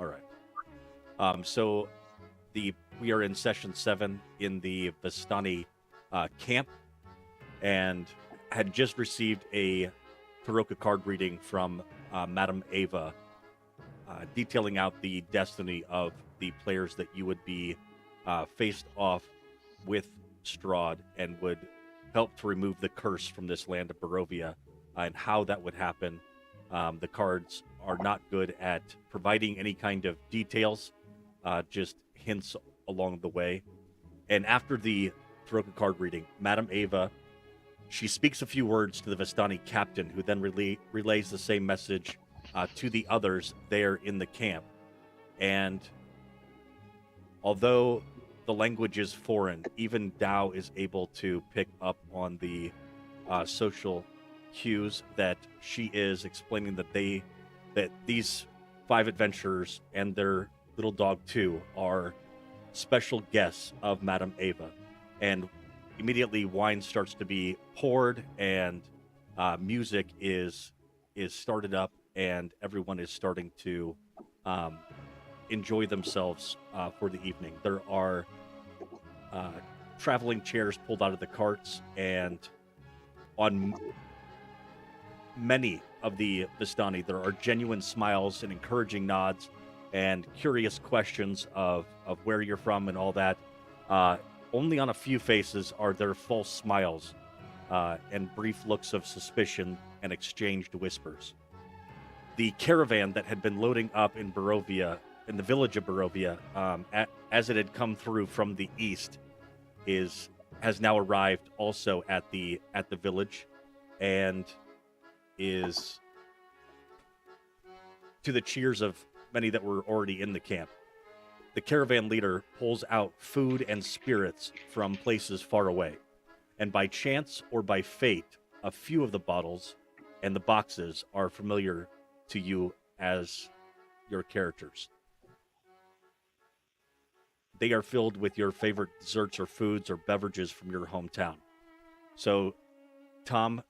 All right. So we are in session 7 in the Vistani camp, and had just received a Taroka card reading from Madame Ava, detailing out the destiny of the players that you would be faced off with Strahd, and would help to remove the curse from this land of Barovia, and how that would happen. The cards are not good at providing any kind of details, just hints along the way. And after the Taroka card reading, Madame Ava, she speaks a few words to the Vistani captain, who then relays the same message to the others there in the camp. And although the language is foreign, even Dao is able to pick up on the social cues that she is explaining that these 5 adventurers and their little dog too are special guests of Madame Ava. And immediately wine starts to be poured, and music is started up, and everyone is starting to um, enjoy themselves for the evening. There are uh, traveling chairs pulled out of the carts, and on many of the Vistani, there are genuine smiles and encouraging nods and curious questions of where you're from and all that. Only on a few faces are there false smiles and brief looks of suspicion and exchanged whispers. The caravan that had been loading up in Barovia, in the village of Barovia, as it had come through from the east, has now arrived also at the village, and is, to the cheers of many that were already in the camp, the caravan leader pulls out food and spirits from places far away. And by chance or by fate, a few of the bottles and the boxes are familiar to you as your characters. They are filled with your favorite desserts or foods or beverages from your hometown. So, Tom,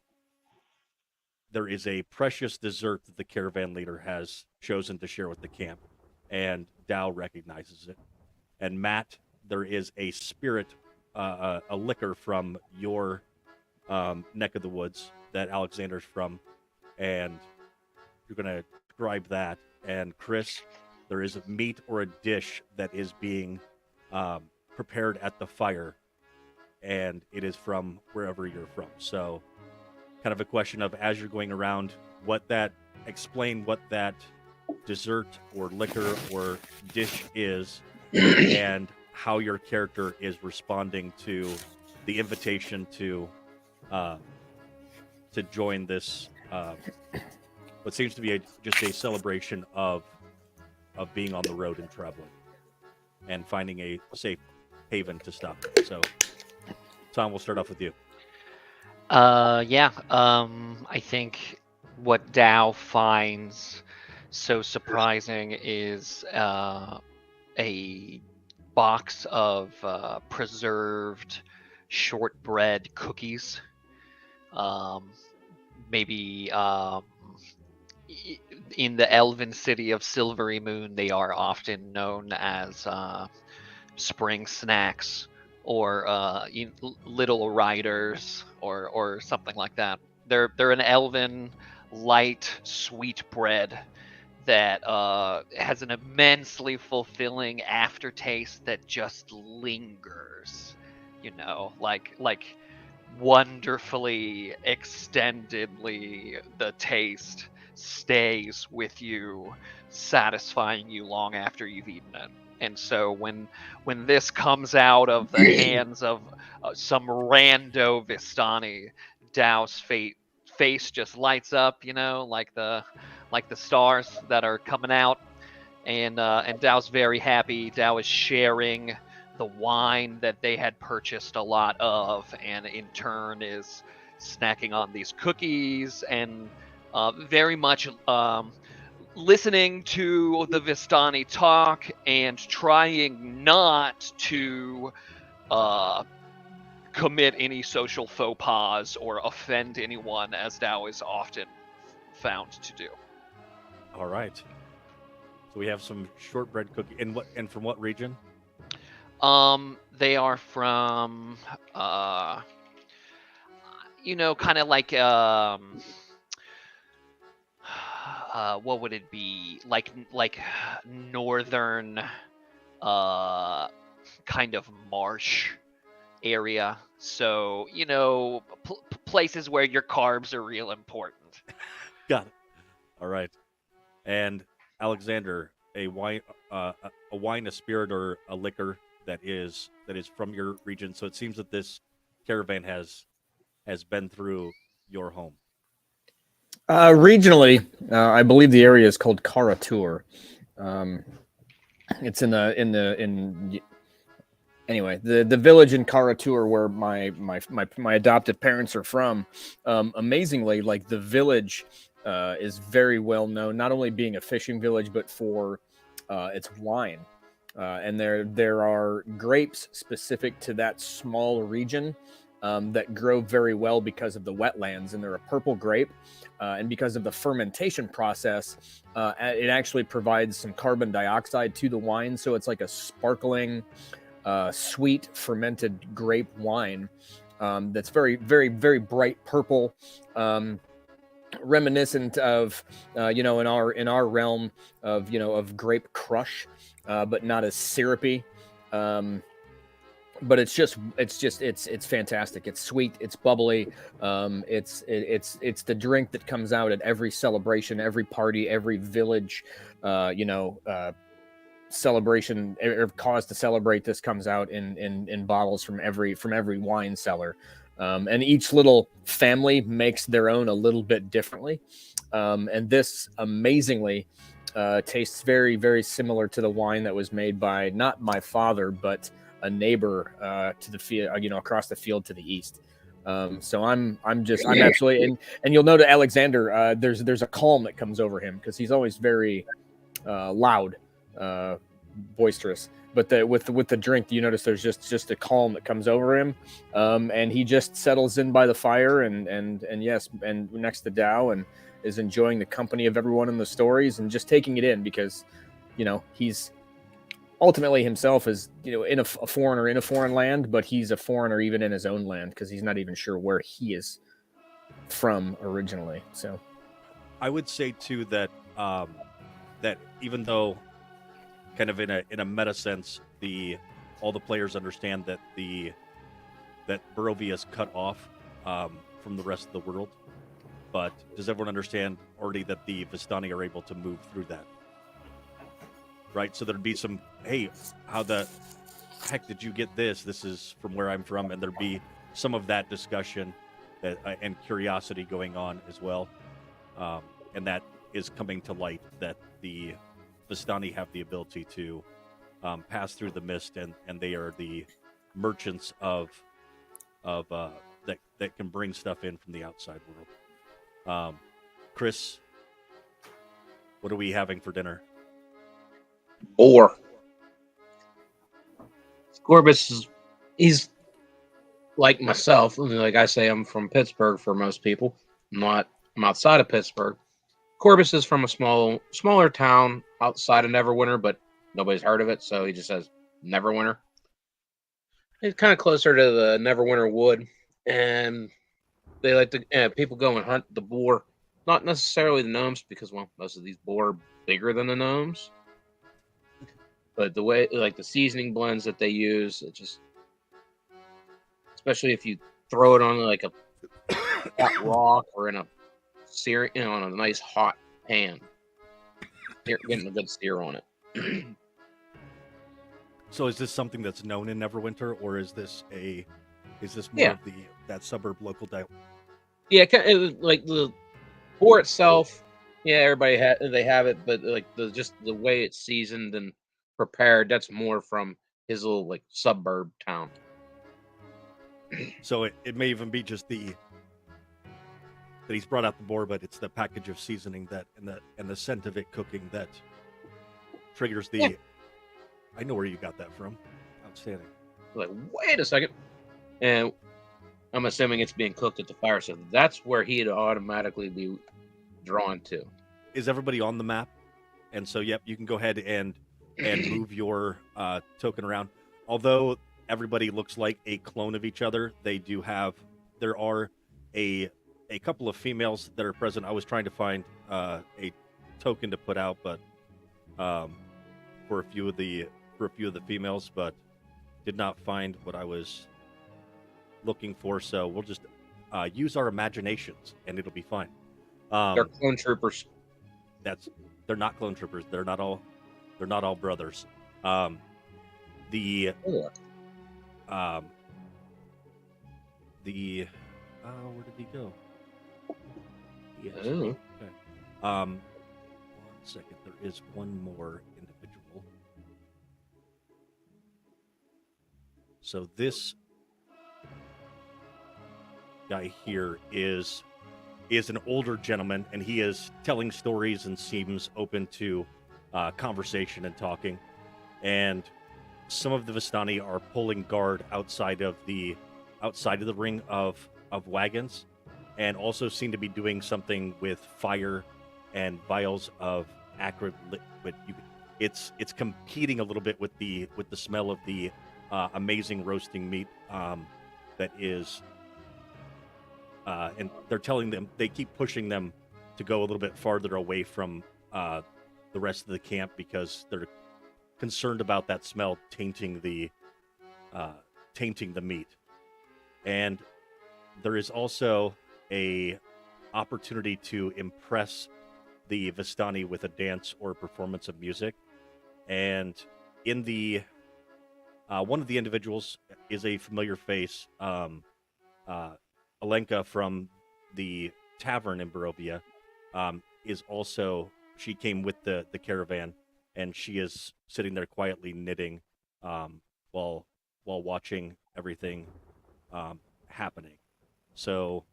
there is a precious dessert that the caravan leader has chosen to share with the camp, and Dow recognizes it. And Matt, there is a spirit, a liquor from your neck of the woods that Alexander's from, and you're going to describe that. And Chris, there is a meat or a dish that is being prepared at the fire, and it is from wherever you're from. So, kind of a question of, as you're going around, explain what that dessert or liquor or dish is, and how your character is responding to the invitation to join this what seems to be just a celebration of being on the road and traveling and finding a safe haven to stop in. So, Tom, we'll start off with you. Yeah. I think what Dow finds so surprising is a box of preserved shortbread cookies. Um, maybe in the elven city of Silvery Moon, they are often known as spring snacks, or little riders, or something like that. They're an elven light sweet bread that has an immensely fulfilling aftertaste that just lingers. Like wonderfully extendedly, the taste stays with you, satisfying you long after you've eaten it. And so when this comes out of the hands of some rando Vistani, Dow's face just lights up, like the stars that are coming out, and Dow's very happy. Dow is sharing the wine that they had purchased a lot of, and in turn is snacking on these cookies, and very much listening to the Vistani talk and trying not to uh, commit any social faux pas or offend anyone, as Dow is often found to do. All right. So, So we have some shortbread cookie. And from what region? They are from, uh, kind of like, what would it be? Like northern, uh, kind of marsh area. So, places where your carbs are real important. Got it. All right. And Alexander, a wine, a spirit, or a liquor that is from your region. So it seems that this caravan has been through your home. Regionally, I believe the area is called Karatur. Um, it's in anyway the village in Karatur where my adoptive parents are from. Amazingly, like the village is very well known, not only being a fishing village but for its wine. And there are grapes specific to that small region that grow very well because of the wetlands, and they're a purple grape. And because of the fermentation process, it actually provides some carbon dioxide to the wine, so it's like a sparkling, sweet fermented grape wine that's very, very, very bright purple, reminiscent of in our realm of grape crush, but not as syrupy. But it's fantastic. It's sweet. It's bubbly. It's the drink that comes out at every celebration, every party, every village, celebration or cause to celebrate. This comes out in bottles from every wine cellar, and each little family makes their own a little bit differently. And this amazingly tastes very, very similar to the wine that was made by not my father, but a neighbor to the field, across the field to the east. So I'm absolutely, and you'll note Alexander, there's a calm that comes over him because he's always very loud, boisterous. But with the drink, you notice there's just a calm that comes over him, and he just settles in by the fire and yes, and next to Dow, and is enjoying the company of everyone in the stories and just taking it in because, he's ultimately himself is in a foreigner in a foreign land, but he's a foreigner even in his own land because he's not even sure where he is from originally. So I would say too that that even though kind of in a meta sense, all the players understand that that Barovia is cut off from the rest of the world. But does everyone understand already that the Vistani are able to move through that? Right? So there'd be some, hey, how the heck did you get this? This is from where I'm from. And there'd be some of that discussion and curiosity going on as well. And that is coming to light, that the Vistani have the ability to pass through the mist, and they are the merchants of that can bring stuff in from the outside world. Chris, what are we having for dinner? Boar. Corbus he's like myself. Like I say, I'm from Pittsburgh for most people. I'm outside of Pittsburgh. Corbus is from a smaller town outside of Neverwinter, but nobody's heard of it, so he just says Neverwinter. It's kind of closer to the Neverwinter Wood, and they like to people go and hunt the boar. Not necessarily the gnomes, because most of these boar are bigger than the gnomes. But the way, like the seasoning blends that they use, it just, especially if you throw it on like a hot rock or in a sear, on a nice hot pan, you're getting a good sear on it. So is this something that's known in Neverwinter, or is this more of that suburb local diet? Yeah, it was like the boar itself. Yeah, everybody they have it, but like just the way it's seasoned and prepared, that's more from his little like suburb town. So it may even be just that he's brought out the boar, but it's the package of seasoning that and the scent of it cooking that triggers the. Yeah. I know where you got that from. Outstanding. Like, wait a second, and I'm assuming it's being cooked at the fire, so that's where he'd automatically be drawn to. Is everybody on the map? And so, yep, you can go ahead and move your token around. Although everybody looks like a clone of each other, there are a couple of females that are present. I was trying to find a token to put out, but for a few of the females, but did not find what I was looking for. So we'll just use our imaginations, and it'll be fine. They're clone troopers. They're not clone troopers. They're not all brothers. Oh. The where did he go? Yes. Oh. Okay. 1 second. There is one more individual. So this guy here is an older gentleman, and he is telling stories and seems open to conversation and talking. And some of the Vistani are pulling guard outside of the ring of wagons, and also seem to be doing something with fire and vials of acrid liquid. It's competing a little bit with the smell of the amazing roasting meat that is. And they're telling them, they keep pushing them to go a little bit farther away from the rest of the camp because they're concerned about that smell tainting the meat. And there is also a opportunity to impress the Vistani with a dance or a performance of music. And in the one of the individuals is a familiar face, Alenka from the tavern in Barovia, is also, she came with the caravan, and she is sitting there quietly knitting while watching everything happening. So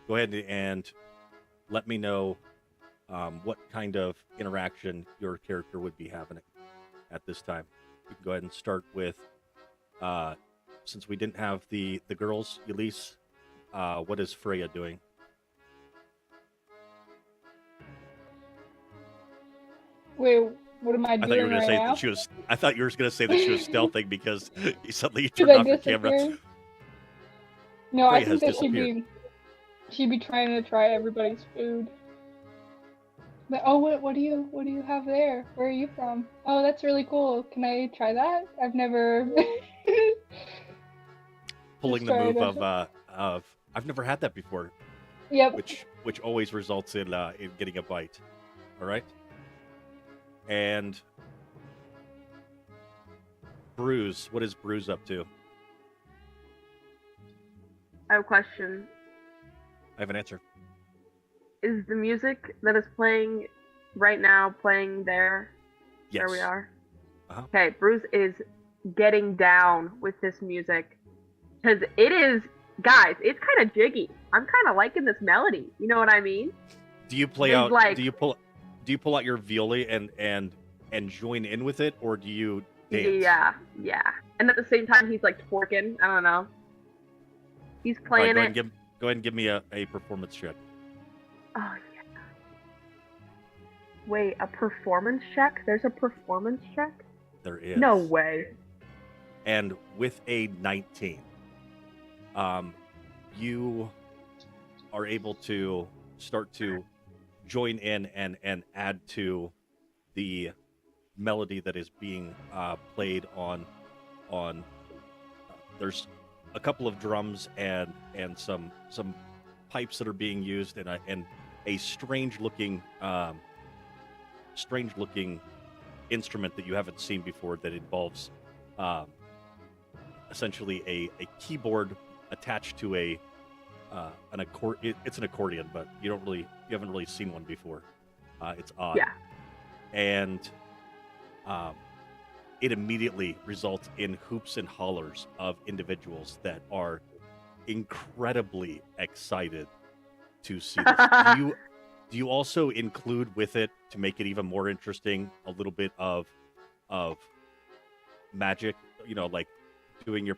go ahead and let me know what kind of interaction your character would be having at this time. You can go ahead and start with, since we didn't have the girls, Elise, what is Freya doing? Wait, what am I doing I thought you were going right to say now? that she was. I thought you were going to say that she was stealthing because suddenly you Should turned I off your camera. disappear? No, I Freya think has that disappeared. she'd be trying to try everybody's food. But, oh, what do you have there? Where are you from? Oh, that's really cool. Can I try that? I've never Pulling the Just move trying of I've never had that before, Yep. which always results in getting a bite. All right. And Bruce, what is Bruce up to? I have a question. I have an answer. Is the music that is playing right now playing there? Yes. There we are. Uh-huh. Okay, Bruce is getting down with this music. Because it is, guys, it's kind of jiggy. I'm kind of liking this melody. You know what I mean? Do you play It's out? like- Do you pull out your viola and join in with it, or do you dance? Yeah. And at the same time, he's like twerking. I don't know. He's All right, playing go it. ahead and give me a performance check. Oh, yeah. Wait, a performance check? There's a performance check? There is. No way. And with a 19, you are able to start to join in and add to the melody that is being played on. There's a couple of drums and some pipes that are being used, and a strange looking instrument that you haven't seen before that involves essentially a keyboard attached to an accordion. It's an accordion, but you haven't really seen one before. It's odd. Yeah. And it immediately results in hoops and hollers of individuals that are incredibly excited to see this. Do you also include with it, to make it even more interesting, a little bit of magic? You know, like doing your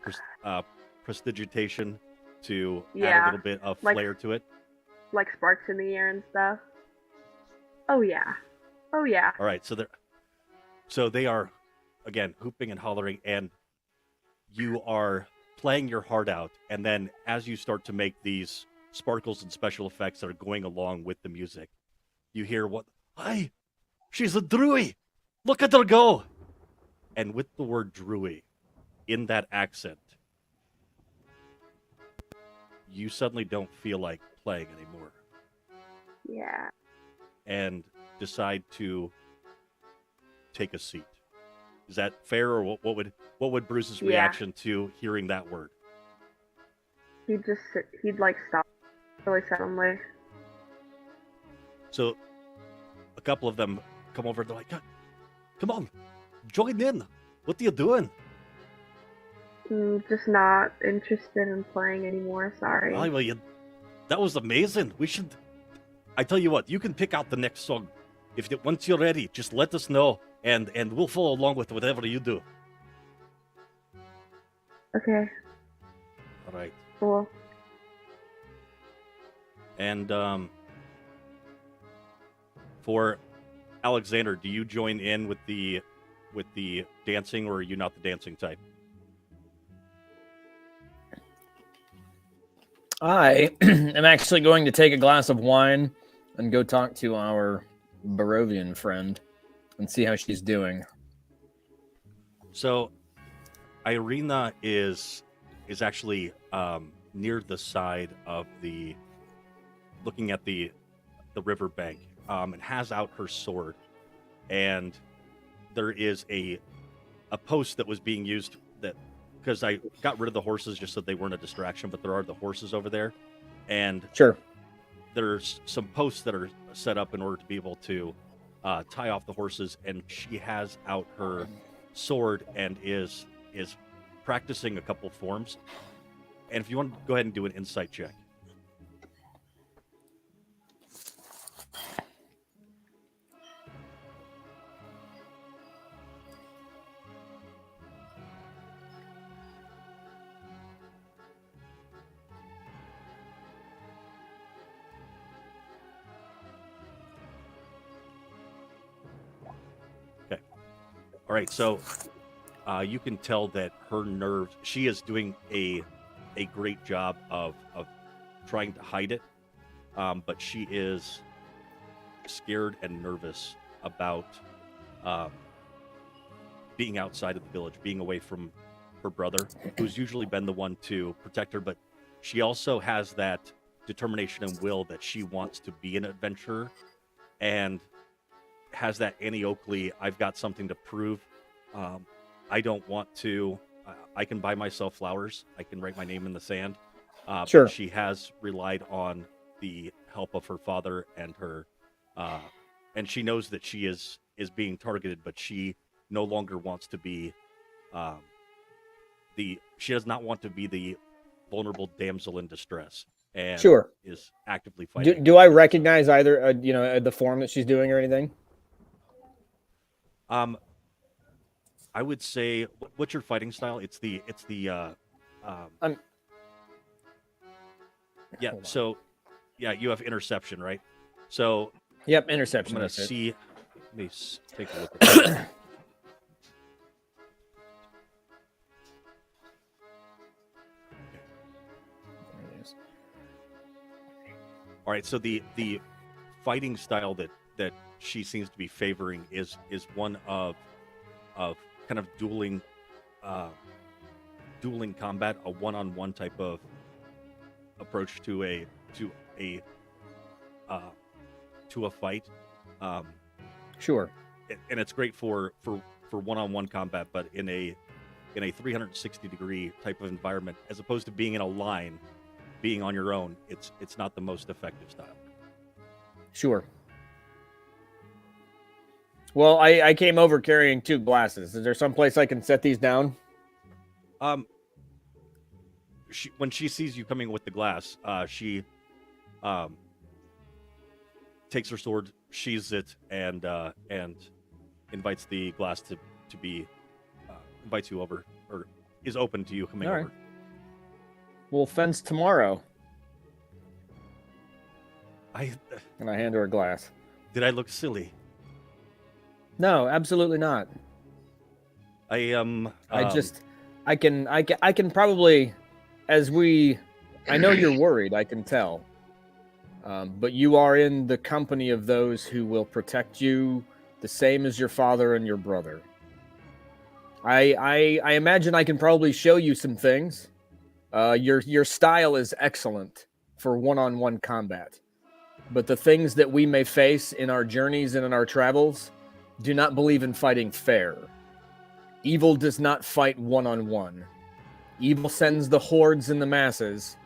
prestidigitation to add a Yeah, little bit of like- flair to it. Like sparks in the air and stuff. Oh yeah. Oh yeah. All right, so they are again hooping and hollering, and you are playing your heart out. And then as you start to make these sparkles and special effects that are going along with the music, you hear what? Hi, she's a druid. Look at her go! And with the word druid in that accent, you suddenly don't feel like playing anymore, Yeah. and decide to take a seat. Is that fair, or what would Bruce's Yeah. reaction to hearing that word? He'd like stop really suddenly. So a couple of them come over. They're like, "Come on, join in. What are you doing?" Just not interested in playing anymore. Sorry. "Oh, well, that was amazing. We should. I tell you what, you can pick out the next song. Once you're ready, just let us know, and we'll follow along with whatever you do." Okay. All right. Cool. And for Alexander, do you join in with the dancing, or are you not the dancing type? I am actually going to take a glass of wine and go talk to our Barovian friend and see how she's doing. So, Irina is actually near the side of looking at the riverbank, and has out her sword, and there is a post that was being used because I got rid of the horses just so they weren't a distraction, but there are the horses over there, and Sure. there's some posts that are set up in order to be able to tie off the horses, and she has out her sword and is practicing a couple forms. And if you want to go ahead and do an insight check. All right, so you can tell that her nerves. She is doing a great job of trying to hide it, but she is scared and nervous about being outside of the village, being away from her brother, who's usually been the one to protect her. But she also has that determination and will that she wants to be an adventurer, and has that Annie Oakley, I've got something to prove. I don't want to. I can buy myself flowers. I can write my name in the sand. Sure. But she has relied on the help of her father and her, and she knows that she is being targeted, but she no longer wants to be she does not want to be the vulnerable damsel in distress, and Sure. is actively fighting. Do I recognize either the form that she's doing or anything? I would say, what's your fighting style? It's the yeah. So, yeah, you have interception, right? So Yep, I'm interception. gonna that's it. see. Let me take a look at that. There it is. All right. So the fighting style that she seems to be favoring is one of kind of dueling combat, a one-on-one type of approach to a fight. Sure. And it's great for one-on-one combat, but in a 360-degree type of environment, as opposed to being in a line, being on your own, it's not the most effective style. Sure. Well, I came over carrying 2 glasses. Is there some place I can set these down? When she sees you coming with the glass, she takes her sword, sheathes it, and invites the glass to be invites you over, or is open to you coming All over. right. We'll fence tomorrow. I And I hand her a glass. Did I look silly? No, absolutely not. I am. I can probably, I know you're worried. I can tell, but you are in the company of those who will protect you, the same as your father and your brother. I imagine I can probably show you some things. Your style is excellent for one-on-one combat, but the things that we may face in our journeys and in our travels do not believe in fighting fair. Evil does not fight one-on-one. Evil sends the hordes and the masses,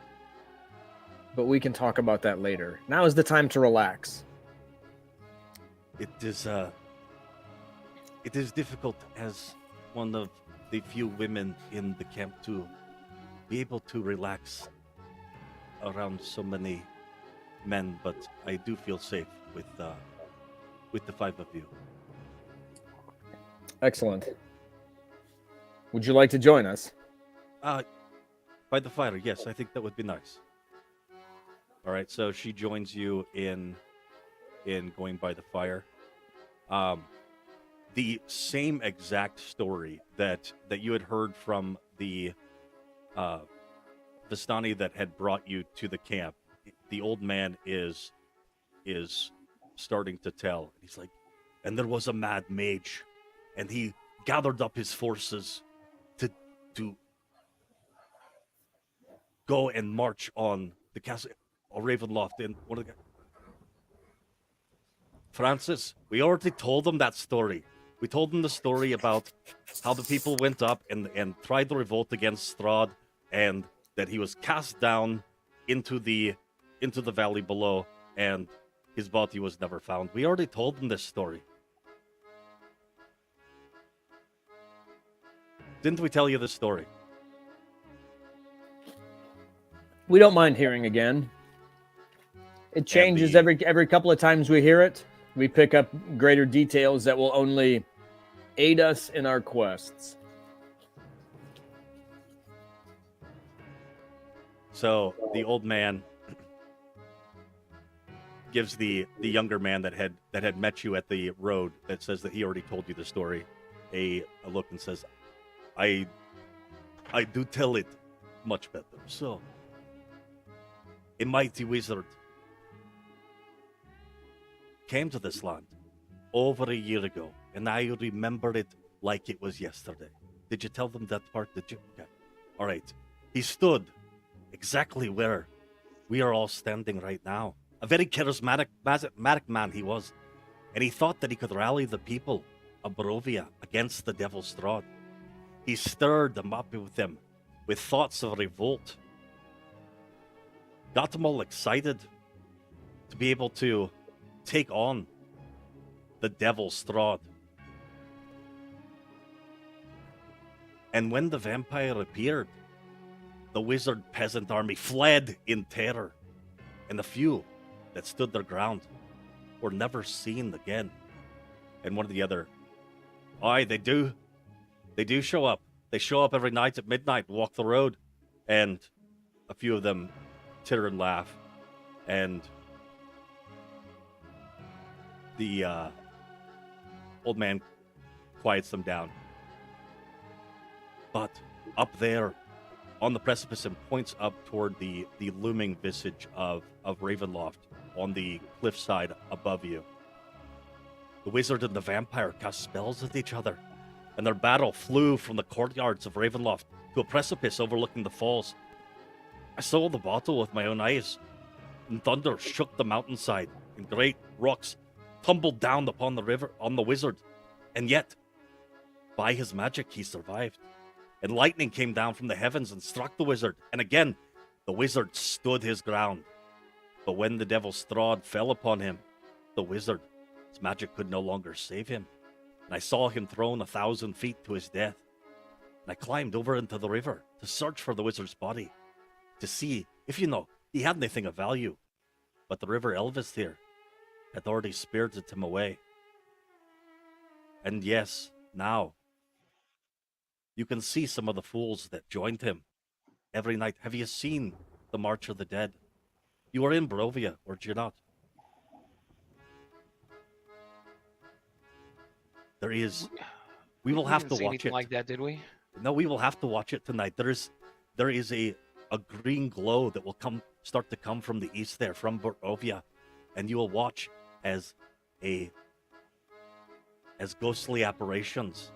but we can talk about that later. Now is the time to relax. It is difficult as one of the few women in the camp to be able to relax around so many men, but I do feel safe with the five of you. Excellent. Would you like to join us? By the fire, yes, I think that would be nice. All right, so she joins you in going by the fire. The same exact story that you had heard from the Vistani that had brought you to the camp. The old man is starting to tell. He's like, and there was a mad mage, and he gathered up his forces to go and march on the castle or Ravenloft. And one of the Francis, we already told them that story. We told them the story about how the people went up and tried to revolt against Strahd, and that he was cast down into the valley below, and his body was never found. We already told them this story. Didn't we tell you this story? We don't mind hearing again. It changes every couple of times we hear it. We pick up greater details that will only aid us in our quests. So the old man gives the younger man that had met you at the road, that says that he already told you the story, a look, and says, I do tell it much better. So, a mighty wizard came to this land over a year ago, and I remember it like it was yesterday. Did you tell them that part? Did you? Okay. All right. He stood exactly where we are all standing right now. A very charismatic man he was, and he thought that he could rally the people of Barovia against the Devil's Strahd. He stirred them up with thoughts of revolt. Got them all excited to be able to take on the Devil's Strahd. And when the vampire appeared, the wizard peasant army fled in terror, and the few that stood their ground were never seen again. And one of the other, they do show up. They show up every night at midnight, walk the road, and a few of them titter and laugh, and the old man quiets them down. But up there on the precipice and points up toward the looming visage of Ravenloft on the cliffside above you, the wizard and the vampire cast spells at each other, and their battle flew from the courtyards of Ravenloft to a precipice overlooking the falls. I saw the battle with my own eyes, and thunder shook the mountainside, and great rocks tumbled down upon the river on the wizard, and yet, by his magic, he survived. And lightning came down from the heavens and struck the wizard, and again, the wizard stood his ground. But when the Devil's Strahd fell upon him, the wizard's magic could no longer save him. And I saw him thrown 1,000 feet to his death. And I climbed over into the river to search for the wizard's body, to see if, he had anything of value. But the river Elvis here had already spirited him away. And yes, now, you can see some of the fools that joined him every night. Have you seen the March of the Dead? You were in Barovia, or did you not? There is. We will We have didn't to see watch anything it. like that, did we? No, we will have to watch it tonight. There is a green glow that will start to come from the east there, from Barovia, and you will watch as ghostly apparitions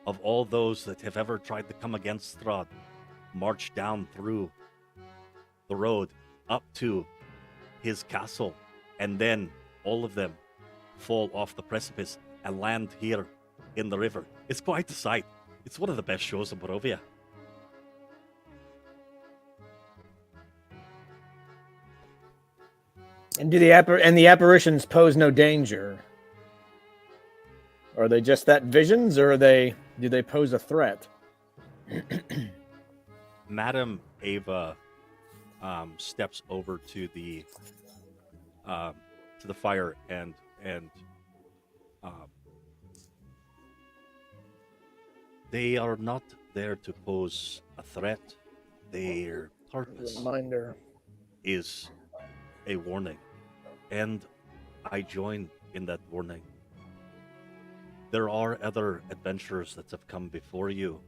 of all those that have ever tried to come against Strahd march down through the road up to his castle, and then all of them fall off the precipice and land here in the river. It's quite a sight. It's one of the best shows in Barovia. And do the apparitions pose no danger? Are they just that visions, or do they pose a threat? Madam Ava steps over to the fire and um, they are not there to pose a threat. Their purpose Reminder. is a warning, and I join in that warning. There are other adventurers that have come before you.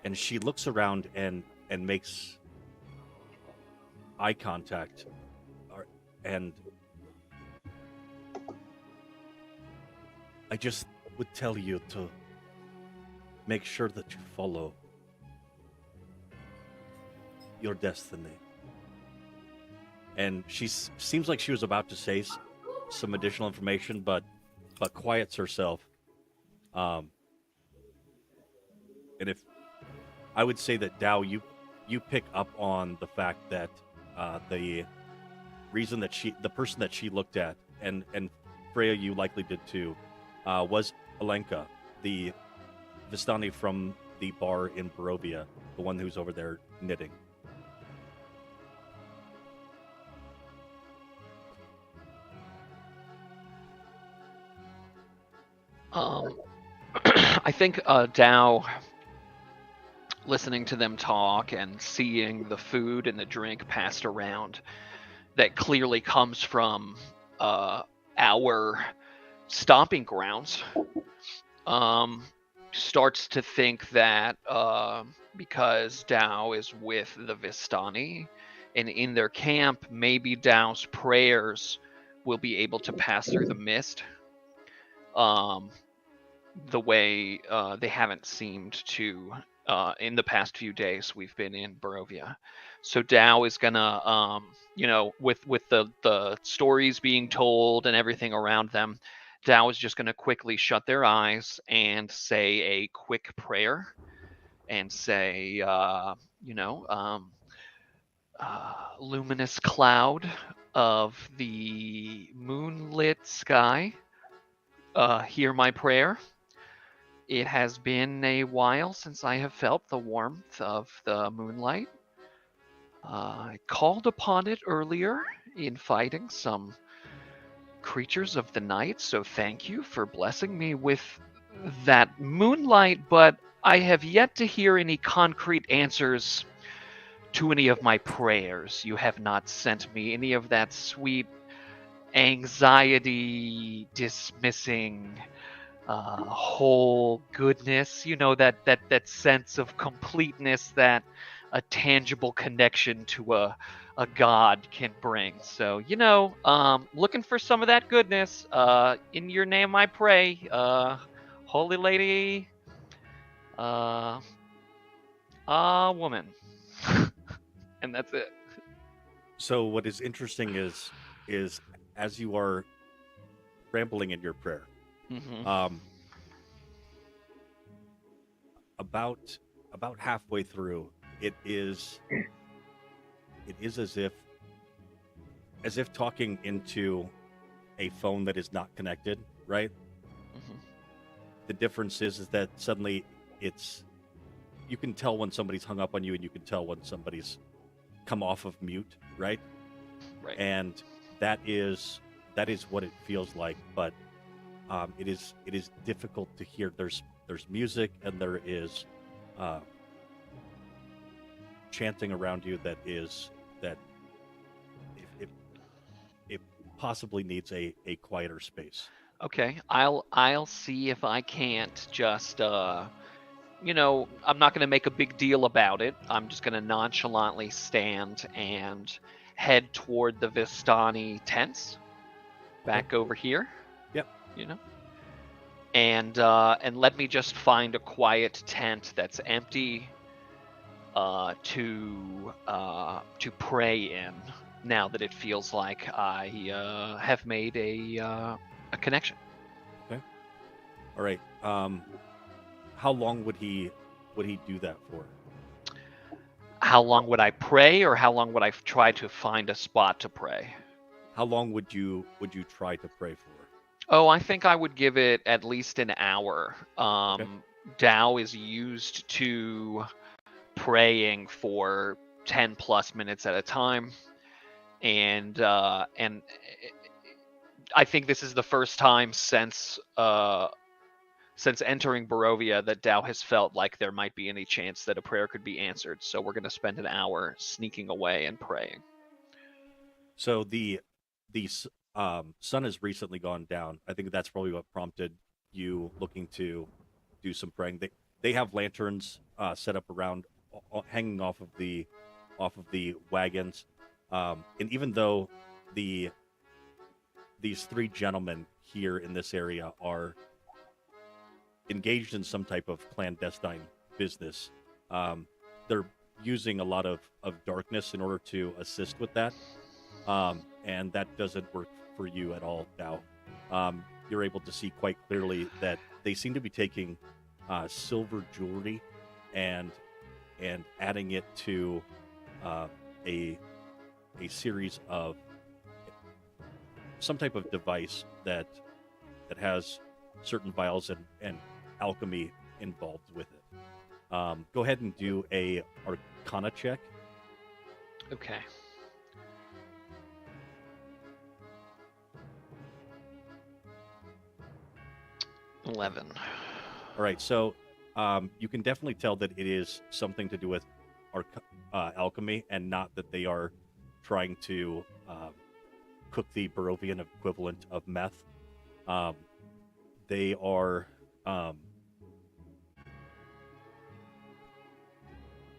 And she looks around and makes eye contact, and I just would tell you to make sure that you follow your destiny. And she seems like she was about to say some additional information, but quiets herself. And if I would say that Dow, you pick up on the fact that the reason that the person that she looked at, and Freya, you likely did too, was Alenka, the Vistani from the bar in Barovia, the one who's over there knitting. I think Dow, listening to them talk and seeing the food and the drink passed around that clearly comes from our stomping grounds, starts to think that because Dow is with the Vistani and in their camp, maybe Dow's prayers will be able to pass through the mist. The way they haven't seemed to in the past few days we've been in Barovia. So Dow is gonna, with the stories being told and everything around them, Dow is just gonna quickly shut their eyes and say a quick prayer and say, luminous cloud of the moonlit sky, hear my prayer. It has been a while since I have felt the warmth of the moonlight. I called upon it earlier in fighting some creatures of the night, so thank you for blessing me with that moonlight, but I have yet to hear any concrete answers to any of my prayers. You have not sent me any of that sweet anxiety dismissing whole goodness, that sense of completeness that a tangible connection to a god can bring. So looking for some of that goodness. In your name I pray, Holy Lady, woman. And that's it. So what is interesting is as you are rambling in your prayer, Mm-hmm. About halfway through, it is as if talking into a phone that is not connected, right? Mm-hmm. The difference is that suddenly you can tell when somebody's hung up on you, and you can tell when somebody's come off of mute, right? Right. And that is what it feels like, but it is difficult to hear. There's music, and there is chanting around you that it possibly needs a quieter space. Okay, I'll see if I can't just I'm not gonna make a big deal about it. I'm just gonna nonchalantly stand and head toward the Vistani tents back over here. Yep. You know, and let me just find a quiet tent that's empty to pray in. Now that it feels like I have made a connection. All right. How long would he do that for? How long would I pray, or how long would I try to find a spot to pray? How long would you try to pray for? Oh, I think I would give it at least an hour. Tao is used to praying for 10 plus minutes at a time, and I think this is the first time since entering Barovia that Tao has felt like there might be any chance that a prayer could be answered. So we're going to spend an hour sneaking away and praying. So the sun has recently gone down. I think that's probably what prompted you looking to do some praying. They have lanterns set up around, hanging off of the wagons, and even though these three gentlemen here in this area are engaged in some type of clandestine business, they're using a lot of darkness in order to assist with that, and that doesn't work for you at all now. You're able to see quite clearly that they seem to be taking silver jewelry and adding it to a series of some type of device that has certain vials and alchemy involved with it. Go ahead and do a Arcana check. Okay. $11. All right, so you can definitely tell that it is something to do with alchemy, and not that they are trying to cook the Barovian equivalent of meth. They are,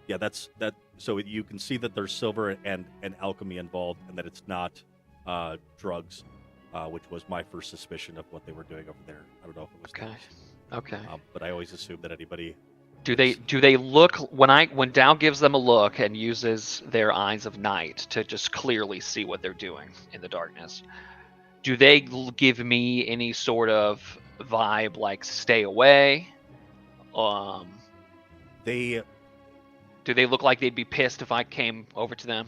that's that. So you can see that there's silver and alchemy involved, and that it's not drugs, which was my first suspicion of what they were doing over there. I don't know if it was Okay. drugs. Okay. But I always assume that anybody. Do they look when Dow gives them a look and uses their eyes of night to just clearly see what they're doing in the darkness? Do they give me any sort of vibe like stay away? They Do they look like they'd be pissed if I came over to them?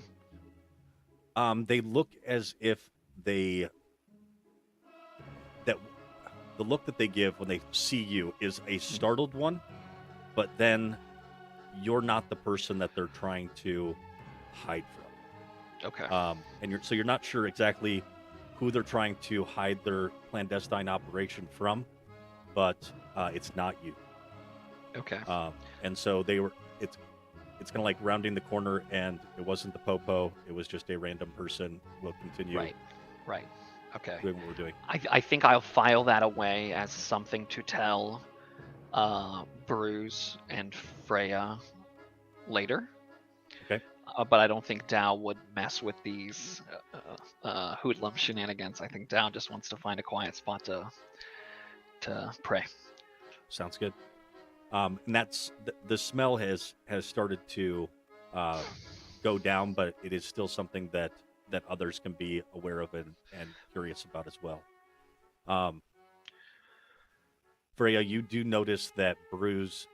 They look as if the look that they give when they see you is a startled one, but then you're not the person that they're trying to hide from. Okay. And you're not sure exactly who they're trying to hide their clandestine operation from, but it's not you. Okay. And so it's kind of like rounding the corner, and it wasn't the popo, it was just a random person. We'll continue Right. Okay. doing what we're doing. I think I'll file that away as something to tell Bruce and Freya later. Okay. But I don't think Dow would mess with these hoodlum shenanigans. I think Dow just wants to find a quiet spot to pray. Sounds good. And that's the smell has started to go down, but it is still something that others can be aware of and curious about as well. Freya, you do notice that Bruce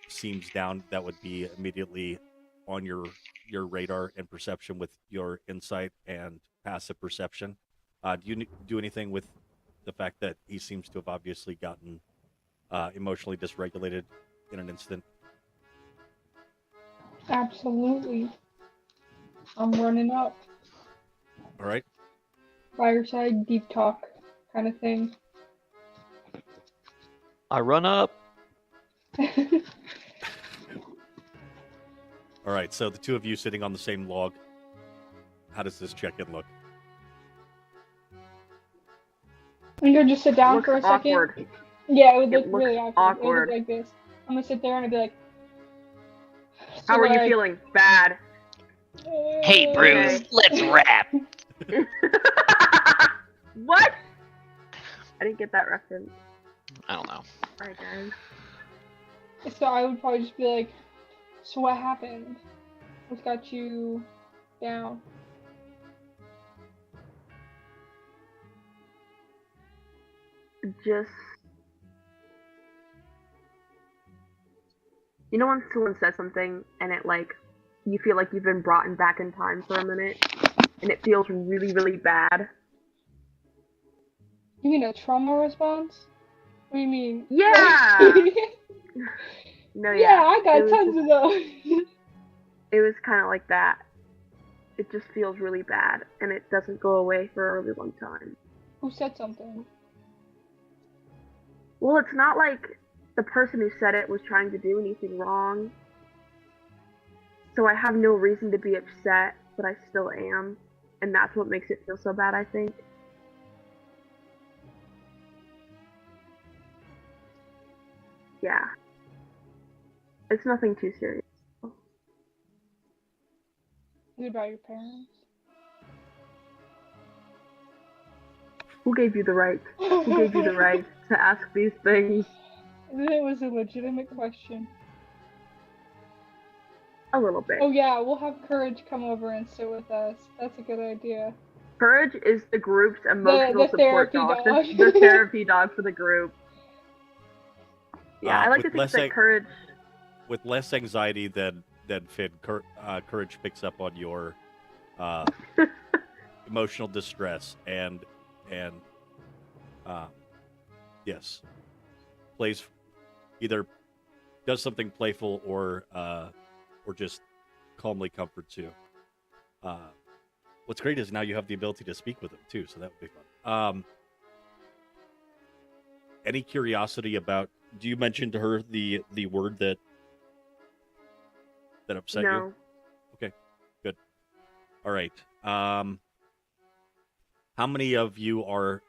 seems down. That would be immediately on your radar and perception with your insight and passive perception. Do you do anything with the fact that he seems to have obviously gotten emotionally dysregulated in an instant? Absolutely. I'm running up. All right. Fireside deep talk kind of thing. I run up. All right. So the two of you sitting on the same log. How does this check-in look? I'm gonna just sit down looks for a second. awkward. Yeah, it would It look looks really awkward. It would awkward. look like this. I'm gonna sit there and I'd be like, How so are you like, feeling? Bad. Hey, Bruce, Okay. let's rap. What? I didn't get that reference. I don't know. Alright, guys. So I would probably just be like, so what happened? What got you down? Just, you know when someone says something and it like, you feel like you've been brought back in time for a minute and it feels really, really bad? You mean a trauma response? What do you mean? Yeah! No, Yeah, I It got was tons just- of those. It was kind of like that. It just feels really bad and it doesn't go away for a really long time. Who said something? Well, it's not like the person who said it was trying to do anything wrong. So I have no reason to be upset, but I still am. And that's what makes it feel so bad, I think. Yeah. It's nothing too serious. Is it about your parents? Who gave you the right? Who gave you the right to ask these things? It was a legitimate question. A little bit. Oh yeah, we'll have Courage come over and sit with us. That's a good idea. Courage is the group's emotional the support therapy dog. dog. The therapy dog for the group. Yeah, I like with to think less that ang- Courage. With less anxiety than Finn, Courage picks up on your emotional distress and yes, plays either does something playful or just calmly comforts you. What's great is now you have the ability to speak with him too, so that would be fun. Any curiosity about? Do you mention to her the word that upset you? No. Okay, good. All right. How many of you are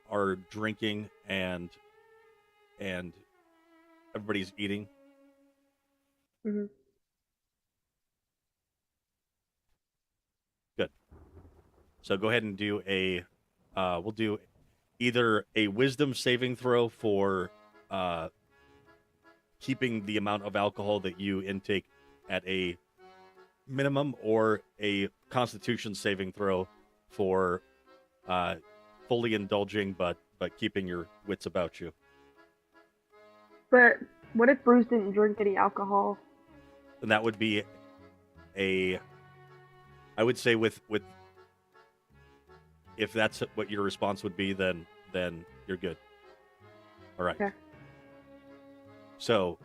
drinking and everybody's eating? Mhm. Good. So go ahead and do a. We'll do either a wisdom saving throw for keeping the amount of alcohol that you intake at a minimum, or a Constitution saving throw for fully indulging but keeping your wits about you. But what if Bruce didn't drink any alcohol? And that would be I would say with if that's what your response would be, then you're good. All right. Okay. So,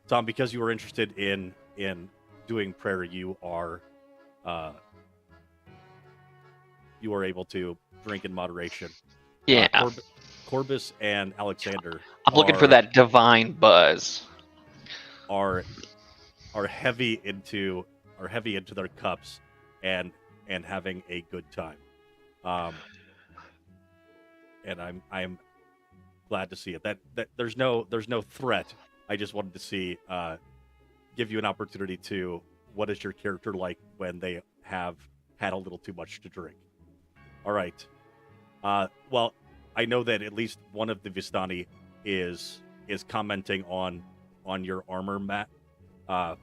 Tom, because you were interested in doing prayer, you are able to drink in moderation. Yeah, Corbus and Alexander I'm looking for are- that divine buzz. are heavy into their cups and having a good time. And I'm glad to see it. That there's no threat. I just wanted to see give you an opportunity to, what is your character like when they have had a little too much to drink? All right. Well, I know that at least one of the Vistani is commenting on your armor, Matt,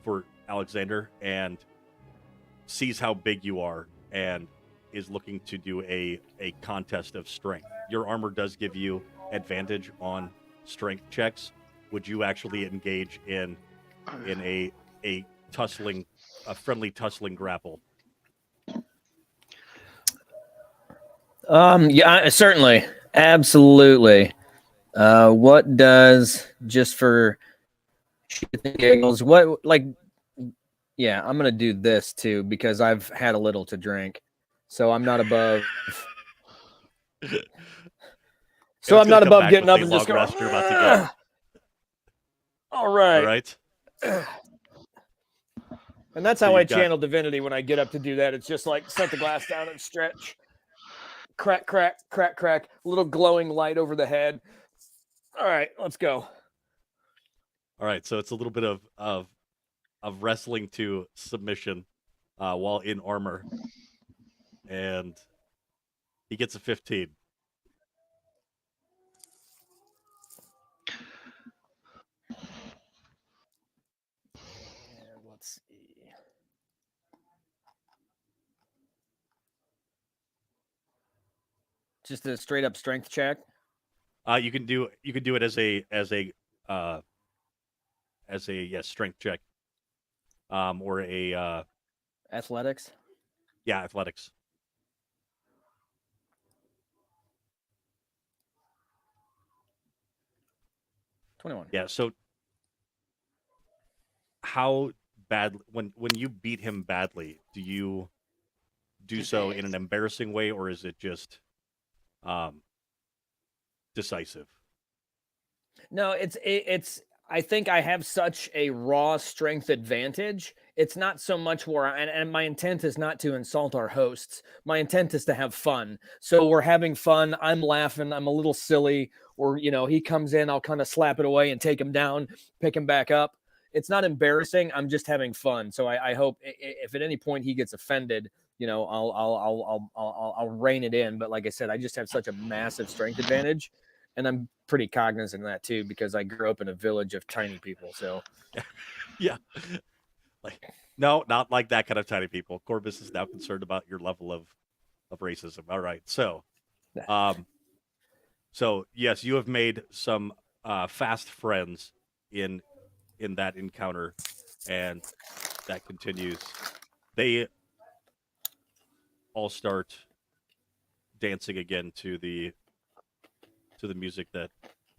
for Alexander, and sees how big you are and is looking to do a contest of strength. Your armor does give you advantage on strength checks. Would you actually engage in a friendly tussling grapple? Yeah, certainly, absolutely. What does, just for shits and giggles, what, like? Yeah, I'm gonna do this too because I've had a little to drink, so I'm not above. So I'm not above getting up and just going. Rest you're about to get. All right. All right. And that's So how I you've got- channel divinity when I get up to do that. It's just like set the glass down and stretch. crack, crack, crack, crack. Little glowing light over the head. All right, let's go. All right, so it's a little bit of wrestling to submission while in armor, and he gets a 15. And let's see. Just a straight up strength check. You can do it as a strength check, or a Athletics. athletics. 21. Yeah. So how bad when you beat him badly, do you do so in an embarrassing way, or is it just decisive? No, it's. I think I have such a raw strength advantage. It's not so much where, and my intent is not to insult our hosts. My intent is to have fun. So we're having fun. I'm laughing. I'm a little silly. Or he comes in, I'll kind of slap it away and take him down, pick him back up. It's not embarrassing. I'm just having fun. So I hope if at any point he gets offended, I'll rein it in. But like I said, I just have such a massive strength advantage. And I'm pretty cognizant of that too, because I grew up in a village of tiny people. So, Yeah, like no, not like that kind of tiny people. Corbus is now concerned about your level of racism. All right, so, so yes, you have made some fast friends in that encounter, and that continues. They all start dancing again to the music that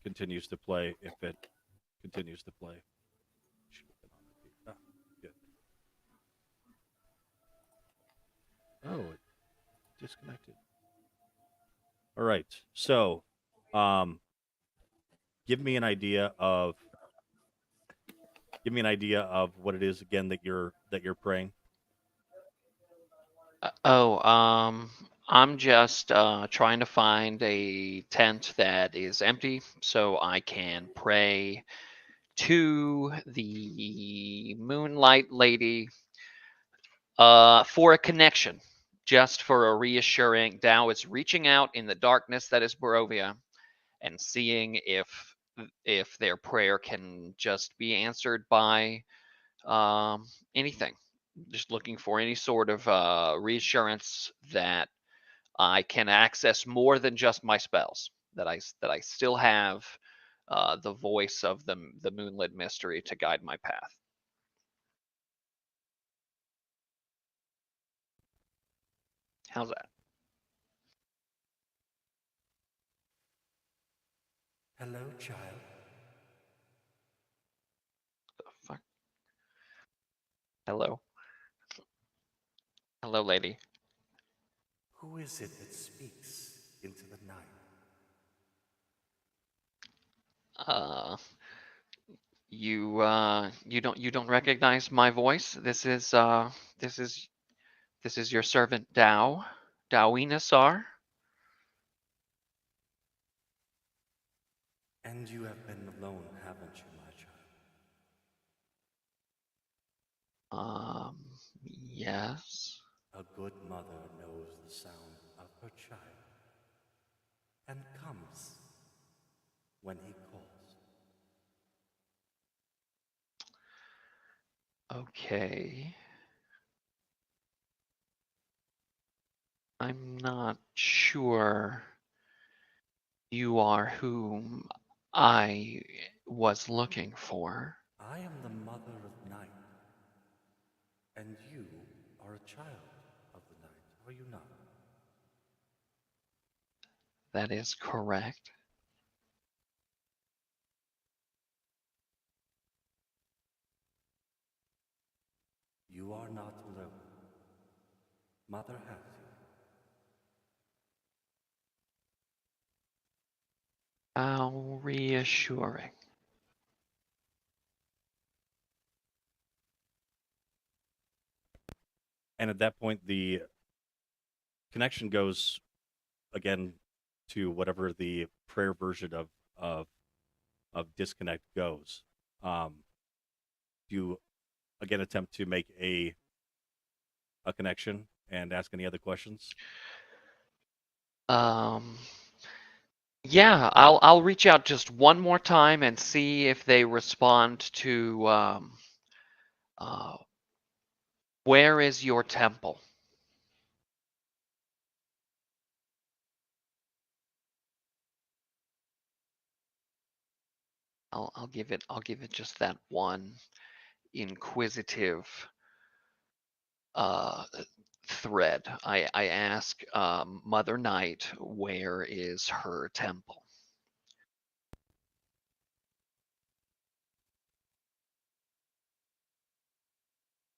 continues to play, if it continues to play. Should have been on repeat. Ah, good. Oh, it disconnected. All right. So, give me an idea of what it is again that you're praying. I'm just trying to find a tent that is empty so I can pray to the Moonlight Lady for a connection, just for a reassuring. Tao is reaching out in the darkness that is Barovia and seeing if their prayer can just be answered by anything. Just looking for any sort of reassurance that I can access more than just my spells. That I still have the voice of the moonlit mystery to guide my path. How's that? Hello, child. The fuck? Hello. Hello, lady. Who is it that speaks into the night? You don't recognize my voice? This is your servant Dao, Dawina Sar. And you have been alone, haven't you, my child? Yes. A good mother knows the sound of her child and comes when he calls. Okay. I'm not sure you are whom I was looking for. I am the mother of night, and you are a child of the night, are you not? That is correct. You are not alone. Mother has you. How reassuring. And at that point, the connection goes again to whatever the prayer version of disconnect goes. Do you again attempt to make a connection and ask any other questions? Yeah, I'll reach out just one more time and see if they respond to where is your temple? I'll give it just that one inquisitive thread. I ask Mother Night, where is her temple?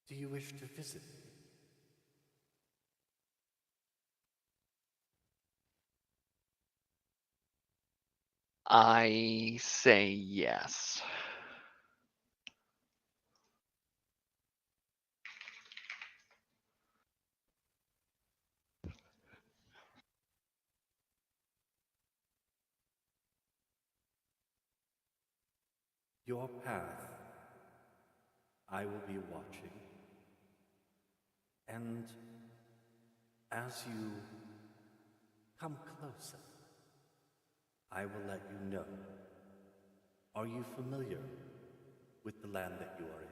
Do you wish to visit? I say yes. Your path, I will be watching. And as you come closer, I will let you know. Are you familiar with the land that you are in?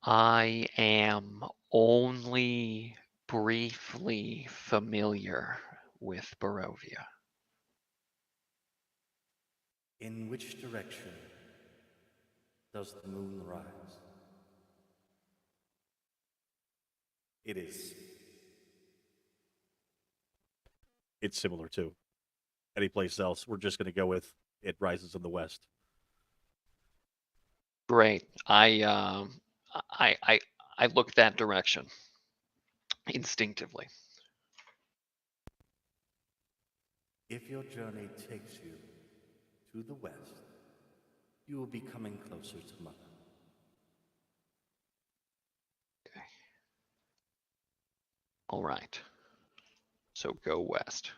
I am only briefly familiar with Barovia. In which direction does the moon rise? It is. It's similar to any place else. We're just going to go with it rises in the west. Great. I look that direction instinctively. If your journey takes you to the west, you will be coming closer to Mother. Okay. All right. So go west.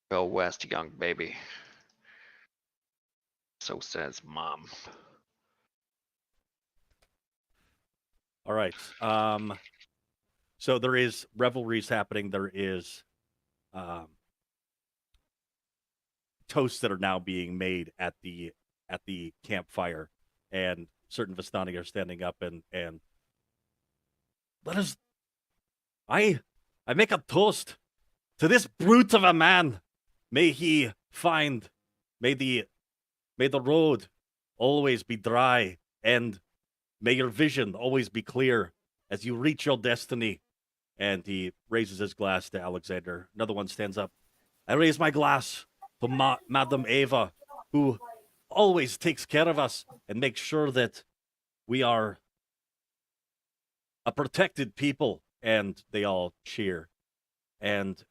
Go west, young baby. So says Mom. All right. So there is revelries happening. There is toasts that are now being made at the campfire, and certain Vistani are standing up and let us. I make a toast to this brute of a man. May he find, may the road always be dry, and may your vision always be clear as you reach your destiny. And he raises his glass to Alexander. Another one stands up. I raise my glass to Madam Ava, who always takes care of us and makes sure that we are a protected people. And they all cheer. And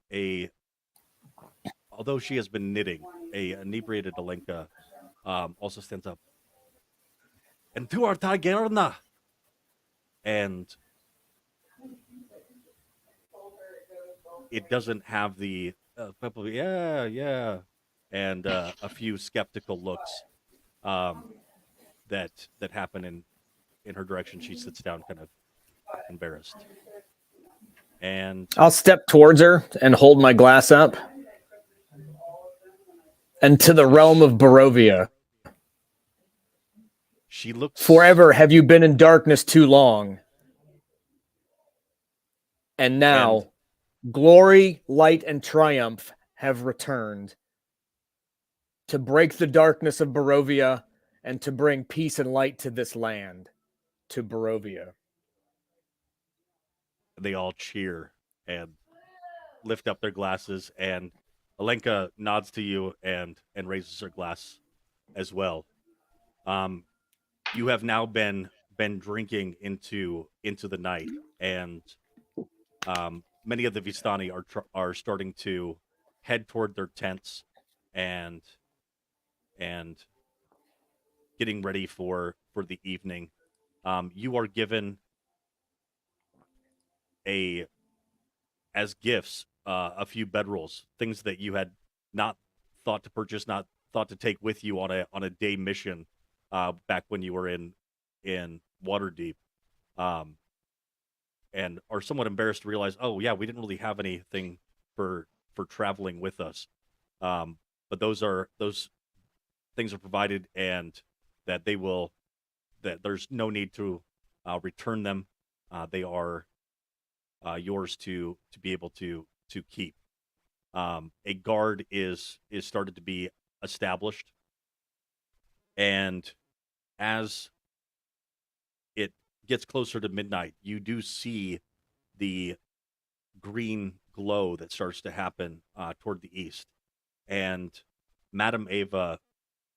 although she has been knitting, a inebriated Alenka also stands up. And to our Tagerna. And it doesn't have the probably yeah, and a few skeptical looks that happen in her direction. She sits down, kind of embarrassed, and I'll step towards her and hold my glass up. And to the realm of Barovia. She looks. Forever have you been in darkness too long. And now, glory, light, and triumph have returned to break the darkness of Barovia and to bring peace and light to this land, to Barovia. They all cheer and lift up their glasses, and Alenka nods to you and raises her glass as well. You have now been drinking into the night, and many of the Vistani are starting to head toward their tents and getting ready for the evening. You are given a as gifts a few bedrolls, things that you had not thought to purchase, not thought to take with you on a day mission back when you were in Waterdeep, and are somewhat embarrassed to realize, oh yeah, we didn't really have anything for traveling with us. But those things are provided, and that there's no need to return them. They are yours to be able to keep. A guard is started to be established, and as it gets closer to midnight, you do see the green glow that starts to happen toward the east, and Madame Ava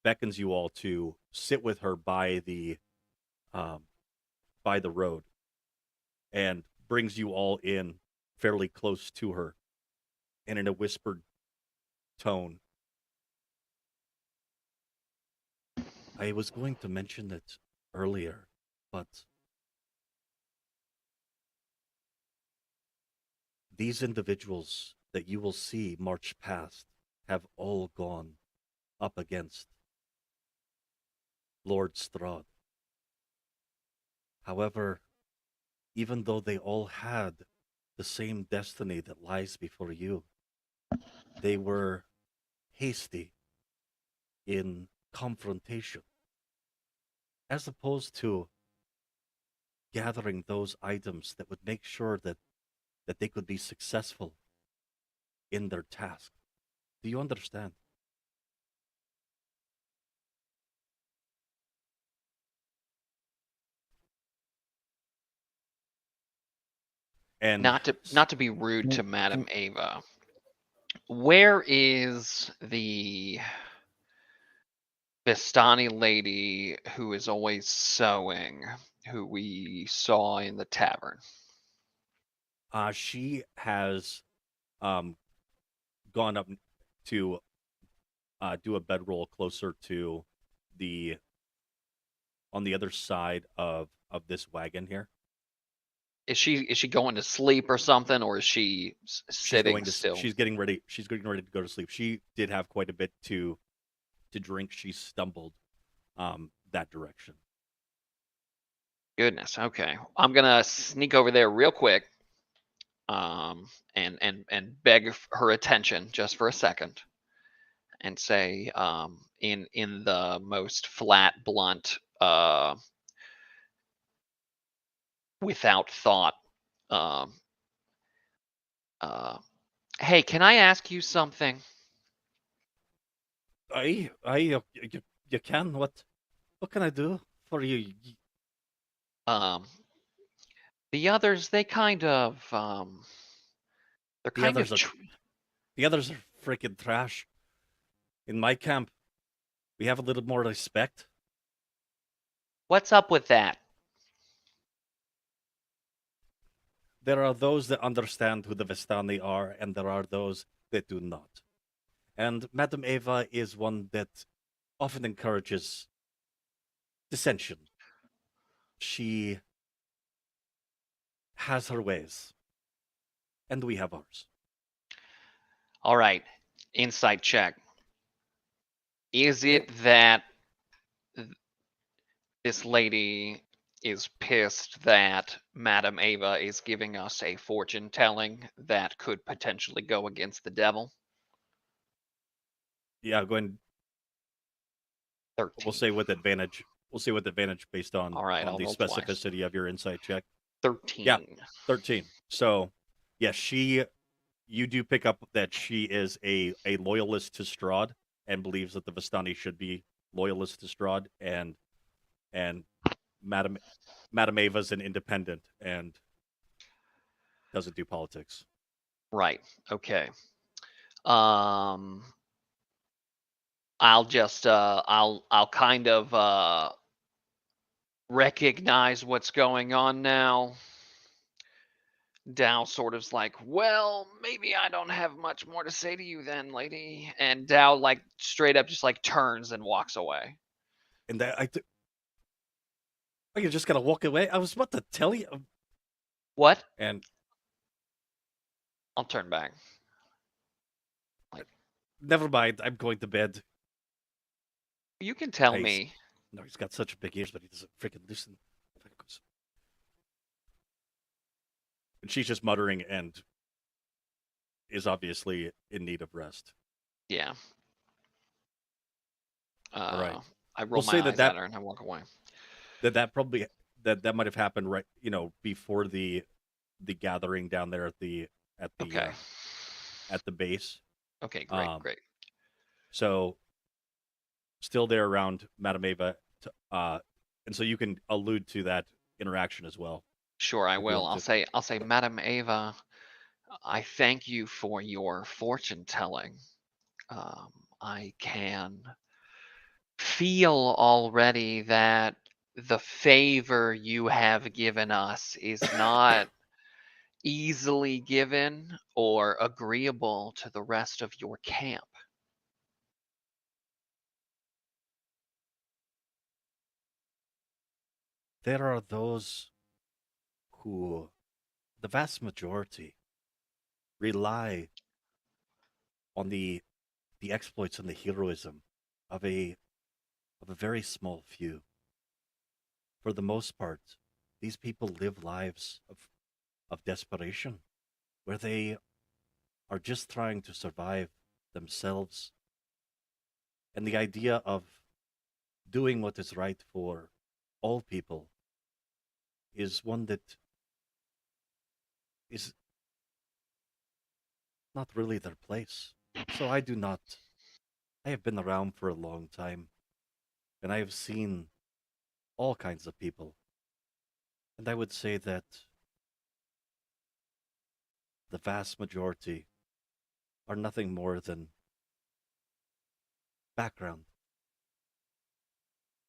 beckons you all to sit with her by the road, and brings you all in fairly close to her, and in a whispered tone, I was going to mention it earlier, but these individuals that you will see march past have all gone up against Lord Strahd. However, even though they all had the same destiny that lies before you, they were hasty in confrontation, as opposed to gathering those items that would make sure that they could be successful in their task. Do you understand? And Not to be rude to Madame Ava, where is the Vistani lady who is always sewing, who we saw in the tavern? she has gone up to do a bedroll closer to the on the other side of this wagon here. Is she going to sleep or something, or is she sitting still? She's getting ready. She's getting ready to go to sleep. She did have quite a bit to drink. She stumbled that direction. Goodness. Okay, I'm gonna sneak over there real quick, and beg her attention just for a second, and say, in the most flat, blunt, without thought, um, hey, can I ask you something? You can. What can I do for you? The others, they kind of, they're The kind others of. are the others are freaking trash. In my camp, we have a little more respect. What's up with that? There are those that understand who the Vistani are, and there are those that do not. And Madame Ava is one that often encourages dissension. She has her ways, and we have ours. All right, insight check. Is it that this lady is pissed that Madame Ava is giving us a fortune telling that could potentially go against the devil? Yeah, go ahead. 13. We'll say with advantage. We'll say with advantage based on, All right, on I'll the roll twice. specificity of your insight check. 13. Yeah. 13. So, yes, you do pick up that she is a loyalist to Strahd and believes that the Vistani should be loyalist to Strahd, and Madame Ava's an independent and doesn't do politics. Right. Okay. I'll just I'll kind of recognize what's going on now. Dow sort of's like, well, maybe I don't have much more to say to you then, lady. And Dow like straight up just like turns and walks away. And you just gotta walk away. I was about to tell you. What? And I'll turn back. Never mind. I'm going to bed. You can tell Nice. me. No, he's got such big ears, but he doesn't freaking listen. And she's just muttering and is obviously in need of rest. Yeah. All right. I roll We'll say my that eyes that at her and I walk away. that probably that might have happened right, before the gathering down there at the Okay. at the base. Okay, great, Um, great. So still there around Madame Ava, and so you can allude to that interaction as well. Sure, I if you will. want I'll say, Madam Ava, I thank you for your fortune telling. I can feel already that the favor you have given us is not easily given or agreeable to the rest of your camp. There are those who, the vast majority, rely on the exploits and the heroism of a very small few. For the most part, these people live lives of desperation, where they are just trying to survive themselves. And the idea of doing what is right for all people is one that is not really their place. So I have been around for a long time, and I have seen all kinds of people. And I would say that the vast majority are nothing more than background.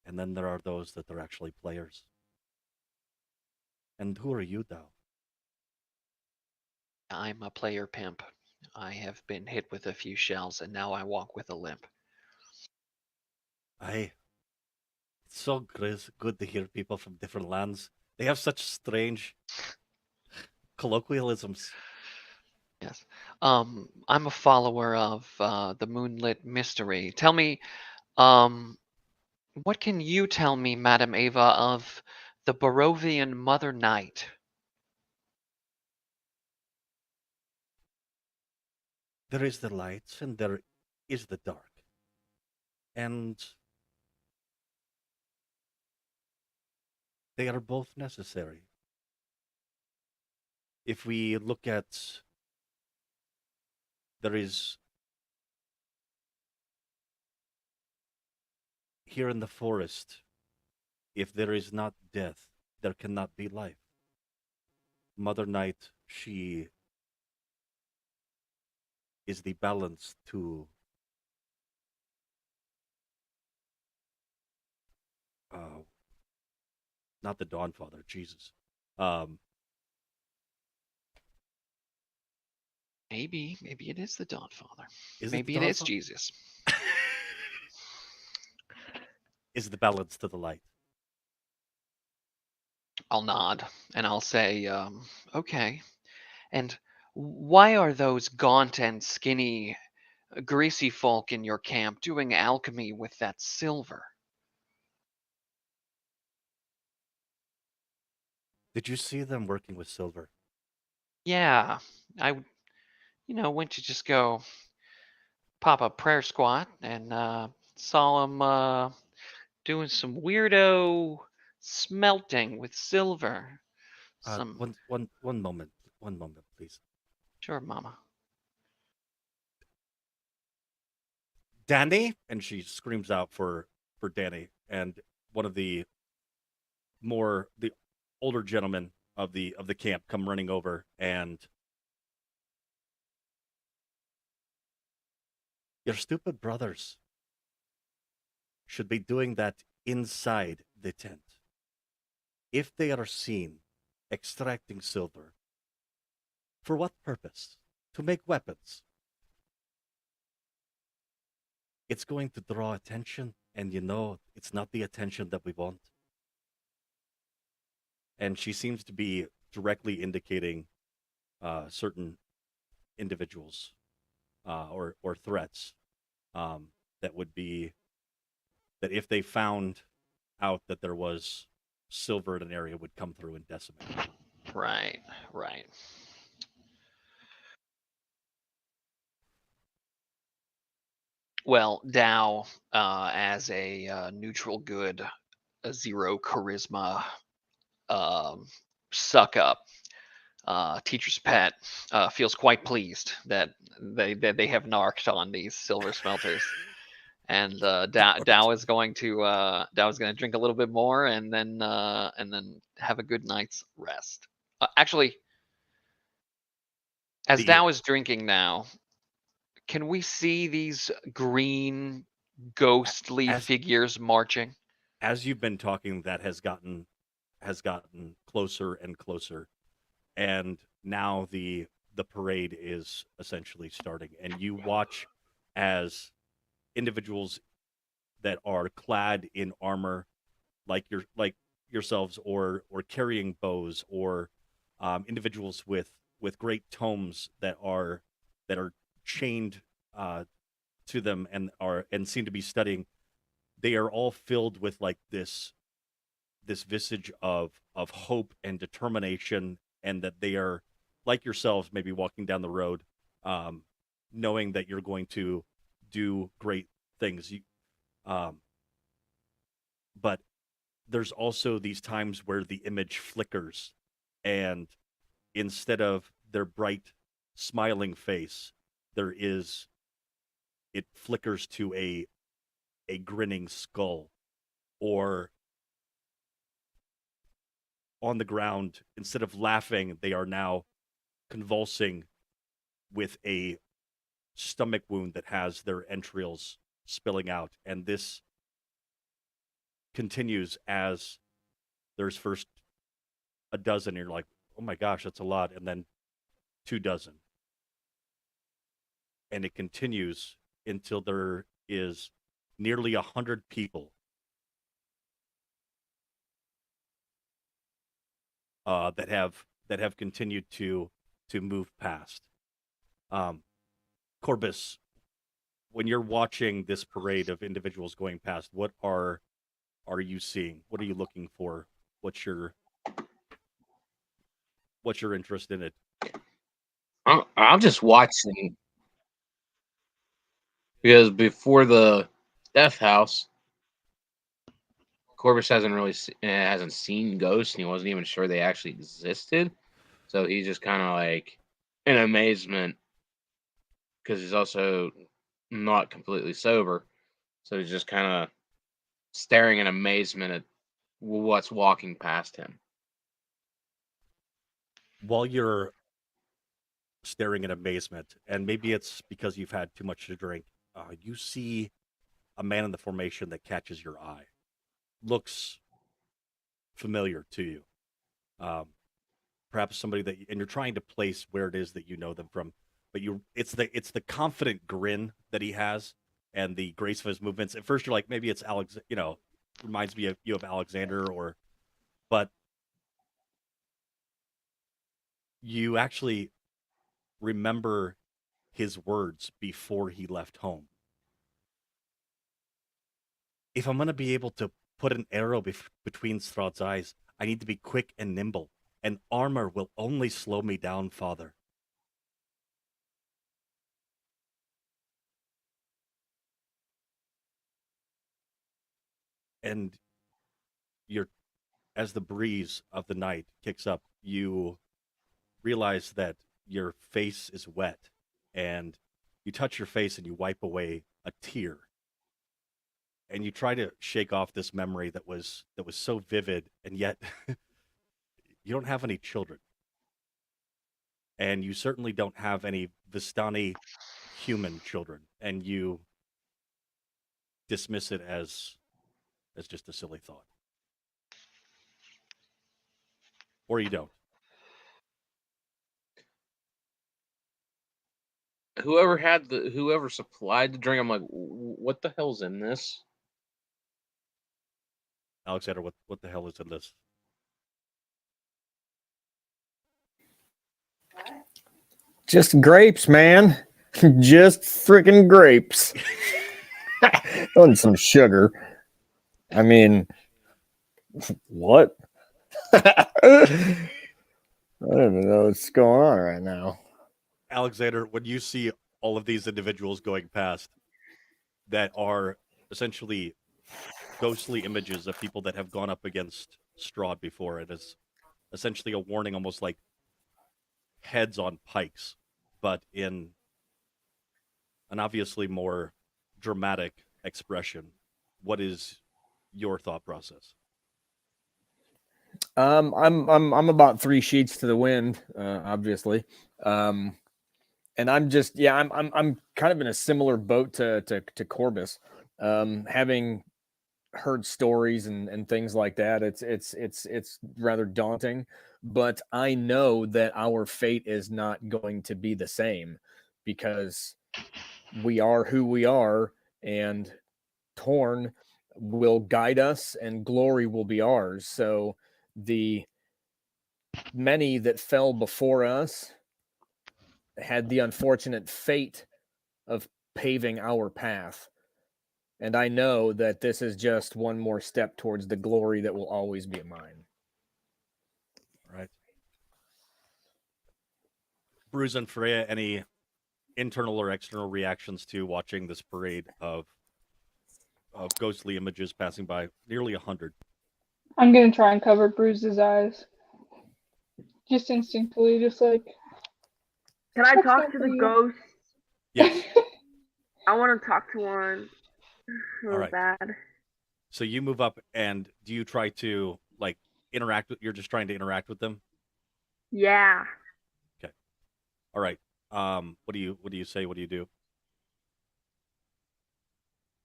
And then there are those that are actually players. And who are you, Dao? I'm a player pimp. I have been hit with a few shells and now I walk with a limp. It's so good to hear people from different lands. They have such strange colloquialisms. Yes. I'm a follower of the Moonlit Mystery. Tell me, um, what can you tell me, Madam Ava, of the Barovian Mother Knight? There is the light and there is the dark. And they are both necessary. If we look at, there is here in the forest, if there is not death, there cannot be life. Mother Night, she is the balance to uh, not the Dawn Father, Jesus. Um, Maybe it is the Dawn Father. is it the Maybe it Dawn is Father? Jesus. Is the balance to the light. I'll nod and I'll say, okay. And why are those gaunt and skinny, greasy folk in your camp doing alchemy with that silver? Did you see them working with silver? Yeah, I, went to just go pop a prayer squat and saw them doing some weirdo smelting with silver. Some, One moment, please. sure, mama. Danny, and she screams out for Danny, and one of the older gentlemen of the camp come running over, and your stupid brothers should be doing that inside the tent. If they are seen extracting silver, for what purpose? To make weapons. It's going to draw attention, and it's not the attention that we want. And she seems to be directly indicating certain individuals or threats that would be that if they found out that there was silver in an area would come through and decimate. Right, right. Well, Dow, as a neutral good, a 0 charisma, suck up, teacher's pet, feels quite pleased that they have narked on these silver smelters. And Dow is going to drink a little bit more and then have a good night's rest. Actually, as The Dow is drinking now, can we see these green ghostly as figures marching? as you've been talking, that has gotten closer and closer, and now the parade is essentially starting, and you watch as individuals that are clad in armor like yourselves or carrying bows or individuals with great tomes that are chained to them and seem to be studying. They are all filled with like this visage of hope and determination, and that they are like yourselves, maybe walking down the road, um, knowing that you're going to do great things. Um, but there's also these times where the image flickers, and instead of their bright, smiling face, there is it flickers to a grinning skull, or on the ground, instead of laughing, they are now convulsing with a stomach wound that has their entrails spilling out. And this continues as there's first a dozen, and you're like, oh my gosh, that's a lot. And then 2 dozen. And it continues until there is nearly 100 people that have continued to move past. Um, Corbus, when you're watching this parade of individuals going past, what are you seeing? What are you looking for? What's your interest in it? I'm just watching because before the death house, Corvus hasn't seen ghosts, and he wasn't even sure they actually existed. So he's just kind of like in amazement because he's also not completely sober. So he's just kind of staring in amazement at what's walking past him. While you're staring in amazement, and maybe it's because you've had too much to drink, you see a man in the formation that catches your eye. Looks familiar to you. Um, Perhaps somebody and you're trying to place where it is that you know them from, but it's the confident grin that he has and the grace of his movements. At first, you're like, maybe it's Alex, reminds me of you of Alexander, but you actually remember his words before he left home. If I'm going to be able to put an arrow between Strahd's eyes, I need to be quick and nimble, and armor will only slow me down, Father. And you're, as the breeze of the night kicks up, you realize that your face is wet, and you touch your face and you wipe away a tear. And you try to shake off this memory that was so vivid, and yet you don't have any children, and you certainly don't have any Vistani human children, and you dismiss it as just a silly thought, or you don't. Whoever supplied the drink, I'm like, what the hell's in this? Alexander, what the hell is in this? Just grapes, man. Just freaking grapes. And some sugar. I mean, what? I don't even know what's going on right now. Alexander, when you see all of these individuals going past that are essentially ghostly images of people that have gone up against Strahd before, it is essentially a warning, almost like heads on pikes, but in an obviously more dramatic expression. What is your thought process? I'm about 3 sheets to the wind, obviously. And I'm just, yeah, I'm kind of in a similar boat to Corbus. Having heard stories and things like that, it's rather daunting, but I know that our fate is not going to be the same because we are who we are, and Torn will guide us and glory will be ours. So the many that fell before us had the unfortunate fate of paving our path. And I know that this is just one more step towards the glory that will always be mine. All right. Bruce and Freya, any internal or external reactions to watching this parade of ghostly images passing by? Nearly 100. I'm gonna try and cover Bruce's eyes. Just instinctively, just like. Can I What's talk that to for the you? ghosts? Yes. I want to talk to one. All Real right. bad. So you move up, and do you try to like interact with? You're just trying to interact with them. Yeah. All right. What do you say? What do you do?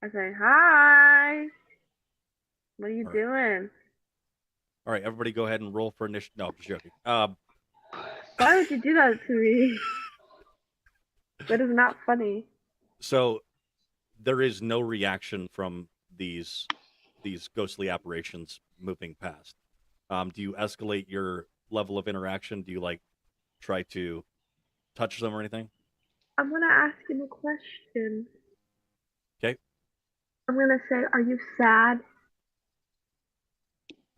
I say, hi. What are you All right. doing? All right, everybody, go ahead and roll for initiative. No, I'm just joking. Why would you do that to me? That is not funny. So there is no reaction from these ghostly apparitions moving past. Do you escalate your level of interaction? Do you like try to touch them or anything? I'm gonna ask him a question. Okay. I'm gonna say, are you sad?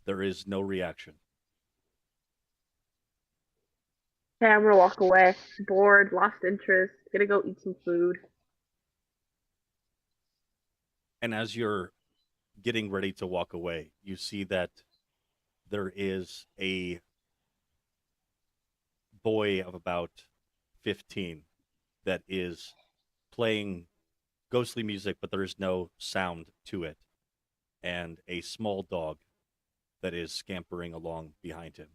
There is no reaction. Okay, I'm gonna walk away. Bored, lost interest. Gonna go eat some food. And as you're getting ready to walk away, you see that there is a boy of about 15 that is playing ghostly music, but there is no sound to it, and a small dog that is scampering along behind him.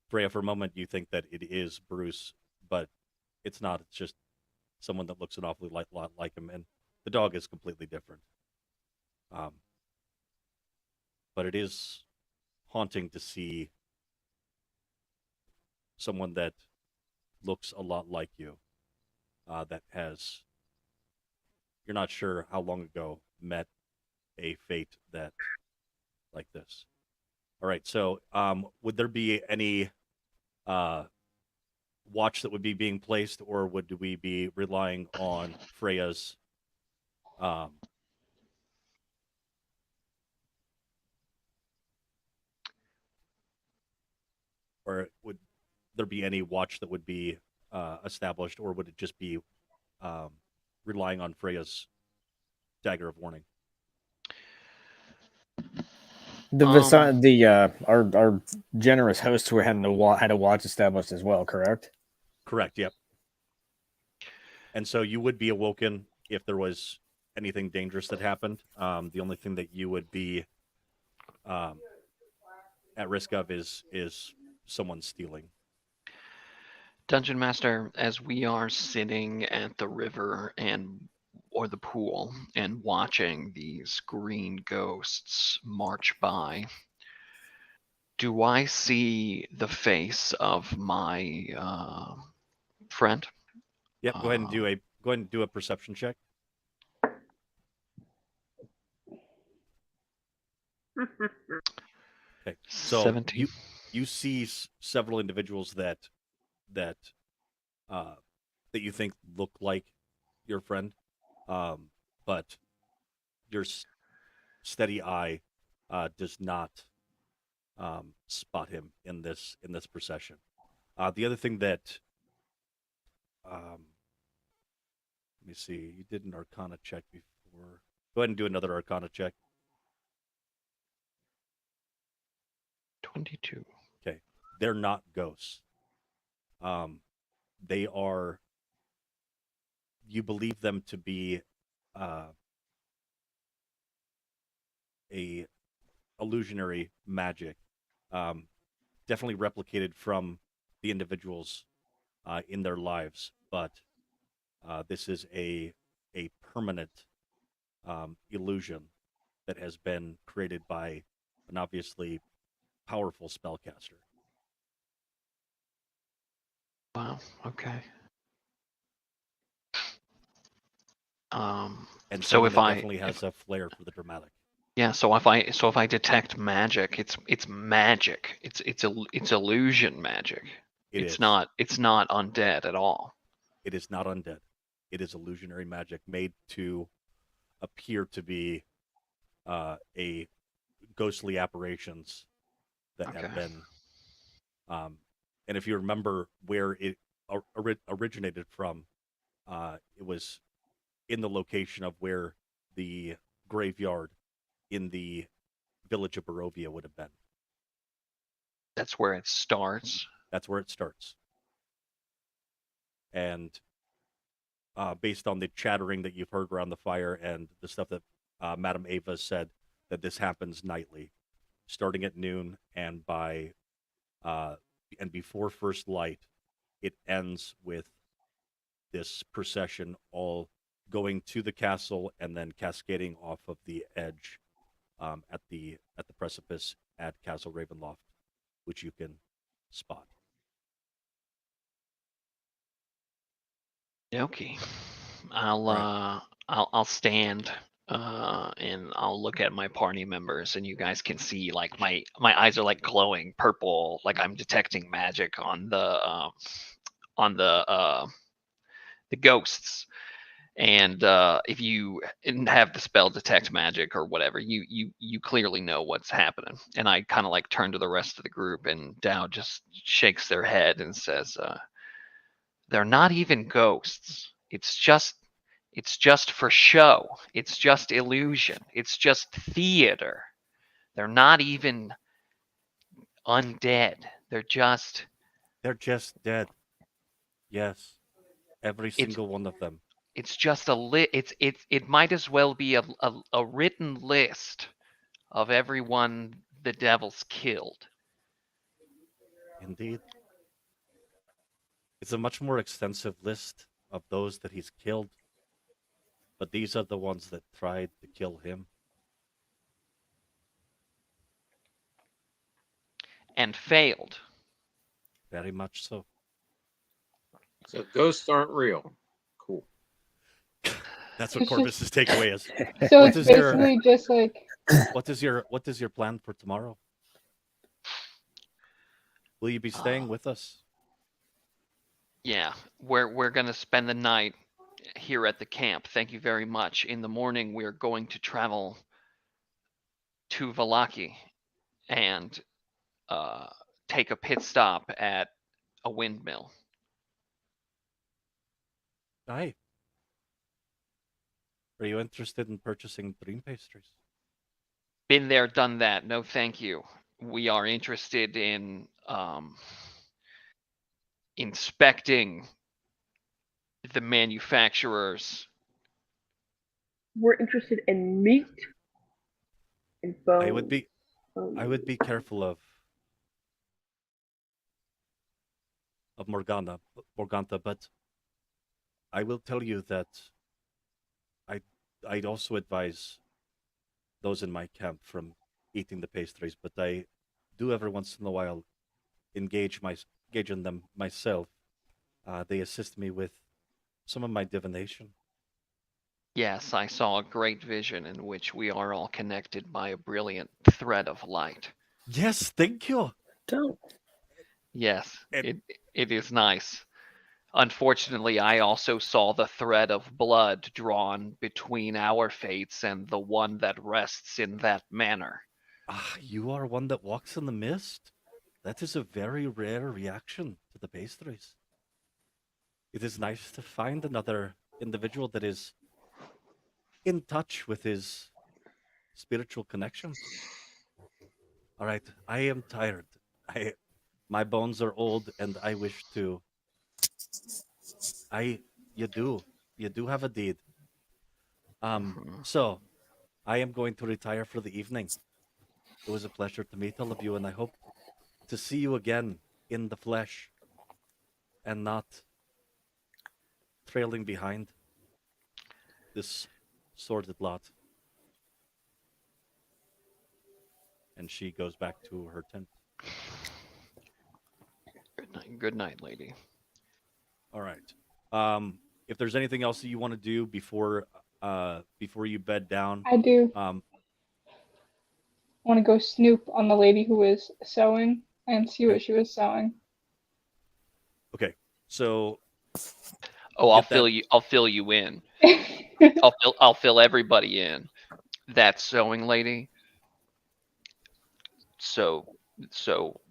Freya, for a moment, you think that it is Bruce, but it's not. It's just someone that looks an awfully lot like him, and the dog is completely different. But it is haunting to see someone that looks a lot like you, that has, you're not sure how long ago, met a fate that like this. All right, so would there be any watch that would be being placed, or would we be relying on Freya's or would there be any watch that would be established, or would it just be relying on Freya's dagger of warning? Our generous hosts were had a watch established as well, correct? Correct. Yep. And so you would be awoken if there was anything dangerous that happened. The only thing that you would be at risk of is someone stealing. Dungeon Master, as we are sitting at the river or the pool and watching these green ghosts march by, do I see the face of my friend? Yep. Go ahead and do a perception check. Okay. So 17. you see several individuals that that you think look like your friend, but your steady eye does not spot him in this procession. The other thing that let me see, you did an Arcana check before. Go ahead and do another Arcana check. 22. Okay, they're not ghosts. They are. You believe them to be a illusionary magic, definitely replicated from the individuals in their lives, but this is a permanent illusion that has been created by an obviously powerful spellcaster. Wow. Okay. And So someone if that I definitely has a flair for the dramatic. yeah, so if I detect magic, it's magic. It's illusion magic. It's It's not undead at all. It is not undead. It is illusionary magic made to appear to be a ghostly apparitions that Okay. have been. And if you remember where it originated from, it was in the location of where the graveyard in the village of Barovia would have been. That's where it starts. That's where it starts. And based on the chattering that you've heard around the fire and the stuff that Madame Ava said, that this happens nightly, starting at noon, and by and before first light, it ends with this procession all going to the castle and then cascading off of the edge at the precipice at Castle Ravenloft, which you can spot. Okay. I'll Right. I'll stand and I'll look at my party members, and you guys can see like my eyes are like glowing purple, like I'm detecting magic on the ghosts. And if you didn't have the spell detect magic or whatever, you clearly know what's happening. And I kind of like turn to the rest of the group, and Dow just shakes their head and says, "They're not even ghosts. It's just for show. It's just illusion. It's just theater. They're not even undead. They're just dead. Yes, every it's single one of them. it's just it might as well be a written list of everyone the devil's killed." Indeed. It's a much more extensive list of those that he's killed, but these are the ones that tried to kill him. And failed. Very much so. So ghosts aren't real. Cool. That's what Corvus's takeaway is. So What it's is your- basically just like What is your plan for tomorrow? Will you be staying with us? Yeah, we're gonna spend the night here at the camp. Thank you very much. In the morning, we're going to travel to Valaki and take a pit stop at a windmill. Aye. Are you interested in purchasing dream pastries? Been there, done that. No, thank you. We are interested in inspecting the manufacturers. We're interested in meat and bones. I would be careful of Morgana, but I will tell you that I'd also advise those in my camp from eating the pastries, but I do every once in a while engage in them myself. They assist me with some of my divination. Yes, I saw a great vision in which we are all connected by a brilliant thread of light. Yes, thank you. Don't. Yes, And- it is nice. Unfortunately, I also saw the thread of blood drawn between our fates and the one that rests in that manor. Ah, you are one that walks in the mist? That is a very rare reaction to the pastries. It is nice to find another individual that is in touch with his spiritual connections. All right, I am tired. I my bones are old and I wish to I you do. You do have a deed. Mhm. So I am going to retire for the evening. It was a pleasure to meet all of you and I hope to see you again in the flesh and not trailing behind this sordid lot. And she goes back to her tent. Good night, lady. All right. If there's anything else that you want to do before you bed down, I do um, want to go snoop on the lady who was sewing and see okay, what she was sewing. okay. So Oh, get that. I'll fill you in. I'll fill everybody in. That sewing lady. So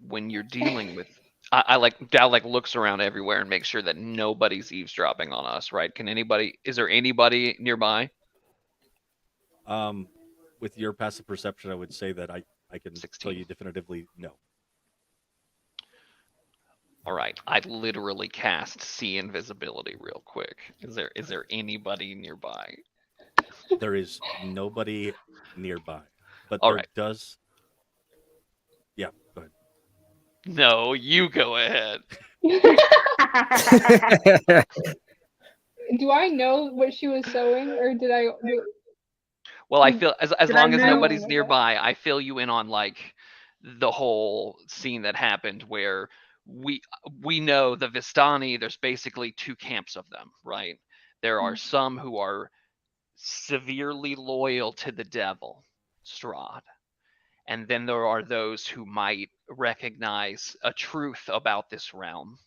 when you're dealing with, I like Dal like looks around everywhere and makes sure that nobody's eavesdropping on us. Right? Can anybody? Is there anybody nearby? Um, with your passive perception, I would say that I can tell 16. you definitively no. All right. I literally cast see invisibility real quick. Is there anybody nearby? There is nobody nearby, but All there right. does. Yeah, go ahead. No, you go ahead. Do I know what she was sewing, or did I do? Well, I feel as Did I long as I don't move? nobody's remember. nearby, I fill you in on like the whole scene that happened where we we know the Vistani, there's basically two camps of them, right? There are some who are severely loyal to the devil, Strahd. And then there are those who might recognize a truth about this realm.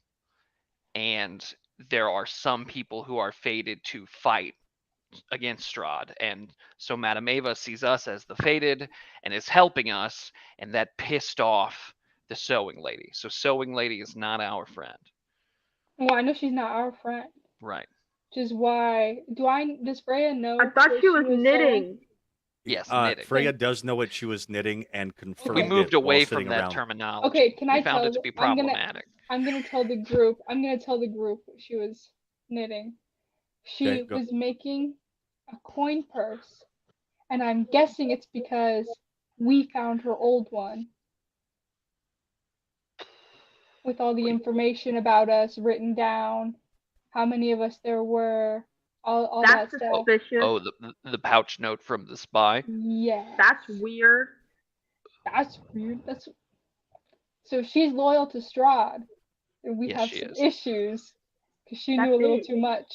And there are some people who are fated to fight against Strahd. And so Madame Ava sees us as the fated and is helping us, and that pissed off the sewing lady. So sewing lady is not our friend. Well, I know she's not our friend. Right. Which is why does Freya I know thought what she she was was sewing? knitting. Yes, knitting. Freya does know what she was knitting and We confirmed Okay. moved it while away from sitting that around. Okay, terminology. can We I found it tell to be I'm gonna problematic. tell the group. I'm gonna tell the group what she was knitting. Okay, She go. was making a coin purse, and I'm guessing it's because we found her old one with all the information about us written down, how many of us there were, all that That's stuff. suspicious. Oh, the pouch note from the spy. Yeah. That's weird. That's weird. That's so she's loyal to Strahd, and we Yes, have she some is. issues because she That's knew a little it. too much.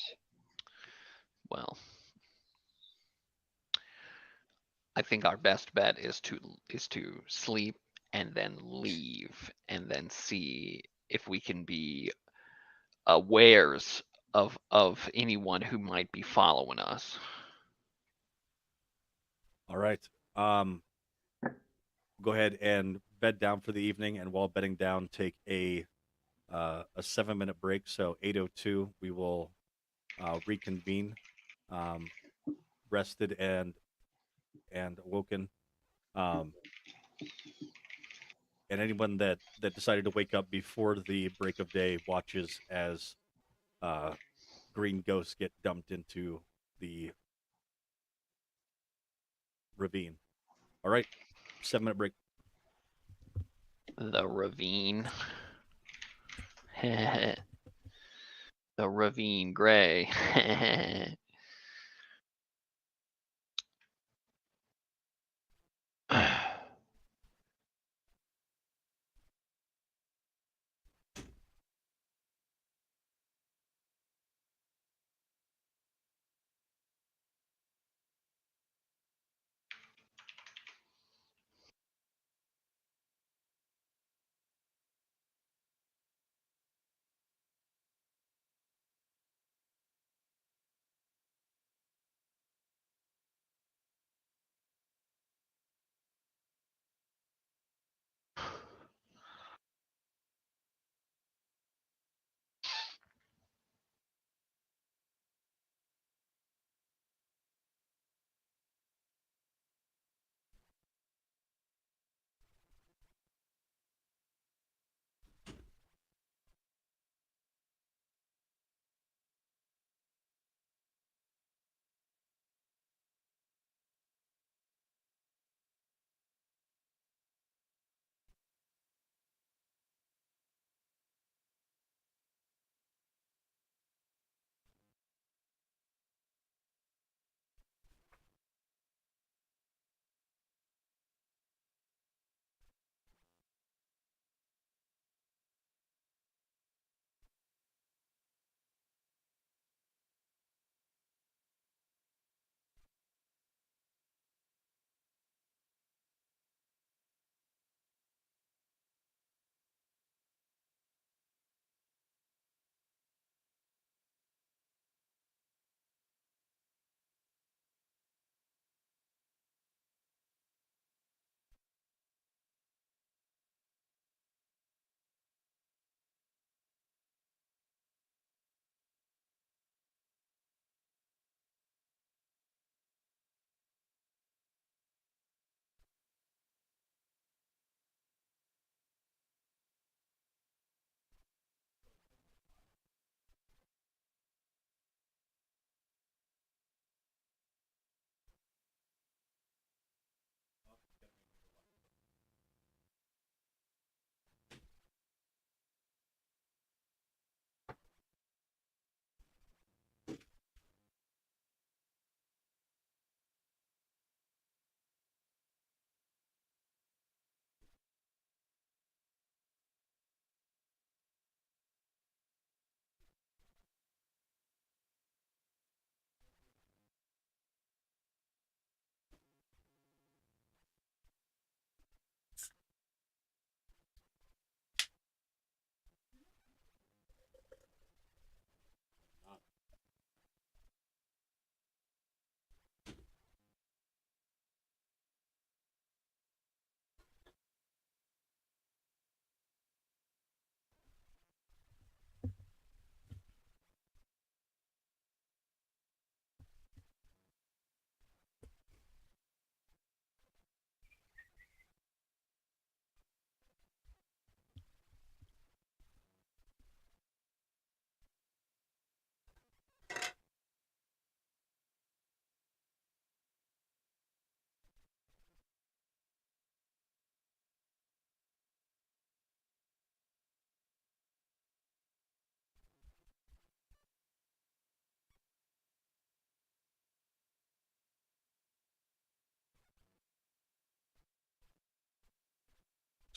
Well, I think our best bet is to sleep and then leave and then see if we can be awares of anyone who might be following us. All right. Um, go ahead and bed down for the evening, and while bedding down, take a 7 minute break. So 8:02, we will reconvene, um, rested and awoken. Um, and anyone that decided to wake up before the break of day watches as uh, green ghosts get dumped into the ravine. All right, 7 minute break. The ravine. The ravine gray.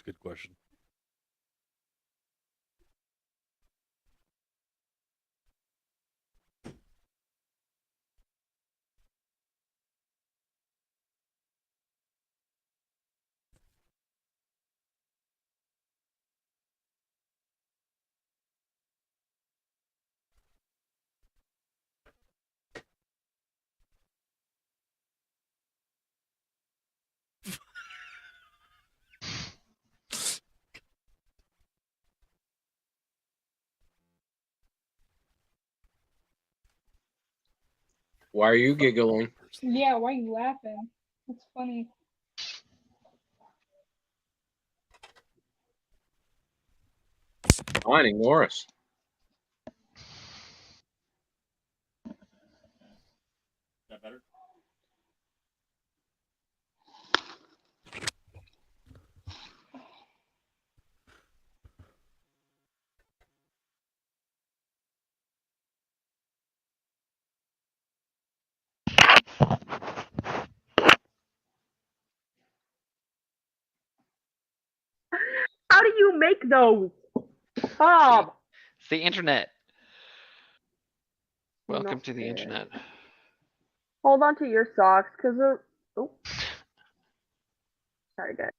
That's a good question. Why are you giggling? Yeah, why are you laughing? That's funny. Fine, ignore us. Is that better? How do you make those? Tom! It's the internet. I'm Welcome not to the fair. internet. Hold on to your socks, because they're... Oh. Sorry, guys.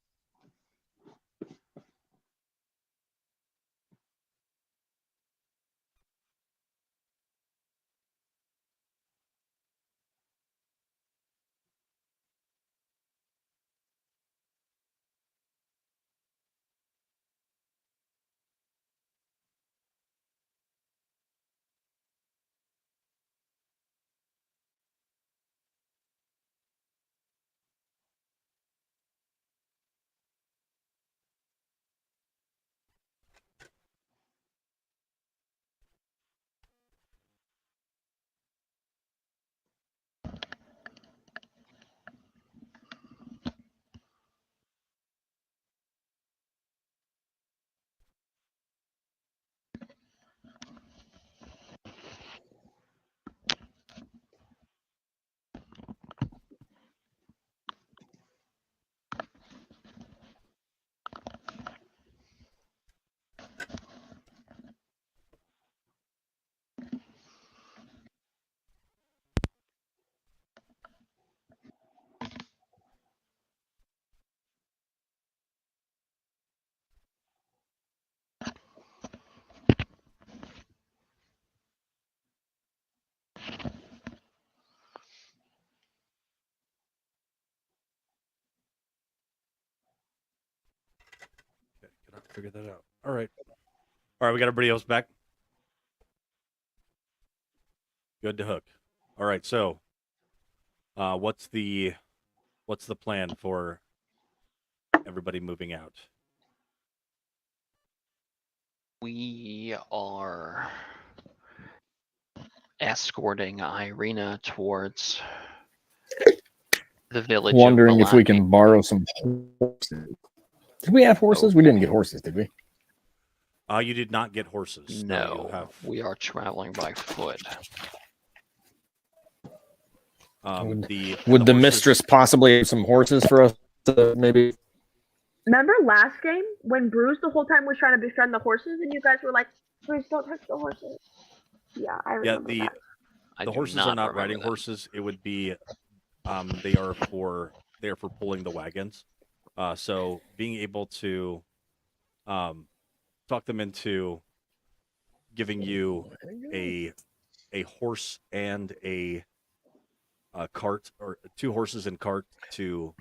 Okay, cannot figure that out. All right. All right, we got everybody else back. Good to hook. All right, so what's the plan for everybody moving out? We are escorting Irina towards the village Wondering of if we Valaki. can borrow some horses. Did we have horses? We didn't get horses, did we? You did not get horses. No, you have. we are traveling by foot. Would The the horses- mistress possibly have some horses for us to maybe? Remember last game when Bruce the whole time was trying to befriend the horses and you guys were like, Bruce, don't touch the horses. Yeah, I Yeah, remember that. I the do horses are not remember riding that. horses. It would be, they are for pulling the wagons. So being able to, talk them into giving you a horse and a cart, or 2 horses and cart to.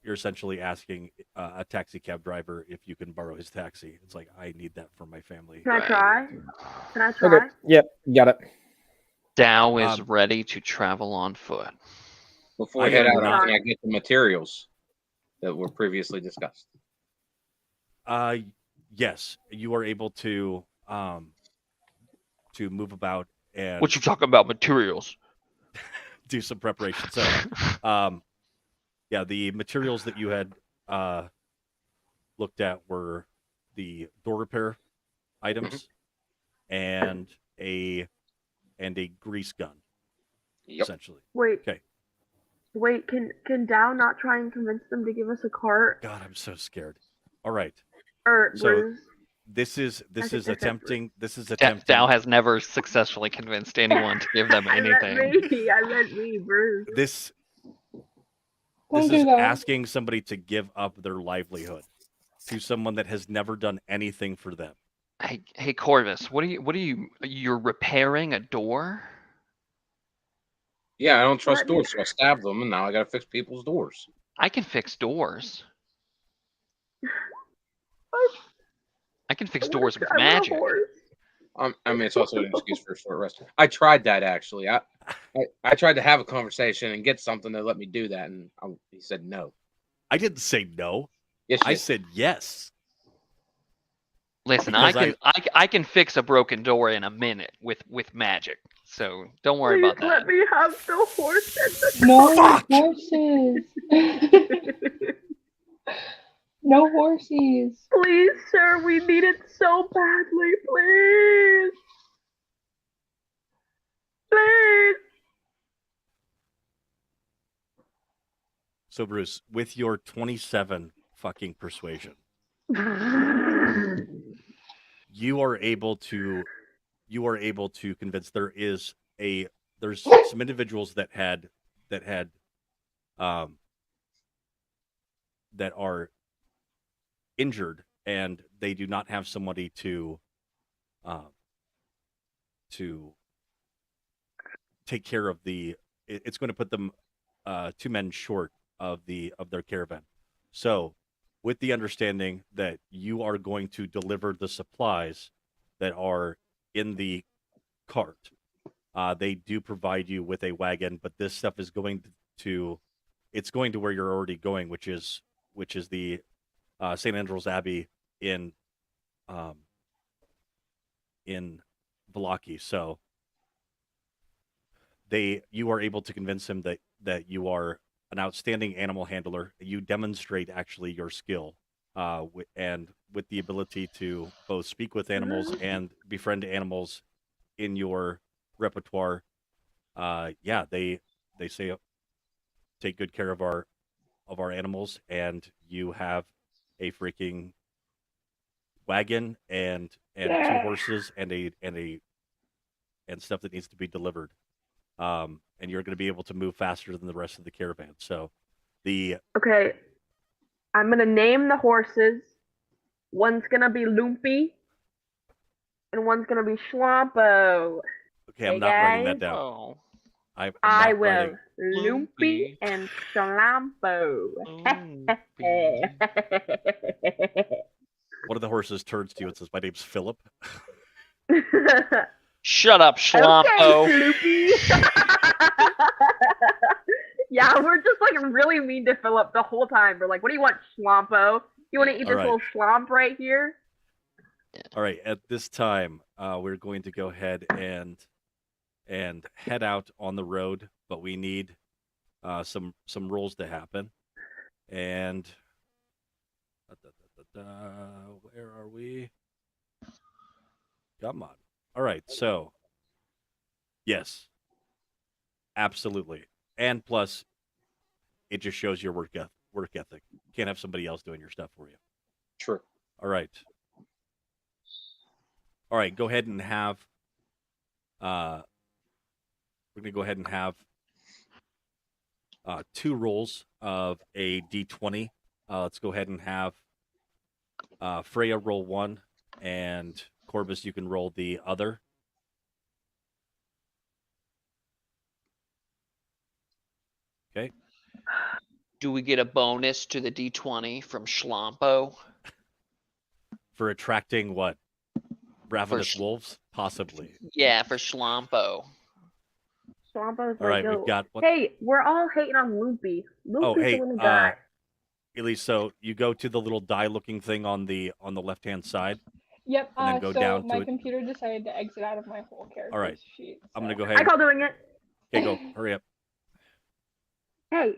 You're essentially asking a taxi cab driver if you can borrow his taxi. It's like, I need that for my family. Can I Right. try? Can I try? Okay. Yep. Got it. Dow is ready to travel on foot. Before I we head am out, not- can I get the materials that were previously discussed? Yes, you are able to move about and What you talking about, materials? do some preparation. So, yeah, the materials that you had looked at were the door repair items and a grease gun, Yep. essentially. Wait. Okay. Wait, can Dow not try and convince them to give us a cart? God, I'm so scared. All right. Or So Bruce? this is I think they said attempting. This is Dow attempting. has never successfully convinced anyone to give them I anything. meant me, Bruce. This Don't is do that. asking somebody to give up their livelihood to someone that has never done anything for them. Hey, Corvus, what are you? You're repairing a door? Yeah, I don't trust Let me- doors, so I stabbed them, and now I gotta fix people's doors. I can fix doors. I can fix doors with I want a magic. horse. I mean, it's also an excuse for a short rest. I tried that actually. I tried to have a conversation and get something to let me do that, and he said no. I didn't say no. Yes, I said yes. Listen, Because I can fix a broken door in a minute with magic. So don't worry Please about that. let me have the horse and the No Fuck! horses. No horses. Please, sir, we need it so badly. Please. Please. So Bruce, with your 27 fucking persuasion, you are able to convince there's some individuals that are injured and they do not have somebody to take care of it's going to put them 2 men short of their caravan. So with the understanding that you are going to deliver the supplies that are in the cart, they do provide you with a wagon, but this stuff is going to where you're already going, which is the St. Andrew's Abbey in Valaki. So you are able to convince him that you are an outstanding animal handler. You demonstrate actually your skill, and with the ability to both speak with animals and befriend animals in your repertoire. They say take good care of our animals, and you have a freaking wagon and 2 horses and stuff that needs to be delivered. And you're going to be able to move faster than the rest of the caravan. So Okay. I'm going to name the horses. One's going to be Lumpy. And one's going to be Schwampo. okay, I'm Hey, not writing that guys. down. Oh, I'm I not will. writing. Lumpy Lumpy. and Schlampo. Lumpy. One of the horses turns to you and says, "My name's Philip." Shut up, Schlampo. Okay, Sloopy. Yeah, we're just like really mean to Philip the whole time. We're like, what do you want, Schlampo? You want to eat this All right. little schlomp right here? All right, at this time, we're going to go ahead and head out on the road, but we need some rolls to happen. And where are we? Come on. All right, so yes, absolutely, and plus, it just shows your work ethic. You can't have somebody else doing your stuff for you. True. All right. All right, go ahead and have. We're gonna go ahead and have 2 rolls of a d20. Let's go ahead and have Freya roll 1, and Corvus, you can roll the other. Okay. Do we get a bonus to the D20 from Schlampo? For attracting what? Ravenous sh- wolves? Possibly. Yeah, for Schlampo. Schlampo's All like, right, yo, we've got one. hey, we're all hating on Loopy. Loopy's hey, the one who died. Elise, so you go to the little die-looking thing on the left-hand side. Yep. And then go so down to my it. computer decided to exit out of my whole character All right. sheet. I'm gonna so- go ahead. I call doing it. Okay, go. Hurry up. Hey,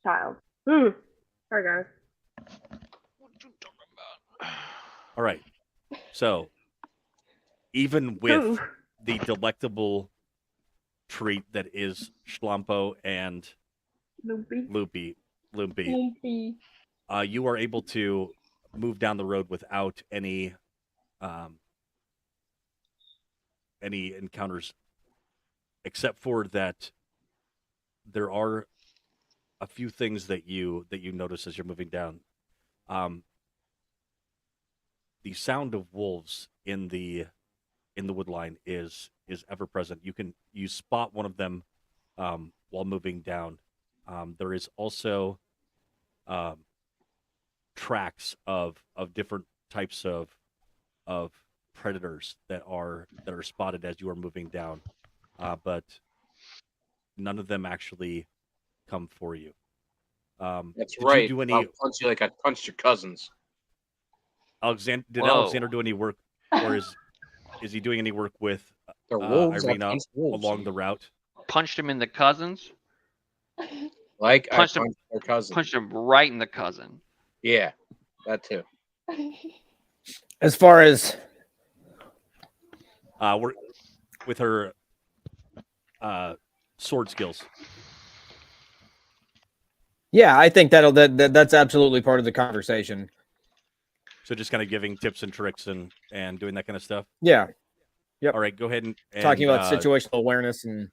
child. Sorry, guys. What you talking about? All right. So, even with Ooh. the delectable treat that is Schlampo and Loopy. Loopy. Lumpy. You are able to move down the road without any encounters, except for that there are a few things that you notice as you're moving down. Um, the sound of wolves in the wood line is ever present. You spot one of them while moving down. There is also um, tracks of different types of predators that are spotted as you are moving down, but none of them actually come for you. That's Did you right. do any I'll punch you like I punched your cousins. Alexander? Did Whoa. Alexander do any work, or is he doing any work with They're wolves. I Irina punched wolves. along the route? Punched him in the cousins. Like Punched I him. punched their cousin. Punched him right in the cousin. Yeah, that too. As far as We're with her sword skills. yeah, I think that's absolutely part of the conversation. So just kind of giving tips and tricks and doing that kind of stuff. Yeah, Yep. All right, go ahead and talking about situational awareness and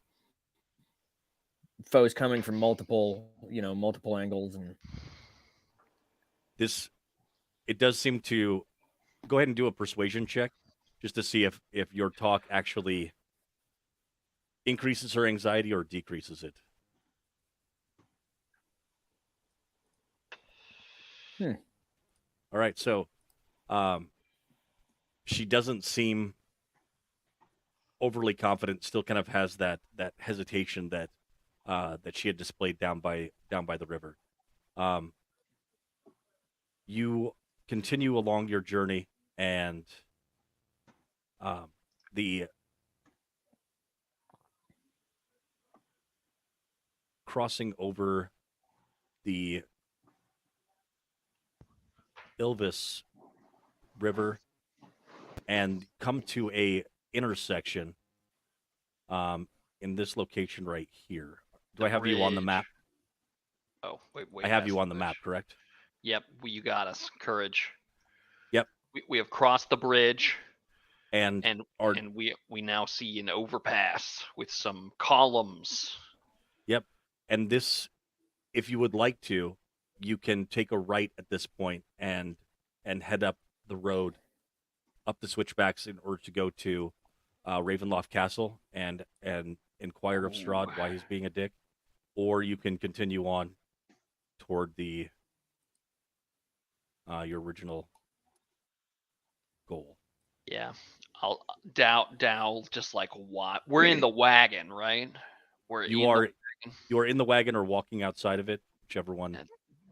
foes coming from multiple angles, and this. It does seem to go ahead and do a persuasion check, just to see if your talk actually increases her anxiety or decreases it. All right, so she doesn't seem overly confident. Still, kind of has that hesitation that she had displayed down by the river. You continue along your journey, and the crossing over the Ilvis River and come to a intersection in this location right here. Do I have you on the map? Oh, wait. I have you on the map, correct? Yep, you got us. Courage. Yep. We have crossed the bridge, And we now see an overpass with some columns. Yep. And this, if you would like to, you can take a right at this point and head up the road, up the switchbacks in order to go to Ravenloft Castle and inquire of Strahd why he's being a dick, or you can continue on toward the your original goal. Yeah, I'll Dow just like what? We're in the wagon, right? You are in the wagon or walking outside of it, whichever one.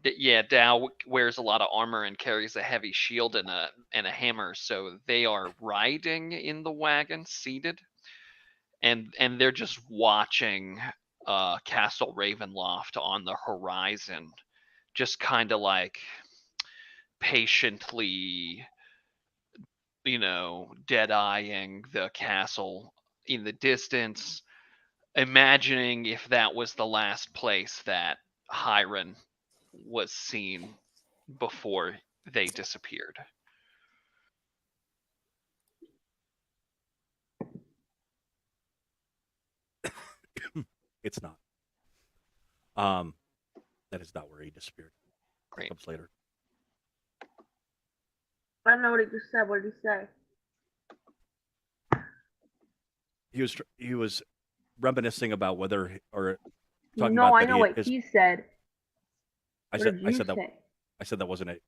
Yeah, Dow wears a lot of armor and carries a heavy shield and a hammer, so they are riding in the wagon, seated, and they're just watching Castle Ravenloft on the horizon, just kind of like patiently, dead-eyeing the castle in the distance, imagining if that was the last place that Hiron was seen before they disappeared. It's not. That is not where he disappeared. Great. That comes later. I don't know what he just said. What did he say? He was reminiscing about whether or talking No, about I that know what he said. I What said did I you said that say? I said that wasn't it.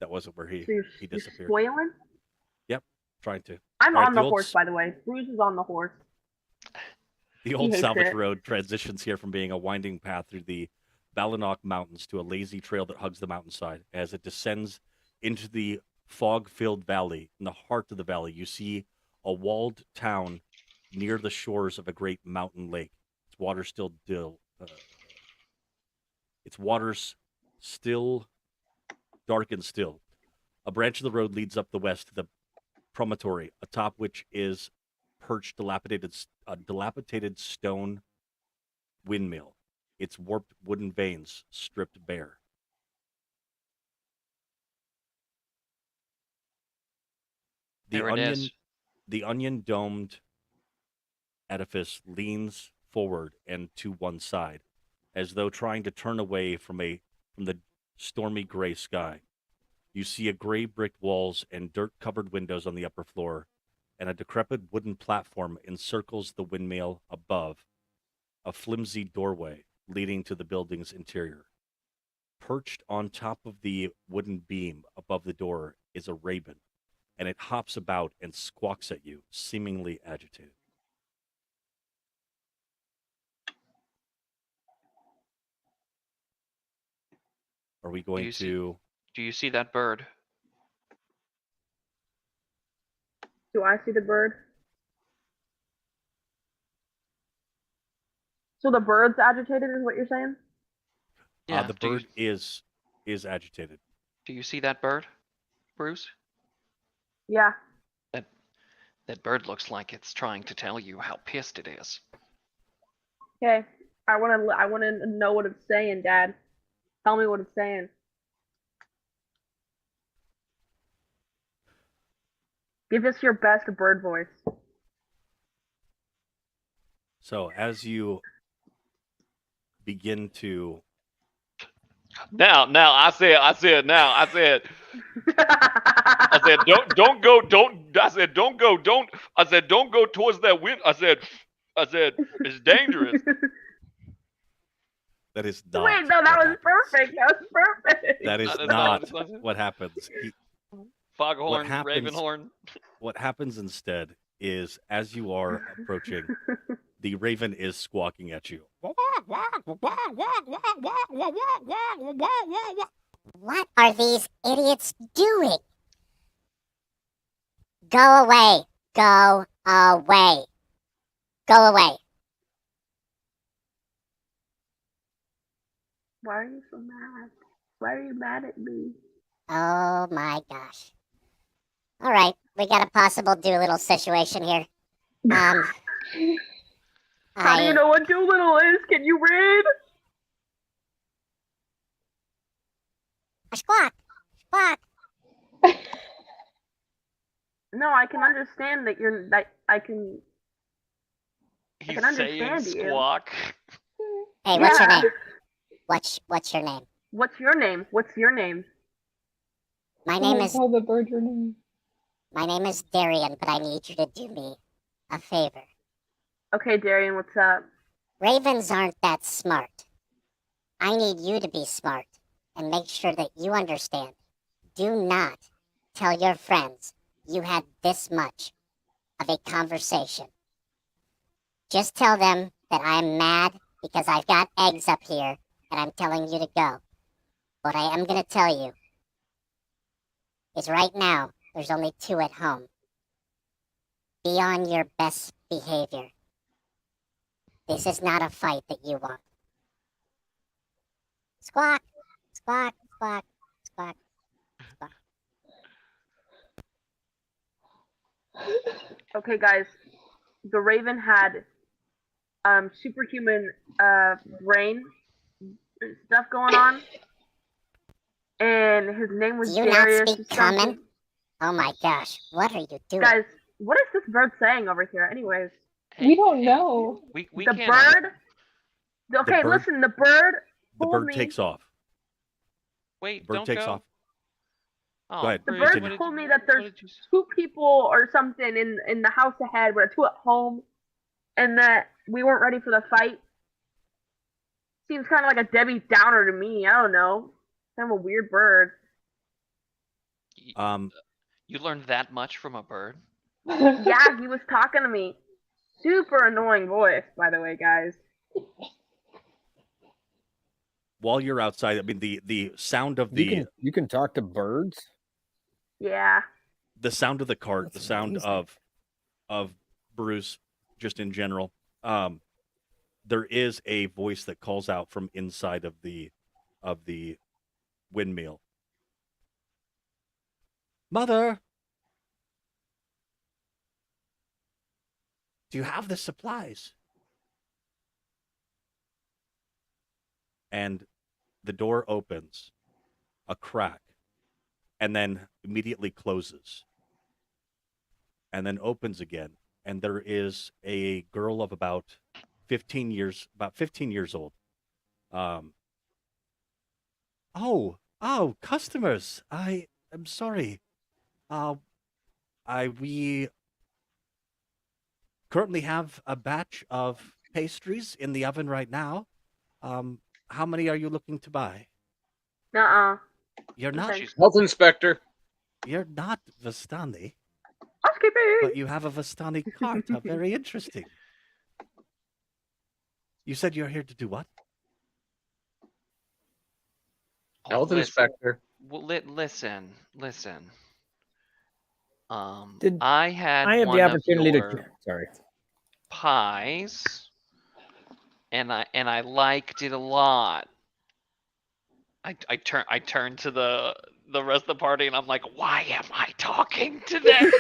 That wasn't where So he you're disappeared. spoiling? Yep, trying to. I'm All right, on the horse, by the way. Bruce is on the horse. The old hates salvage it. road transitions here from being a winding path through the Balinock Mountains to a lazy trail that hugs the mountainside. As it descends into the fog-filled valley, in the heart of the valley, you see a walled town near the shores of a great mountain lake. Its waters still dark and still. A branch of the road leads up the west to the promontory, atop which is perched a dilapidated stone windmill. its warped wooden veins stripped bare. The There it onion, is. the onion-domed edifice leans forward and to one side, as though trying to turn away from the stormy gray sky. You see a gray brick walls and dirt-covered windows on the upper floor, and a decrepit wooden platform encircles the windmill above, a flimsy doorway leading to the building's interior. Perched on top of the wooden beam above the door is a raven, and it hops about and squawks at you, seemingly agitated. Are we going you see- to... Do you see that bird? Do I see the bird? So the bird's agitated is what you're saying? Yeah. the do you- bird is agitated. Do you see that bird, Bruce? Yeah. That bird looks like it's trying to tell you how pissed it is. Okay. I wanna know what it's saying, Dad. Tell me what it's saying. Give us your best bird voice. So as you begin to... Now, I said, don't go, don't go towards that wind. I said, it's dangerous. That is not Wait, no, that what was happens. perfect. That was perfect. That is That is not not what- what happens. Foghorn, happens- Ravenhorn. What happens instead is, as you are approaching, the raven is squawking at you. What are these idiots doing? Go away. Go away. Go away. Why are you so mad? Why are you mad at me? Oh my gosh. All right, we got a possible Doolittle situation here. How do you know what Doolittle is? Can you read? Squawk. Squawk. No, I can understand that you're that I can. He's can saying understand you. squawk. Hey, what's your Yeah. name? What's your name? What's your name? What's your name? My name is Tell the bird your name. Darian, but I need you to do me a favor. Okay, Darian, what's up? Ravens aren't that smart. I need you to be smart and make sure that you understand. Do not tell your friends you had this much of a conversation. Just tell them that I'm mad because I've got eggs up here and I'm telling you to go. What I am going to tell you is right now there's only 2 at home. Be on your best behavior. This is not a fight that you want. Squawk, squawk, squawk, squawk, squawk. Okay, guys, the Raven had superhuman brain and stuff going on, and his name was Do you not Darius. speak or something. common? Oh my gosh, what are you doing? Guys, what is this bird saying over here? Anyways, Hey, We don't hey, know. We the can't. bird. Okay, bird- listen, the bird. The told bird me, takes off. Wait, The bird don't takes go. off. Oh, Go ahead, The Bruce, bird continue. told me that there's what did you say? 2 people or something in the house ahead, but 2 at home, and that we weren't ready for the fight. Seems kind of like a Debbie Downer to me. I don't know. Kind of a weird bird. You learned that much from a bird? Yeah, he was talking to me. Super annoying voice, by the way, guys. While you're outside, I mean, the sound of the You can talk to birds. Yeah. the sound of the cart, That's the sound amazing. of Bruce, just in general. There is a voice that calls out from inside of the windmill. Mother, do you have the supplies? and the door opens a crack and then immediately closes and then opens again, and there is a girl of about 15 years old. um oh, customers, I am sorry. uh we currently have a batch of pastries in the oven right now. How many are you looking to buy? Nuh-uh. You're not. Okay. Health inspector. You're not Vistani, Housekeeping. but you have a Vistani cart. How very interesting. You said you're here to do what? Health Listen, inspector. well, listen. Did I had I have one the of opportunity your to? Sorry. pies, and I liked it a lot. I turn to the rest of the party, and I'm like, why am I talking to them?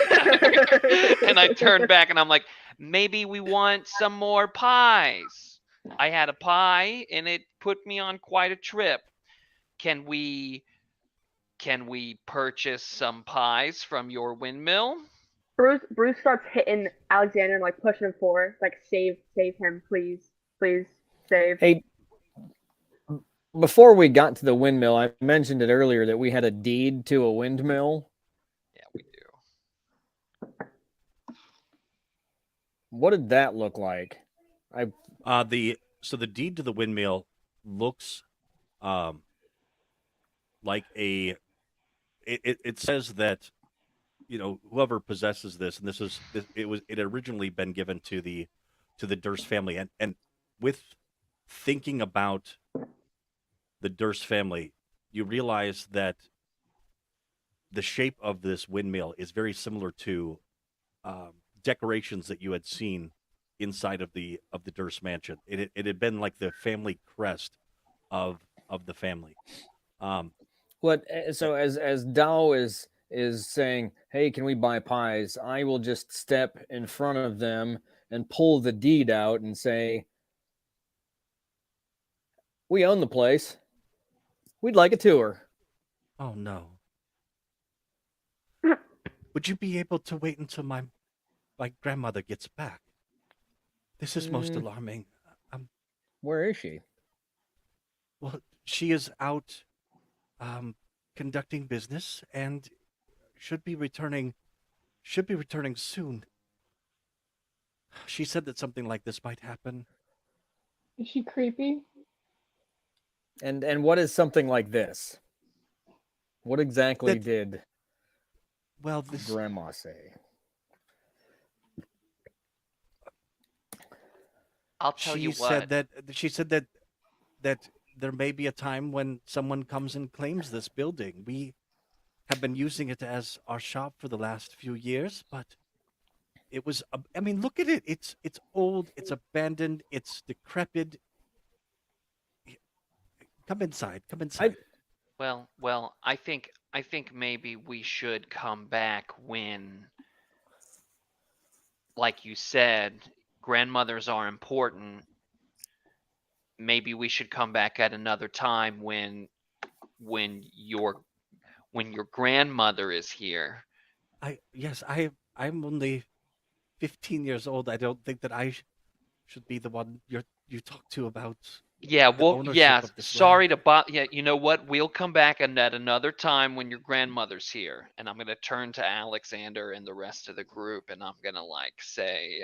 And I turn back, and I'm like, maybe we want some more pies. I had a pie, and it put me on quite a trip. Can we purchase some pies from your windmill? Bruce starts hitting Alexander and like pushing him forward, like save him, please, save. Hey, before we got to the windmill, I mentioned it earlier that we had a deed to a windmill. Yeah, we do. What did that look like? So the deed to the windmill looks like it says that, whoever possesses this, and it originally been given to the Durst family, and with thinking about the Durst family, you realize that the shape of this windmill is very similar to decorations that you had seen inside of the Durst mansion. It had been like the family crest of the family. So as Dao is saying, "Hey, can we buy pies?" I will just step in front of them and pull the deed out and say, "We own the place. We'd like a tour." Oh no. Would you be able to wait until my grandmother gets back? This is most alarming. Where is she? Well, she is out conducting business and should be returning soon. She said that something like this might happen. Is she creepy? And what is something like this? What exactly did this Grandma say? I'll tell you what. She said that there may be a time when someone comes and claims this building. We have been using it as our shop for the last few years, but it was, I mean, look at it. It's old, it's abandoned, it's decrepit. Come inside. Well, I think maybe we should come back when, like you said, grandmothers are important. Maybe we should come back at another time when your grandmother is here. I'm only 15 years old. I don't think that I should be the one you talk to about. Yeah, well, yeah. Sorry land. to yeah. You know what? We'll come back at another time when your grandmother's here, and I'm gonna turn to Alexander and the rest of the group, and I'm gonna say,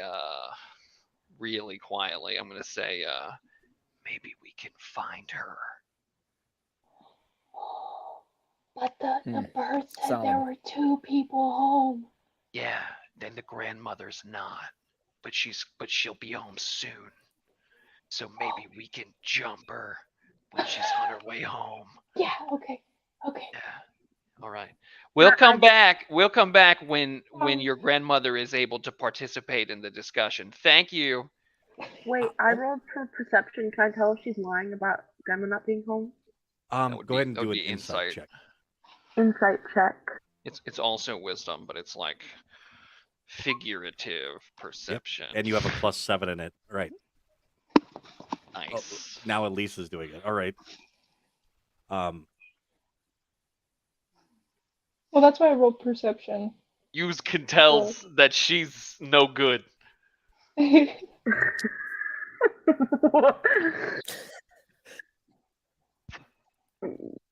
really quietly, I'm gonna say, maybe we can find her. But the bird said there were 2 people home. Yeah, then the grandmother's not, but she'll be home soon. So maybe we can jump her when she's on her way home. Yeah, okay. Yeah. All right. We'll come back. We'll come back when your grandmother is able to participate in the discussion. Thank you. Wait, I rolled for perception. Can I tell if she's lying about Grandma not being home? Go ahead and do an insight check. Insight check. It's also wisdom, but it's like figurative perception. Yep. And you have a +7 in it. All right. Nice. Now Elise is doing it. All right. Well, that's why I rolled perception. Use can tells that she's no good. This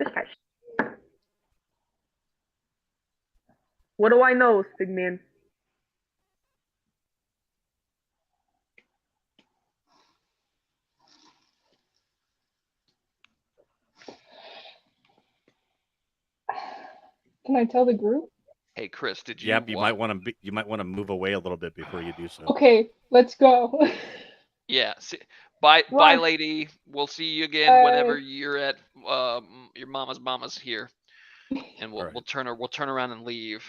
guy. What do I know, big man? Can I tell the group? Hey, Chris, did you? Yeah, you might want to move away a little bit before you do so. Okay, let's go. Yeah. Bye, What? lady. We'll see you again whenever you're at your mama's here, and we'll All right. we'll turn around and leave.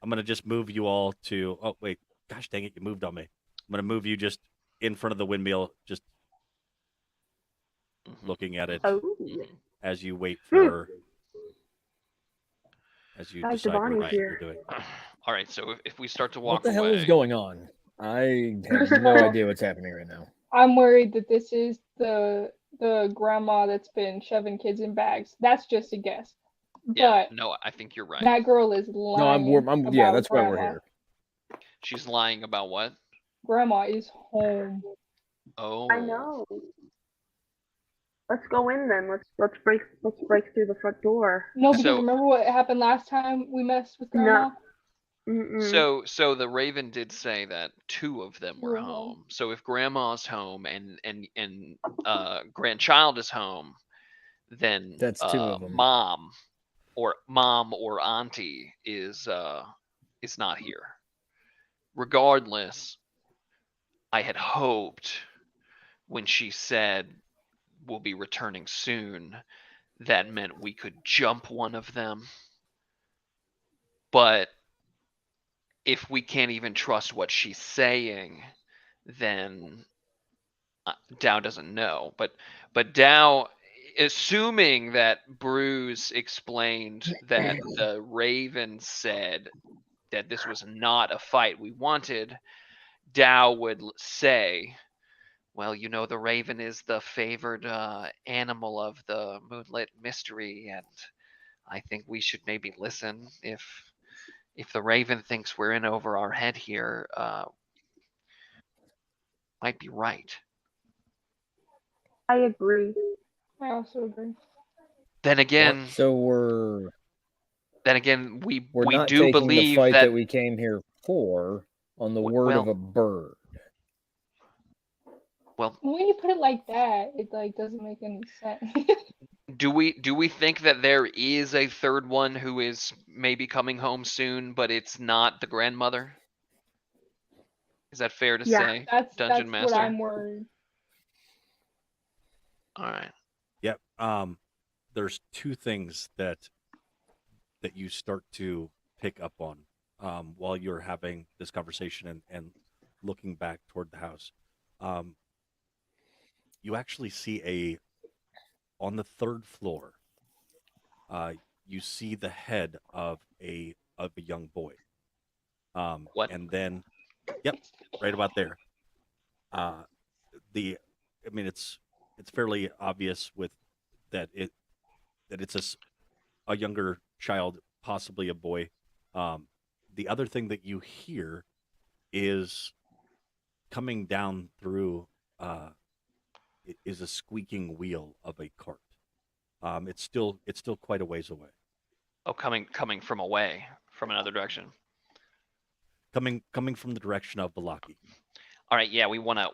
I'm gonna just move you all to. Oh wait, gosh dang it, you moved on me. I'm gonna move you just in front of the windmill, just looking at it Oh. as you wait for. As you Guys, decide Vistani's what here. you're doing. All right. So if we start to walk What the hell away, is going on? I have no idea what's happening right now. I'm worried that this is the grandma that's been shoving kids in bags. That's just a guess. Yeah. But No, I think you're right. that girl is No, lying. yeah, about that's why we're grandma. here. She's lying about what? Grandma is home. Oh. I know. Let's go in then. Let's break through the front door. No, because So- remember what happened last time we messed with grandma? Mm-mm. So the Raven did say that 2 of them were Were home. home. So if Grandma's home and grandchild is home, then That's 2 of them. mom or auntie is not here. Regardless, I had hoped when she said we'll be returning soon, that meant we could jump one of them. But if we can't even trust what she's saying, then Dow doesn't know. But Dow, assuming that Bruce explained that the Raven said that this was not a fight we wanted, Dow would say, well, you know, the Raven is the favored animal of the Moonlit Mystery, and I think we should maybe listen. If the Raven thinks we're in over our head here, might be right. I agree. I also agree. Then again, So we're we not do taking believe the fight that, that we came here for on the word of well- a bird. well, When you put it like that, it like doesn't make any sense. do we think that there is a third one who is maybe coming home soon, but it's not the grandmother? Is that fair to Yeah. say, that's Dungeon what Master? I'm worried. All right. Yep. There's 2 things that you start to pick up on while you're having this conversation and looking back toward the house. You actually see on the 3rd floor. You see the head of a young boy. What? And then, yep, right about there. It's fairly obvious with that it's a younger child, possibly a boy. The other thing that you hear is coming down through is a squeaking wheel of a cart. It's still quite a ways away. Oh, coming from away, from another direction. Coming from the direction of Balaki. All right, yeah, we want to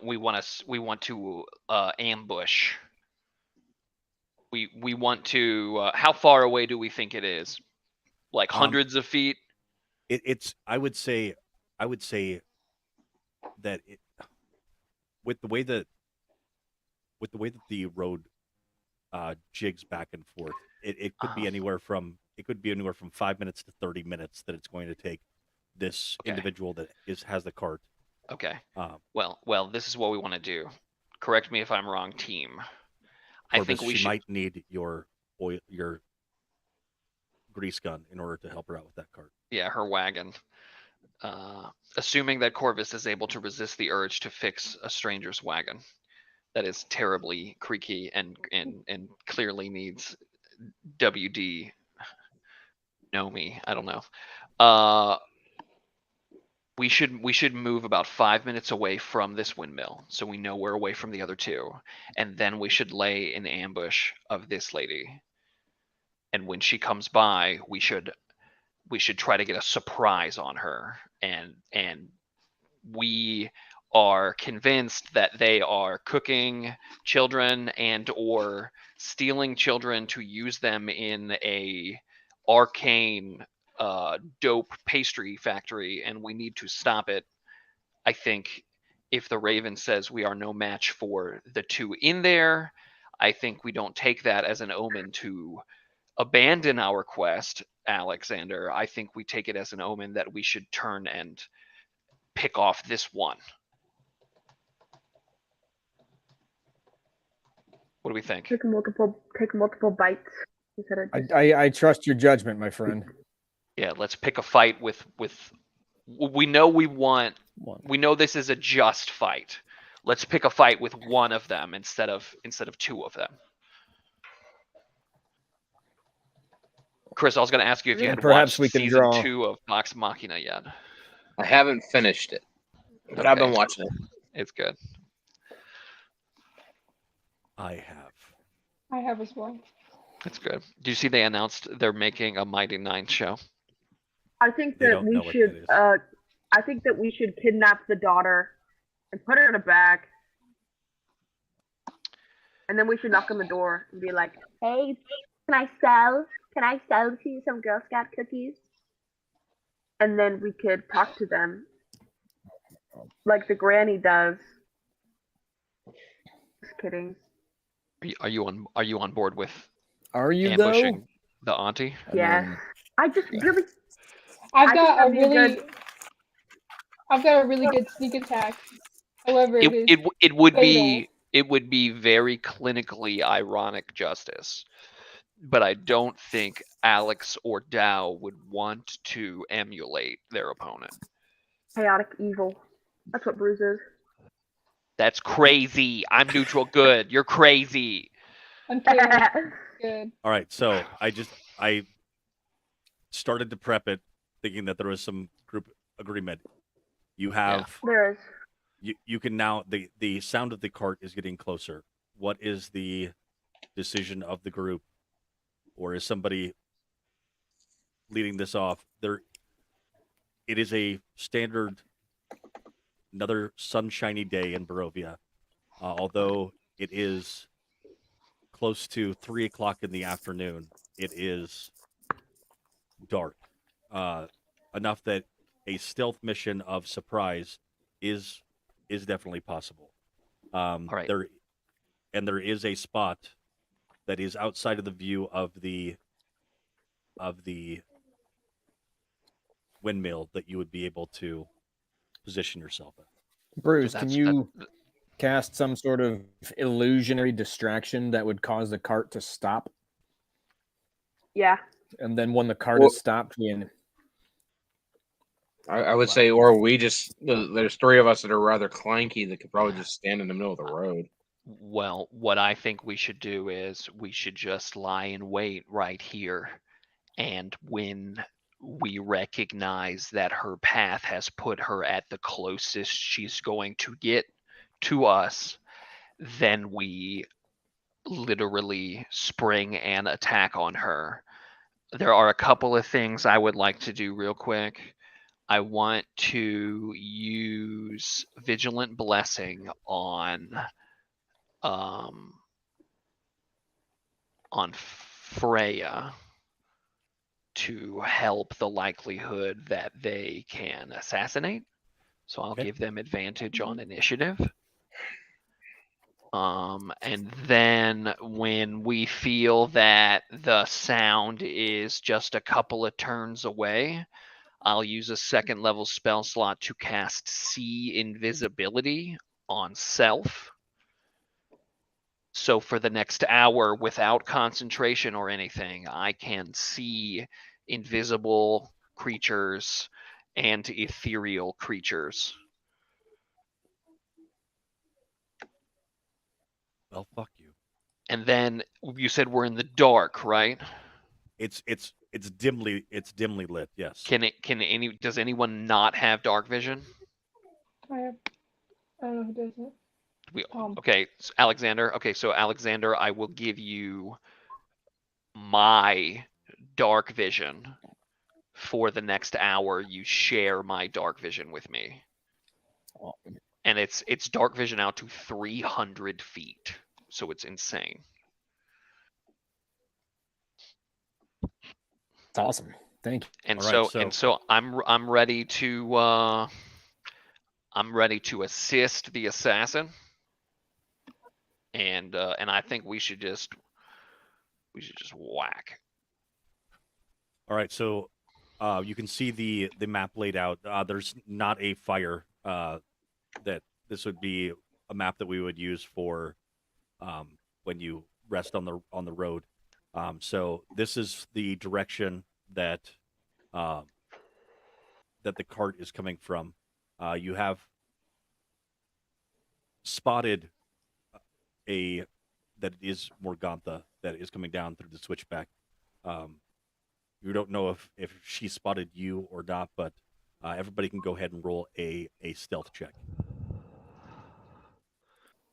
ambush. We want to. How far away do we think it is? Like hundreds of feet. I would say that with the way that the road jigs back and forth, it could be anywhere from 5 minutes to 30 minutes that it's going to take this individual that has the cart. Okay. Well, this is what we want to do. Correct me if I'm wrong, team. I think we should. might need your grease gun in order to help her out with that cart. Yeah, her wagon. Assuming that Corvus is able to resist the urge to fix a stranger's wagon, that is terribly creaky and clearly needs WD. Know me, I don't know. We should move about 5 minutes away from this windmill, so we know we're away from the other two, and then we should lay an ambush of this lady. And when she comes by, we should try to get a surprise on her, and we are convinced that they are cooking children and or stealing children to use them in a arcane dope pastry factory, and we need to stop it. I think if the Raven says we are no match for the two in there, I think we don't take that as an omen to abandon our quest, Alexander. I think we take it as an omen that we should turn and pick off this one. What do we think? Take multiple bites instead of just... I trust your judgment, my friend. Yeah, let's pick a fight with. We know we want. We know this is a just fight. Let's pick a fight with one of them instead of two of them. Chris, I was going to ask you if you had Perhaps watched we can season draw 2 of Vox Machina yet. I haven't finished it, but I've been watching it. It's good. I have. I have as well. It's good. Do you see they announced they're making a Mighty Nine show? I think They that don't know we what should. that is. I think that we should kidnap the daughter and put her in a bag, and then we should knock on the door and be like, "Hey, can I sell to you some Girl Scout cookies?" And then we could talk to them like the granny does. Just kidding. Are you on board with Are you ambushing the auntie? Yes. I just really. I've I got think that'd be a I've got a really good sneak attack. However, it is It would fatal. be very clinically ironic justice, but I don't think Alex or Dow would want to emulate their opponent. chaotic evil. That's what Bruce is. That's crazy. I'm neutral good. You're crazy. Unfair. Good. All right, so I started to prep it, thinking that there was some group agreement. You have There is. you can now the sound of the cart is getting closer. What is the decision of the group, or is somebody leading this off? It is a standard, another sunshiny day in Barovia, although it is close to 3:00 in the afternoon. It is dark, enough that a stealth mission of surprise is definitely possible. All right. There is a spot that is outside of the view of the windmill that you would be able to position yourself in. Bruce, So can that's- you cast some sort of illusionary distraction that would cause the cart to stop? Yeah. And then when the cart is stopped, I would say, or we just, there's three of us that are rather clanky that could probably just stand in the middle of the road. Well, what I think we should do is we should just lie in wait right here. And when we recognize that her path has put her at the closest she's going to get to us, then we literally spring an attack on her. There are a couple of things I would like to do real quick. I want to use Vigilant Blessing on Freya to help the likelihood that they can assassinate. So I'll give them advantage on initiative. And then when we feel that the sound is just a couple of turns away, I'll use a 2nd level spell slot to cast See Invisibility on self. So for the next hour, without concentration or anything, I can see invisible creatures and ethereal creatures. Well, fuck you. And then you said we're in the dark, right? It's dimly lit. Yes. Does anyone not have dark vision? I don't know who doesn't. Okay, so Alexander. Okay, so Alexander, I will give you my dark vision for the next hour. You share my dark vision with me, and it's dark vision out to 300 feet, so it's insane. It's awesome. Thank you. And All right, so I'm ready to assist the assassin, and I think we should just whack. All right, so you can see the map laid out. There's not a fire. That this would be a map that we would use for when you rest on the road. So this is the direction that that the cart is coming from. You have spotted that is Morgantha that is coming down through the switchback. You don't know if she spotted you or not, but everybody can go ahead and roll a stealth check.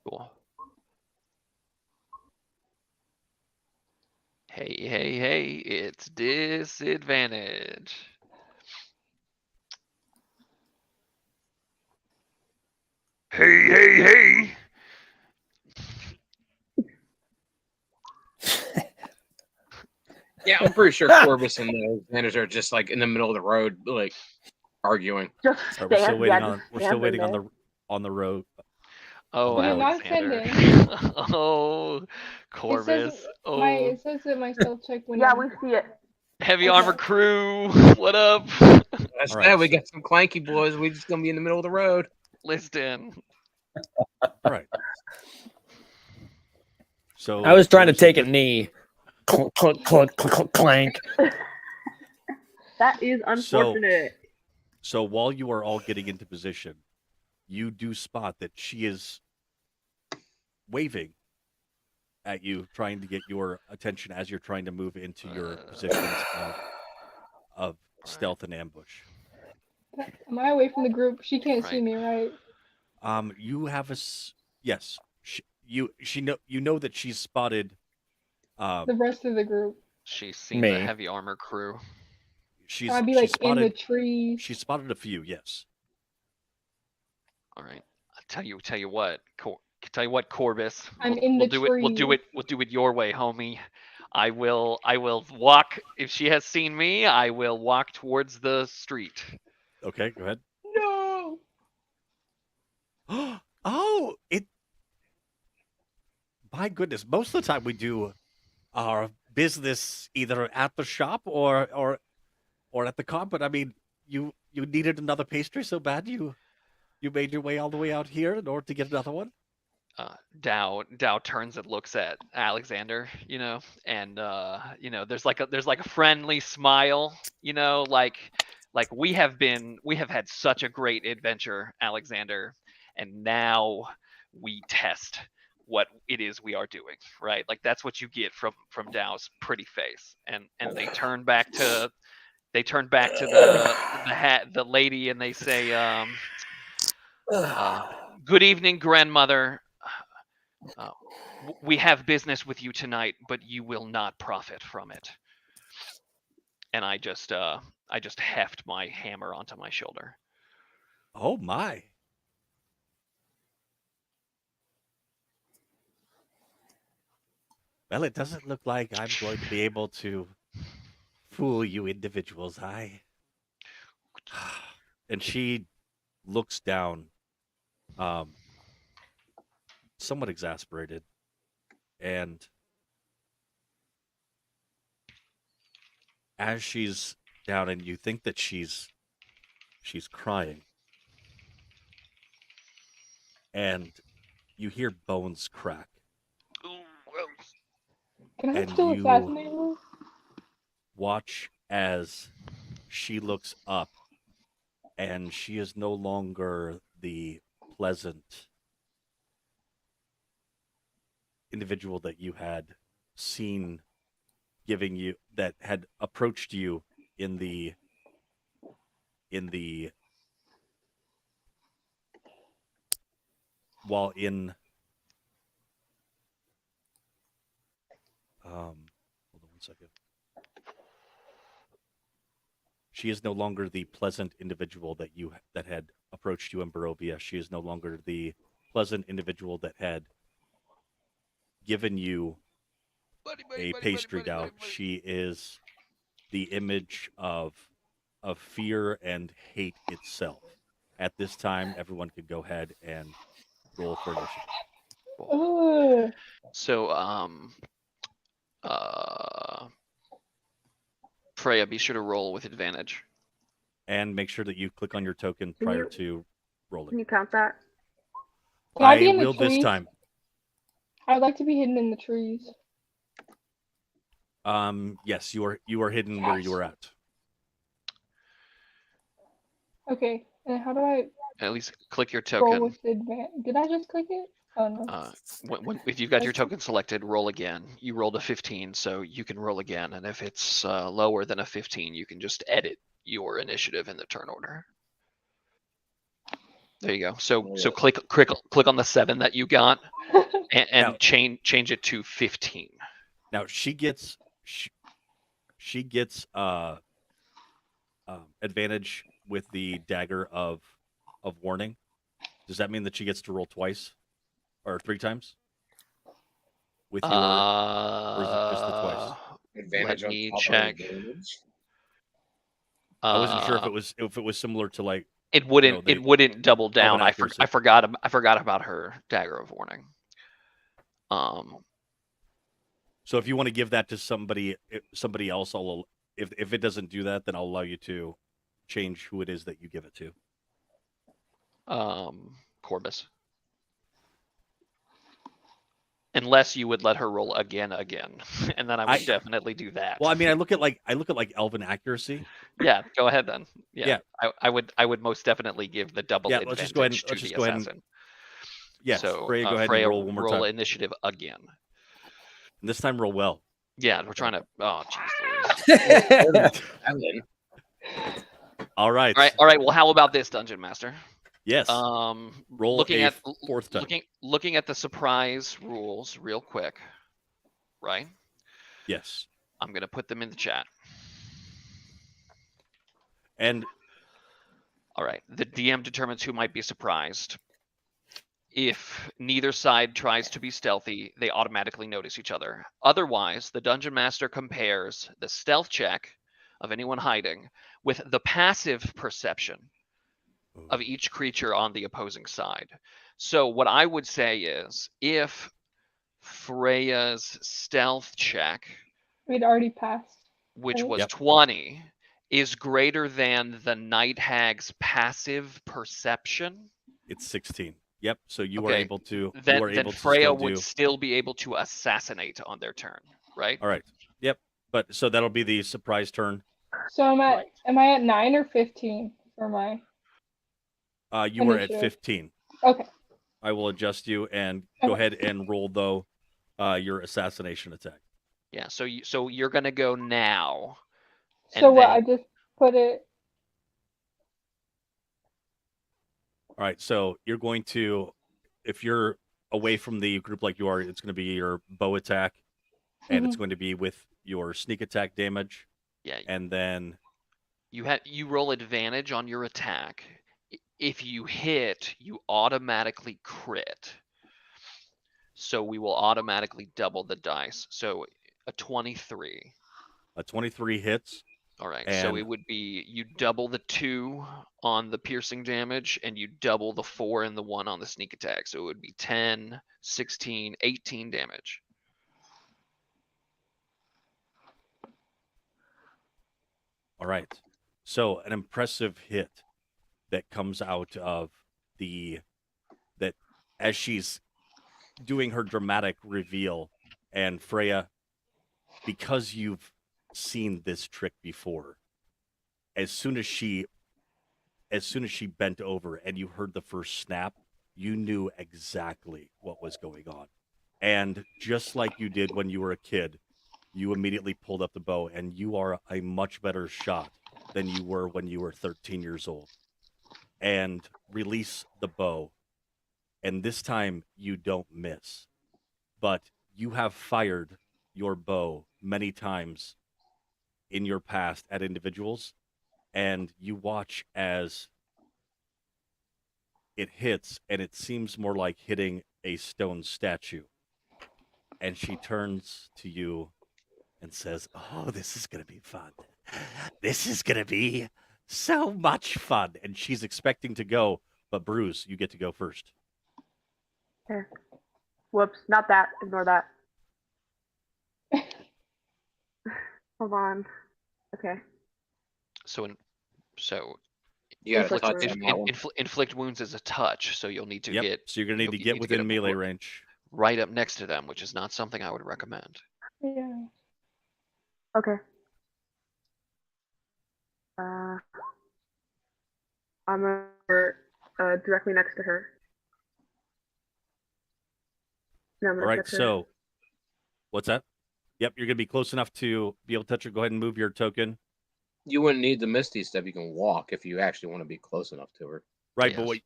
Cool. Hey, it's disadvantage. Hey. Yeah, I'm pretty sure Corbus and the Xanders are just like in the middle of the road, like arguing. Just All right, stand. we're still waiting on the road. Oh, Did it not Alexander. send Oh, It Corvus. says Oh, that my stealth check went Yeah, in. we see it. heavy Okay. armor crew. What up? That's All that. right, We so- got some clanky boys. We just gonna be in the middle of the road. Listen. All right. So I was trying to there's take a knee. Clank. That is unfortunate. So while you are all getting into position, you do spot that she is waving at you, trying to get your attention as you're trying to move into your positions of stealth and ambush. Am I away from the group? She can't see Right. me, right? You have yes. You know that she's spotted. The rest of the group. She's seen Me. the heavy armor crew. I'd be like in the trees. She spotted a few. Yes. All right. I'll tell you what. Tell you what, Corbus. I'm we'll, in we'll the do it. We'll do trees. it. We'll do it your way, homie. I will walk. If she has seen me, I will walk towards the street. Okay. Go ahead. No. Oh, my goodness. Most of the time we do our business either at the shop or at the car. But I mean, you needed another pastry so bad you made your way all the way out here in order to get another one. Dow turns and looks at Alexander, and there's like a friendly smile, like we have had such a great adventure, Alexander, and now we test what it is we are doing, right? Like that's what you get from Dow's pretty face, and they turn back to the lady and they say, good evening, grandmother. We have business with you tonight, but you will not profit from it. And I just heft my hammer onto my shoulder. Oh my. Well, it doesn't look like I'm going to be able to fool you individuals. And she looks down, somewhat exasperated, and as she's down, and you think that she's crying, and you hear bones crack. Can I And still you- assassinate her? Watch as she looks up, and she is no longer the pleasant individual that you had seen that had approached you in the while in hold on one second. She is no longer the pleasant individual that had approached you in Barovia. She is no longer the pleasant individual that had given you a pastry dough. She is the image of fear and hate itself. At this time, everyone could go ahead and roll for initiative. Ooh. So, Freya, be sure to roll with advantage. And make sure that you click on your token Can prior you- to Can rolling. you count that? Can I be in the will this trees? time. I'd like to be hidden in the trees. Yes, you are hidden where you are at. Okay, and how do I At least click your roll token. with advantage? Did I just click it? Oh no. If you've got your token selected, roll again. You rolled a 15, so you can roll again. And if it's lower than a 15, you can just edit your initiative in the turn order. There you go. So click on the 7 that you got, and Now- change it to 15. Now she gets advantage with the dagger of warning. Does that mean that she gets to roll twice or 3 times? With your or is it just the twice? Advantage Let on me top of check. advantage. I wasn't sure if it was similar to like It wouldn't. the It wouldn't double down. I accuracy. forgot about her dagger of warning. So if you want to give that to somebody else, if it doesn't do that, then I'll allow you to change who it is that you give it to. Corbus. Unless you would let her roll again, and then I would definitely do that. Well, I mean, I look at like elven accuracy. Yeah, go ahead then. Yeah. I would most definitely give the double Yeah, advantage let's just go ahead and- to let's the just go ahead and- assassin. Yes, So Freya, go ahead Freya, and roll one more time. initiative again. And this time, roll well. Yeah, we're trying to. Oh, jeez. Ellen. All right. All right. Well, how about this, Dungeon Master? Yes. Roll Looking a at fourth time. looking at the surprise rules real quick, right? Yes. I'm gonna put them in the chat. And all right, the DM determines who might be surprised. If neither side tries to be stealthy, they automatically notice each other. Otherwise, the Dungeon Master compares the stealth check of anyone hiding with the passive perception of each creature on the opposing side. So what I would say is, if Freya's stealth check, We'd already passed. which right? was Yep. 20, is greater than the Night Hag's passive perception, it's 16. Yep. So you are Okay, able to. then, you are then able to Freya still would do. still be able to assassinate on their turn, right? All right. Yep. But so that'll be the surprise turn. So am Right. I at 9 or 15 for my? You were at Initiative. 15. Okay. I will adjust you and go Okay. ahead and roll though your assassination attack. Yeah. So you're gonna go now. So and what? then- I just put it. All right. So you're going to, if you're away from the group like you are, it's going to be your bow attack, and it's going to be with your sneak attack damage, Yeah. and then You roll advantage on your attack. If you hit, you automatically crit. So we will automatically double the dice. So a 23. a 23 hits. All right. So And- it would be you double the 2 on the piercing damage and you double the 4 and the 1 on the sneak attack. So it would be 10, 16, 18 damage. All right. So an impressive hit that comes out of that as she's doing her dramatic reveal, and Freya, because you've seen this trick before, as soon as she bent over and you heard the first snap, you knew exactly what was going on. And just like you did when you were a kid, you immediately pulled up the bow, and you are a much better shot than you were when you were 13 years old. And release the bow, and this time you don't miss. But you have fired your bow many times in your past at individuals, and you watch as it hits, and it seems more like hitting a stone statue. And she turns to you and says, "Oh, this is going to be fun. This is going to be so much fun." And she's expecting to go, but Bruce, you get to go first. Okay. Whoops, not that. Ignore that. Hold on. Okay. So You got to Inflict touch wounds. on that one. inflict wounds is a touch, so you'll need to Yep. get So you're going to need to you get need to within get melee range. right up next to them, which is not something I would recommend. Yeah. Okay. I'm over directly next to her. And I'm All gonna right. touch her. So, what's that? Yep. You're going to be close enough to be able to touch her. Go ahead and move your token. You wouldn't need the Misty Step. You can walk if you actually want to be close enough to her. Right. Yes. But what?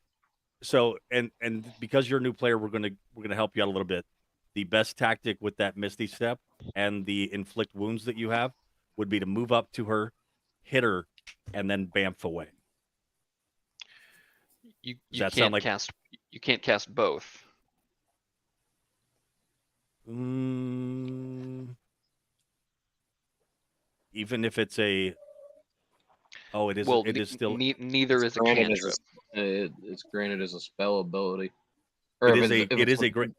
So, and because you're a new player, we're gonna help you out a little bit. The best tactic with that Misty Step and the inflict wounds that you have would be to move up to her, hit her, and then bamf away. You that sound like- you can't cast both. Even if it's a, it is. Well, it is still. neither is a Granted cantrip. It's granted as a spell ability. It is a. It is a great.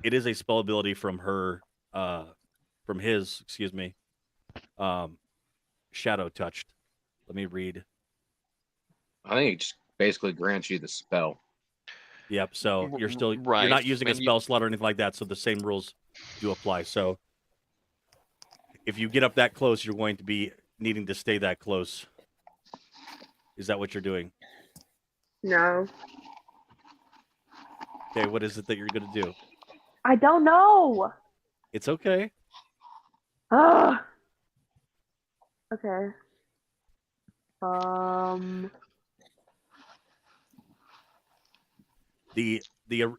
It is a spell ability from her. From his. Excuse me. Shadow touched. Let me read. I think it just basically grants you the spell. Yep. So you're still Right, you're not using a and you- spell slot or anything like that. So the same rules do apply. So if you get up that close, you're going to be needing to stay that close. Is that what you're doing? No. Okay. What is it that you're going to do? I don't know. It's okay. Ugh. Okay. The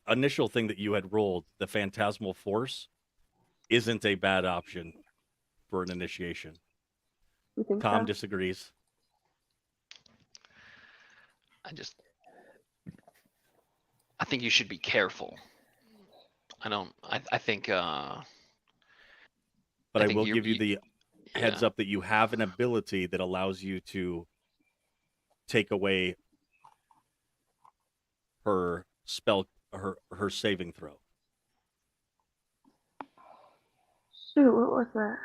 initial thing that you had rolled, the phantasmal force, isn't a bad option for an initiation. You think Tom so? disagrees. I think you should be careful. I think But I I think will you're- give you the heads yeah. up that you have an ability that allows you to take away her spell, her saving throw. Shoot, what was that?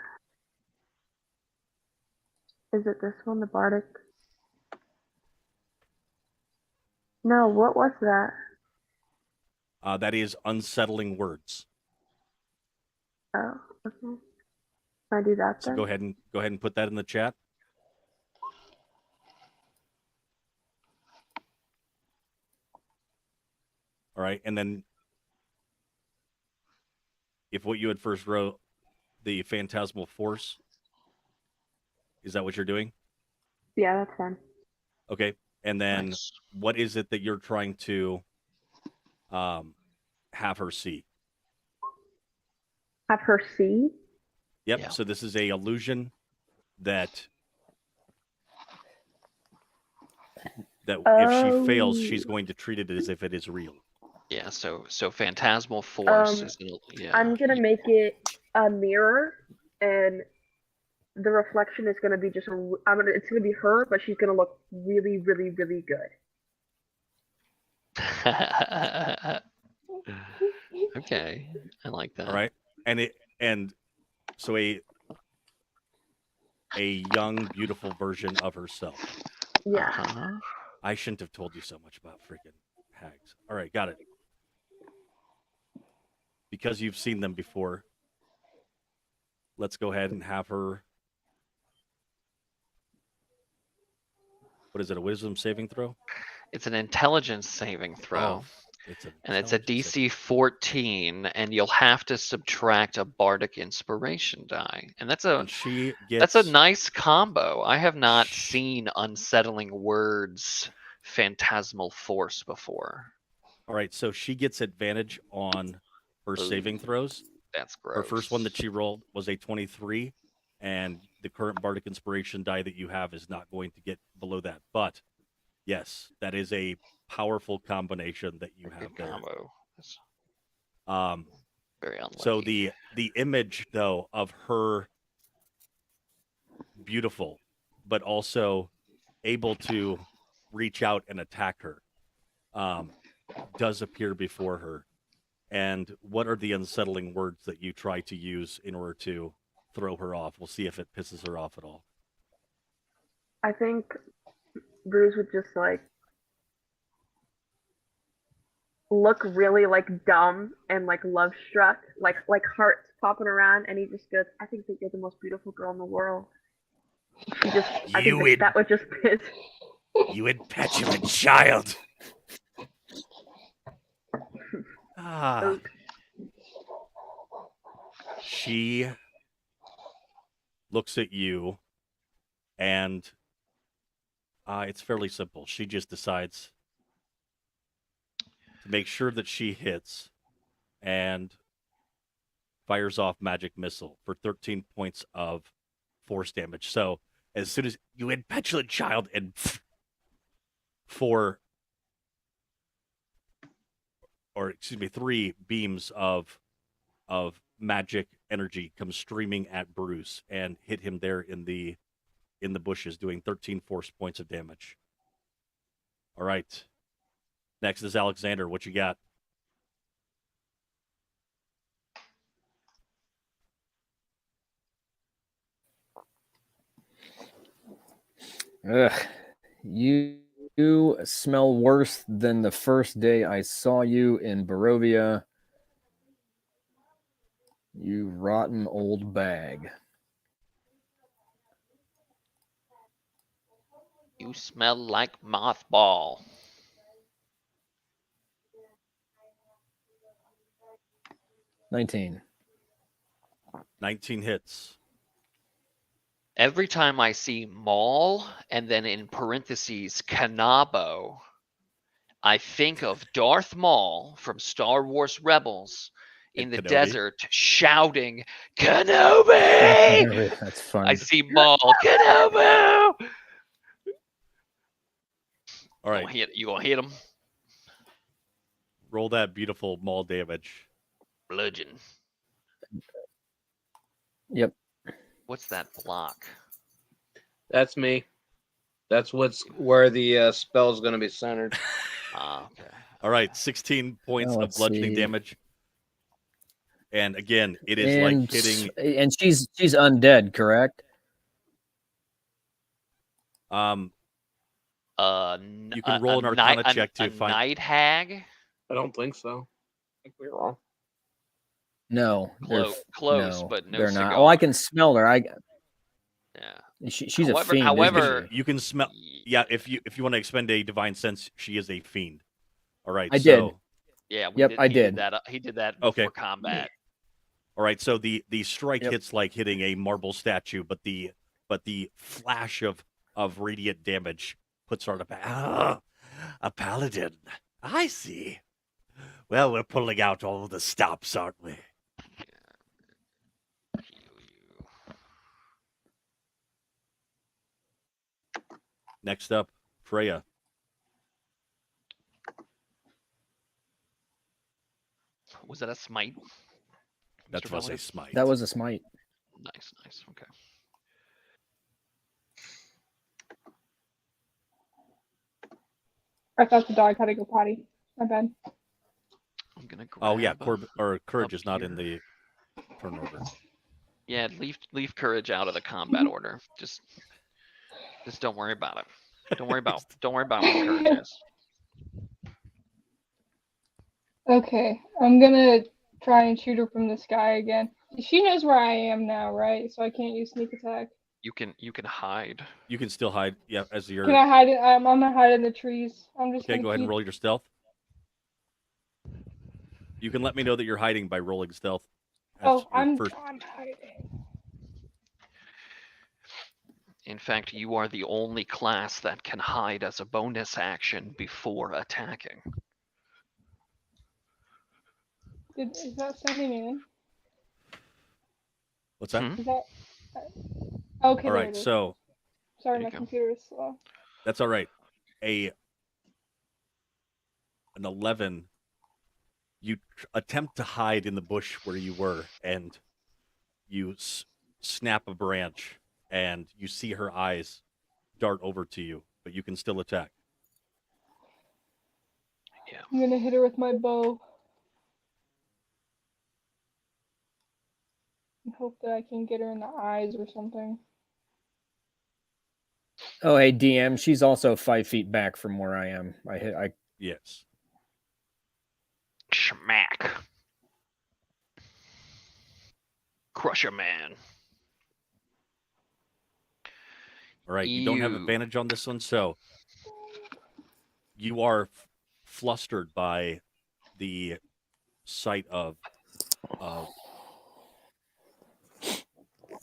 Is it this one, the Bardic? No, what was that? That is unsettling words. Oh, okay. Can I do that So then? go ahead and put that in the chat. All right, and then if what you had first wrote, the phantasmal force, is that what you're doing? Yeah, that's fine. Okay, and then Nice. what is it that you're trying to have her see? Have her see? Yep. Yeah. So this is a illusion that if she fails, she's going to treat it as if it is real. Yeah, so phantasmal force is I'm gonna make it a mirror, and the reflection is gonna be just it's gonna be her, but she's gonna look really, really, really good. Okay, I like that. All right, and so a young, beautiful version of herself. Yeah. Uh-huh. I shouldn't have told you so much about freaking hags. All right, got it. Because you've seen them before, let's go ahead and have her. What is it? A wisdom saving throw? It's an intelligence saving throw. Oh. And it's a intelligence DC 14, and you'll have to subtract a Bardic Inspiration die. And and she that's a gets nice combo. I have not Sh- seen Unsettling Words Phantasmal Force before. all right. So she gets advantage on her saving Ooh, throws. That's gross. Her first one that she rolled was a 23, and the current Bardic Inspiration die that you have is not going to get below that. But yes, that is a powerful combination that you have Good there. combo. That's Um, very unlucky. so the image though of her beautiful, but also able to reach out and attack her, does appear before her. And what are the unsettling words that you try to use in order to throw her off? We'll see if it pisses her off at all. I think Bruce would just like look really like dumb and like love struck, like hearts popping around, and he just goes, "I think that you're the most beautiful girl in the world." I think that would just piss. You impetulant child. Ah. She looks at you, and it's fairly simple. She just decides to make sure that she hits and fires off magic missile for 13 points of force damage. So as soon as you impetulant child, and three beams of magic energy come streaming at Bruce and hit him there in the bushes, doing 13 force points of damage. All right. Next is Alexander. What you got? Ugh. You smell worse than the first day I saw you in Barovia. You rotten old bag. You smell like mothball. $19. 19 hits. Every time I see Maul and then in parentheses Kanabo, I think of Darth Maul from Star Wars Rebels in And the Kenobi. desert shouting, Kenobi! That's fun. I see Maul, Kenobi! All right. You gonna hit him? Roll that beautiful maul damage. Bludgeon. Yep. What's that block? That's me. That's where the spell's going to be centered. Okay. All right, 16 points Now of let's bludgeoning see. damage. And again, it is like hitting. And she's undead, correct? You can roll an Arcana check to find. Night hag. I don't think so. I think we're wrong. No, Close, no, but no they're cigar. not. Oh, I can smell her. Yeah. She's a fiend. However, you can smell. Yeah, if you want to expend a divine sense, she is a fiend. All right. I did. Yeah. I He did. did that Okay. for combat. All right. So the strike Yep. hits like hitting a marble statue, but the flash of radiant damage puts her on a paladin. I see. Well, we're pulling out all the stops, aren't we? Next up, Freya. Was that a smite? That Mr. was a Valiant? smite. That was a smite. Nice. Okay. I thought the dog had to go potty. My bad. I'm gonna grab. Oh yeah, courage is not here. in the turn order. Yeah, leave courage out of the combat order. Just don't worry about it. Don't worry about what courage is. Okay, I'm gonna try and shoot her from the sky again. She knows where I am now, right? So I can't use sneak attack. You can hide. You can still hide. Yeah, as your. Can I hide it? I'm gonna hide in the trees. I'm just Okay, gonna go ahead and keep- roll your stealth. You can let me know that you're hiding by rolling stealth. as Oh, your I'm first. hiding. In fact, you are the only class that can hide as a bonus action before attacking. Is that sending me in? What's that? Hmm? Is that? Okay, All there right, it is. so Sorry, There you my go. computer is slow. that's all right. An 11. You attempt to hide in the bush where you were, and you snap a branch, and you see her eyes dart over to you, but you can still attack. I'm gonna hit her with my bow. And hope that I can get her in the eyes or something. Oh, hey, DM. She's also 5 feet back from where I am. I Yes. Schmack. Crush a man. All right, you don't have Ew. advantage on this one, so you are flustered by the sight of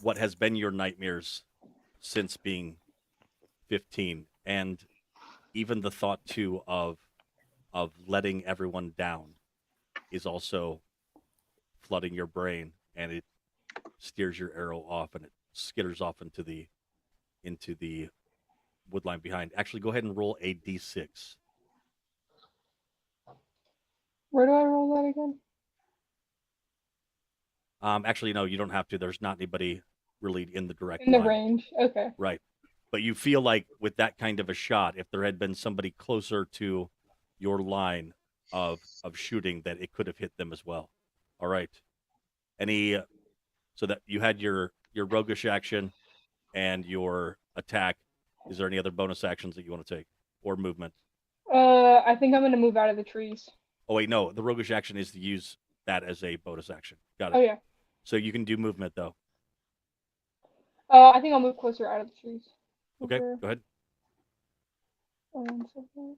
what has been your nightmares since being 15, and even the thought too of letting everyone down is also flooding your brain, and it steers your arrow off, and it skitters off into the woodline behind. Actually, go ahead and roll a d6. Where do I roll that again? Actually, no, you don't have to. There's not anybody really in the direct In the line. range. Okay. Right. But you feel like with that kind of a shot, if there had been somebody closer to your line of shooting, that it could have hit them as well. All right. So that you had your roguish action and your attack. Is there any other bonus actions that you want to take or movement? I think I'm gonna move out of the trees. Oh wait, no. The roguish action is to use that as a bonus action. Got it. Oh yeah. So you can do movement though. I think I'll move closer out of the trees. Okay, Over. go ahead. 1 second.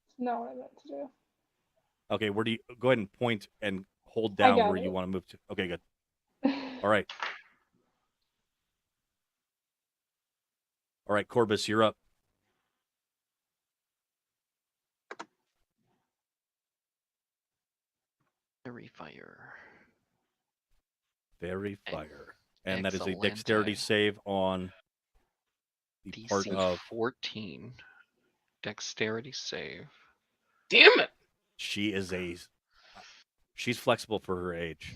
It's not what I meant to do. Okay, where do you go ahead and point and hold I down got where it. you want to move to? Okay, good. All right. All right, Corbus, you're up. Fairy fire. Fairy fire. And that is a Excellent. dexterity save on the part DC of 14. Dexterity save. Damn it! she's flexible for her age,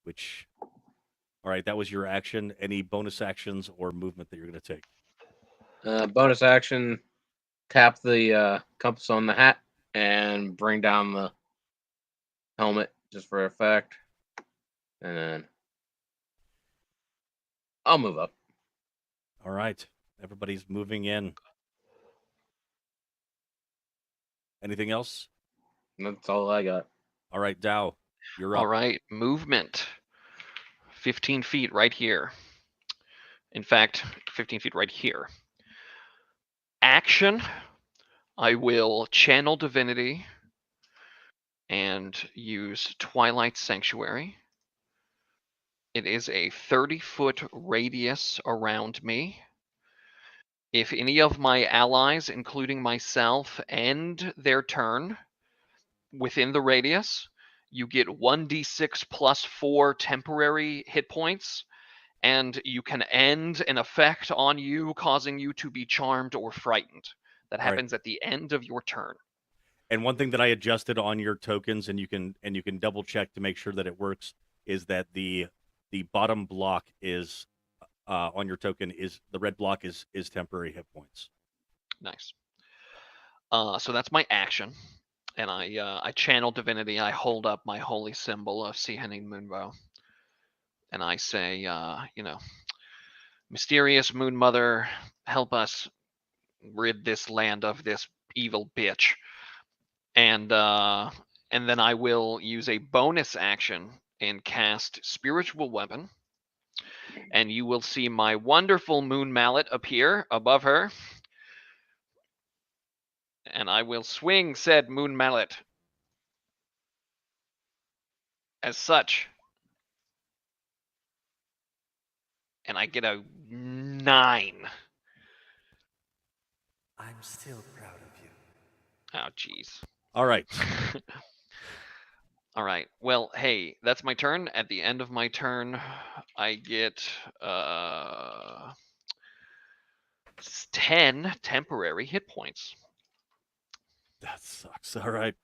which all right, that was your action. Any bonus actions or movement that you're going to take? Bonus action, tap the compass on the hat and bring down the helmet just for effect. And then I'll move up. All right. Everybody's moving in. Anything else? That's all I got. All right, Dow, you're up. All right, movement. 15 feet right here. In fact, 15 feet right here. Action. I will channel divinity and use Twilight Sanctuary. It is a 30-foot radius around me. If any of my allies, including myself, end their turn within the radius, you get 1d6 plus 4 temporary hit points, and you can end an effect on you, causing you to be charmed or frightened. That All right. happens at the end of your turn. And one thing that I adjusted on your tokens, and you can double check to make sure that it works, is that the bottom block is on your token is the red block is temporary hit points. Nice. So that's my action, and I channel divinity. I hold up my holy symbol of Seahening Moonbow, and I say, mysterious Moon Mother, help us rid this land of this evil bitch. And then I will use a bonus action and cast Spiritual Weapon. and you will see my wonderful moon mallet appear above her. And I will swing said moon mallet as such. And I get a 9. I'm still proud of you. Oh, jeez. All right. All right. Well, hey, that's my turn. At the end of my turn, I get 10 temporary hit points. That sucks. All right.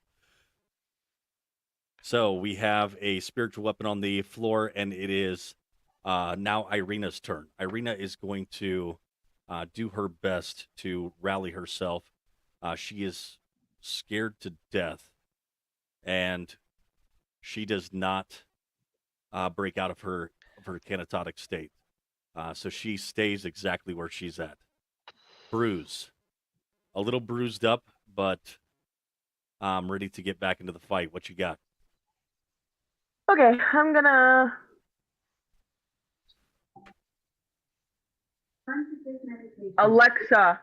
So we have a spiritual weapon on the floor, and it is now Irina's turn. Irina is going to do her best to rally herself. She is scared to death, and she does not break out of her canatotic state. So she stays exactly where she's at. Bruise. A little bruised up, but I'm ready to get back into the fight. What you got? Okay, I'm gonna. Alexa,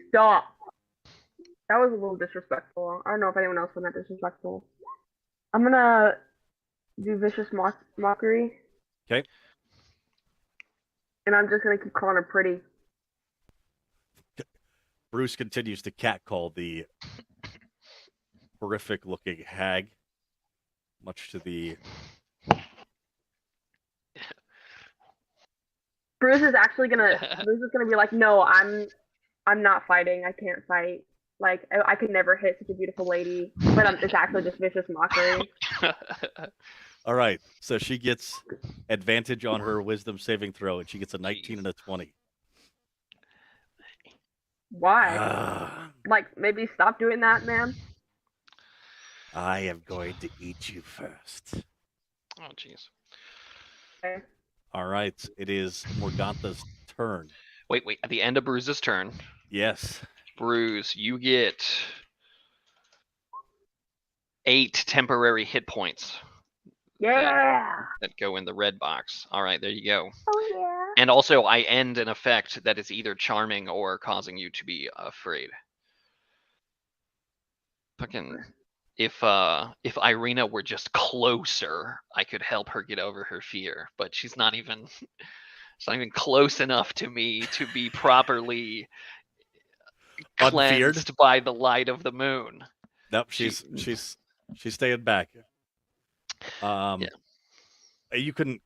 stop. That was a little disrespectful. I don't know if anyone else found that disrespectful. I'm gonna do vicious mockery. Okay. And I'm just gonna keep calling her pretty. Bruce continues to catcall the horrific-looking hag, much to the. Bruce is gonna be like, no, I'm not fighting. I can't fight. Like I could never hit such a beautiful lady, but it's actually just vicious mockery. All right, so she gets advantage on her wisdom saving throw, and she gets a 19 and a 20. Why? Like maybe stop doing that, man. I am going to eat you first. Oh, jeez. Okay. All right, it is Morgantha's turn. Wait. At the end of Bruce's turn, Yes. Bruce, you get 8 temporary hit points Yeah. that go in the red box. All right, there you go. Oh yeah. And also, I end an effect that is either charming or causing you to be afraid. Fucking, if Irina were just closer, I could help her get over her fear. But she's not even close enough to me to be properly Unfeared? cleansed by the light of the moon. Nope, she's staying back. Yeah. You can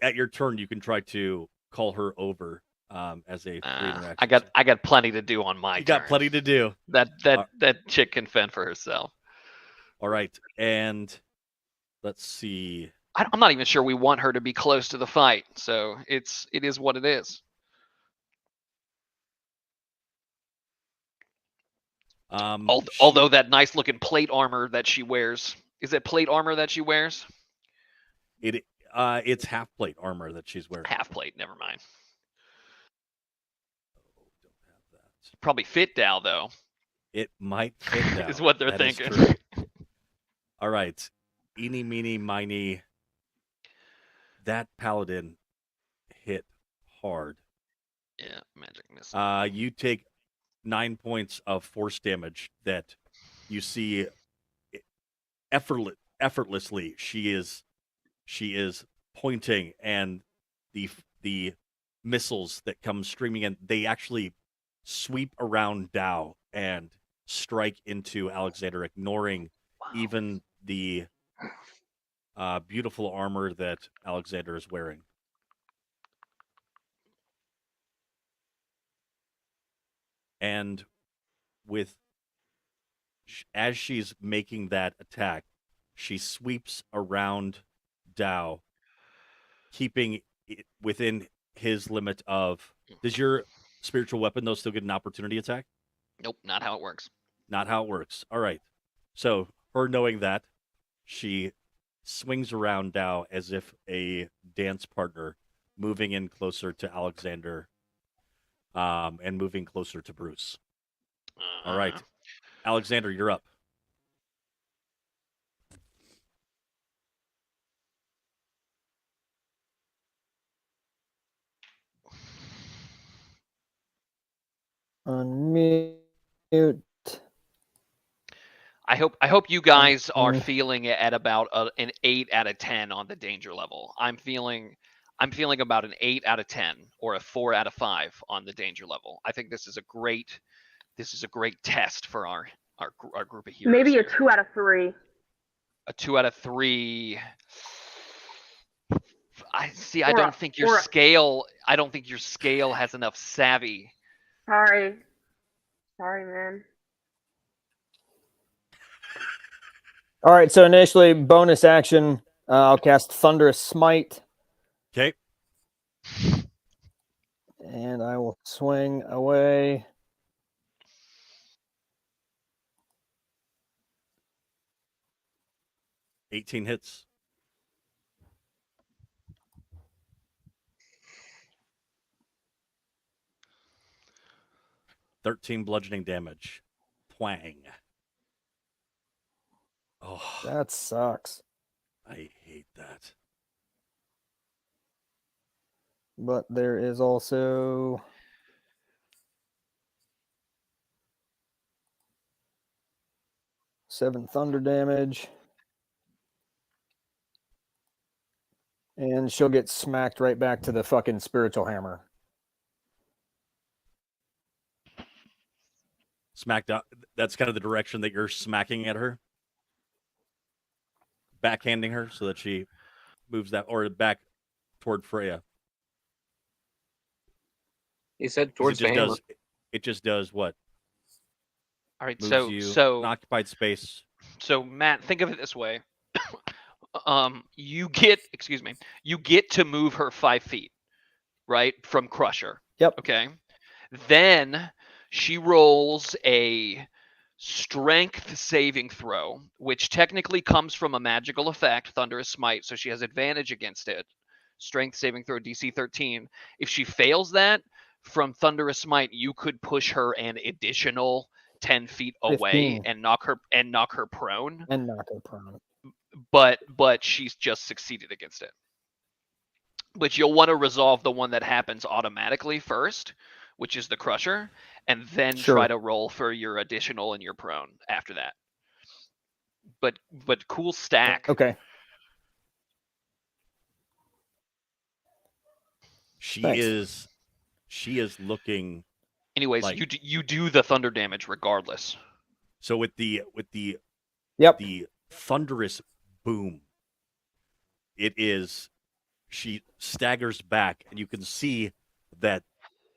at your turn you can try to call her over as a free interaction. I got plenty to do on my You turn. got plenty to do. That chick can fend for herself. All right, and let's see. I'm not even sure we want her to be close to the fight, so it is what it is. Although that nice looking plate armor that she wears, is it plate armor that she wears? It's half plate armor that she's wearing. Half plate, never mind. Don't have that. Probably fit Dow though. It might fit Dow. Is what they're That is thinking. true. All right, eeny, meeny, miny. That paladin hit hard. Yeah, magic miss. You take 9 points of force damage that you see effortlessly. She is pointing, and the missiles that come streaming in, they actually sweep around Dow and strike into Alexander, ignoring even the beautiful armor that Alexander is wearing. And as she's making that attack, she sweeps around Dow, keeping it within his limit of. Does your spiritual weapon, though, still get an opportunity attack? Nope, not how it works. Not how it works. All right. So, her knowing that, she swings around Dow as if a dance partner, moving in closer to Alexander and moving closer to Bruce. All right. Alexander, you're up. Unmute. I hope you guys are feeling it at about an 8 out of 10 on the danger level. I'm feeling about an 8 out of 10 or a 4 out of 5 on the danger level. I think this is a great test for our group of heroes. Maybe a here. 2 out of 3. A 2 out of 3. I see. I Or a- don't think your or a- scale. I don't think your scale has enough savvy. Sorry, man. All right, so initially, bonus action, I'll cast Thunderous Smite, Okay. and I will swing away. $18 hits. $13 bludgeoning damage. Twang. Oh, That sucks. I hate that. But there is also 7 thunder damage. And she'll get smacked right back to the fucking spiritual hammer. Smacked out. That's kind of the direction that you're smacking at her. Backhanding her so that she moves that, or back toward Freya. He said 'Cause towards the hammer. it just does what? All right. Moves So an occupied space. So Matt, think of it this way. You get to move her 5 feet, right, from Crusher. Yep. Okay. Then she rolls a strength saving throw, which technically comes from a magical effect, Thunderous Smite, so she has advantage against it. Strength saving throw DC 13. If she fails that from Thunderous Smite, you could push her an additional 10 feet away 15. and knock her prone. And knock her prone. But she's just succeeded against it. But you'll want to resolve the one that happens automatically first, which is the Crusher, and then Sure. try to roll for your additional and your prone after that. But cool stack. Okay. She is looking. Anyways, like, you do the thunder damage regardless. So with the Yep. the thunderous boom, she staggers back, and you can see that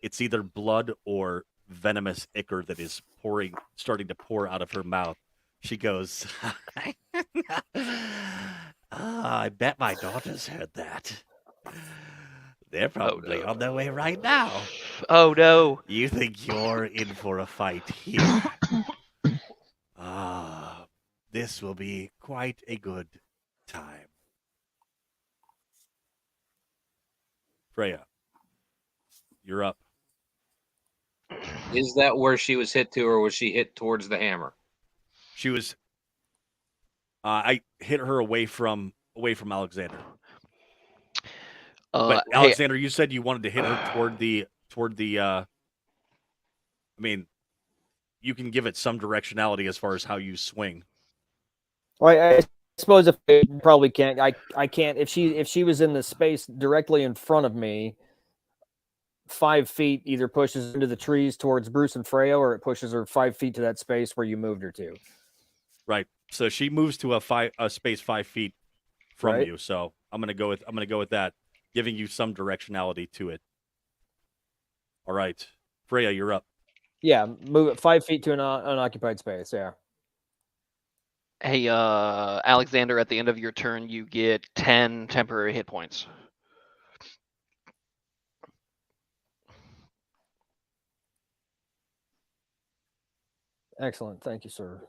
it's either blood or venomous ichor that is starting to pour out of her mouth. She goes, I bet my daughters heard that. They're probably on their way right now. Oh no. You think you're in for a fight here? This will be quite a good time. Freya, you're up. Is that where she was hit to, or was she hit towards the hammer? She was. I hit her away from Alexander. But Alexander, you said you wanted to hit her toward the. I mean, you can give it some directionality as far as how you swing. Well, I suppose if I probably can't. I can't if she was in the space directly in front of me. 5 feet either pushes into the trees towards Bruce and Freya, or it pushes her 5 feet to that space where you moved her to. Right. So she moves to a space 5 feet from Right. you. So I'm gonna go with that, giving you some directionality to it. All right, Freya, you're up. Yeah, move it 5 feet to an unoccupied space. Yeah. Hey, Alexander, at the end of your turn, you get 10 temporary hit points. Excellent. Thank you, sir.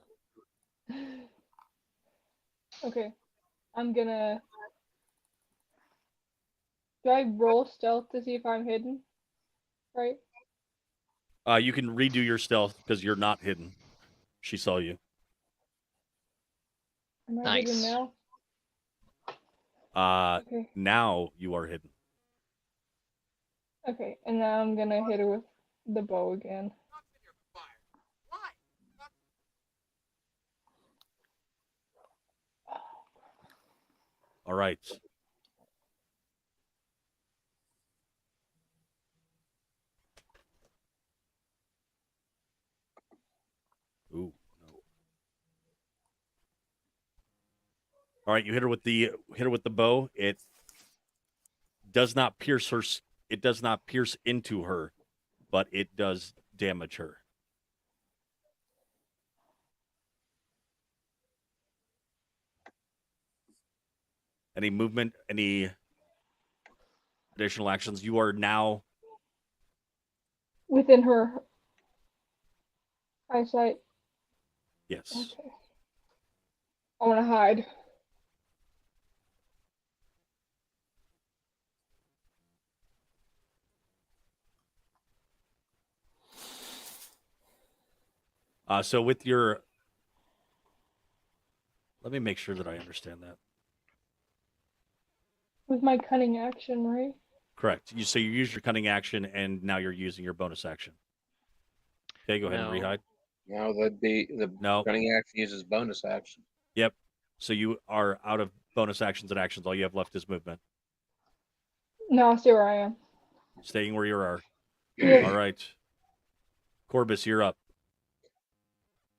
Okay. I'm gonna. Do I roll stealth to see if I'm hidden? Right? You can redo your stealth because you're not hidden. She saw you. Am I hidden Nice. now? Okay. Now you are hidden. Okay, and now I'm gonna hit her with the bow again. All right. Ooh, no. All right, you hit her with the bow. It does not pierce her. It does not pierce into her, but it does damage her. Any movement? Any additional actions? You are now Within her eyesight. yes. Okay. I want to hide. So with your, let me make sure that I understand that. With my cunning action, right? Correct. So you use your cunning action, and now you're using your bonus action. Okay, go ahead and No. rehide. No, that'd be the No. running action uses bonus action. Yep. So you are out of bonus actions and actions. All you have left is movement. No, I'll stay where I am. Staying where you are. Yep. All right. Corbus, you're up.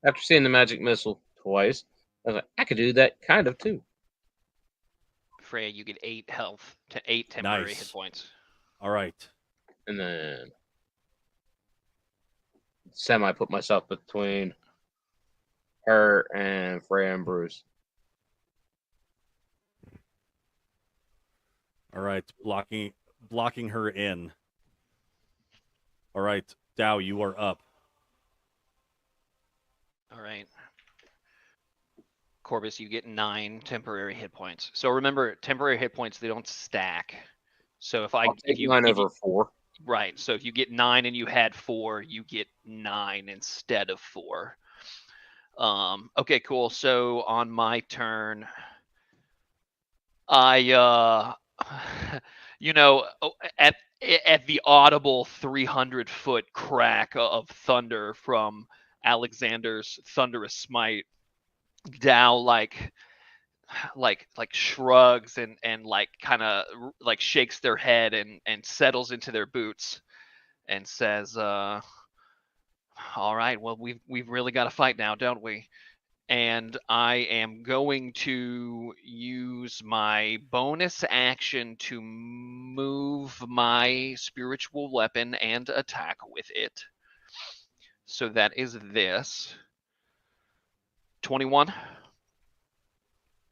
After seeing the magic missile twice, I was like, I could do that kind of too. Freya, you get 8 health to 8 temporary Nice. hit points. All right. And then semi put myself between her and Freya and Bruce. All right. Blocking her in. All right. Dow, you are up. All right. Corbus, you get 9 temporary hit points. So remember, temporary hit points, they don't stack. So if I'll take mine over 4. right, so if you get 9 and you had 4, you get 9 instead of 4. Okay, cool. So on my turn, I at the audible 300-foot crack of thunder from Alexander's thunderous smite, Dow like shrugs and like kind of like shakes their head and settles into their boots and says, all right, well we've really got to fight now, don't we? And I am going to use my bonus action to move my spiritual weapon and attack with it. So that is this. 21.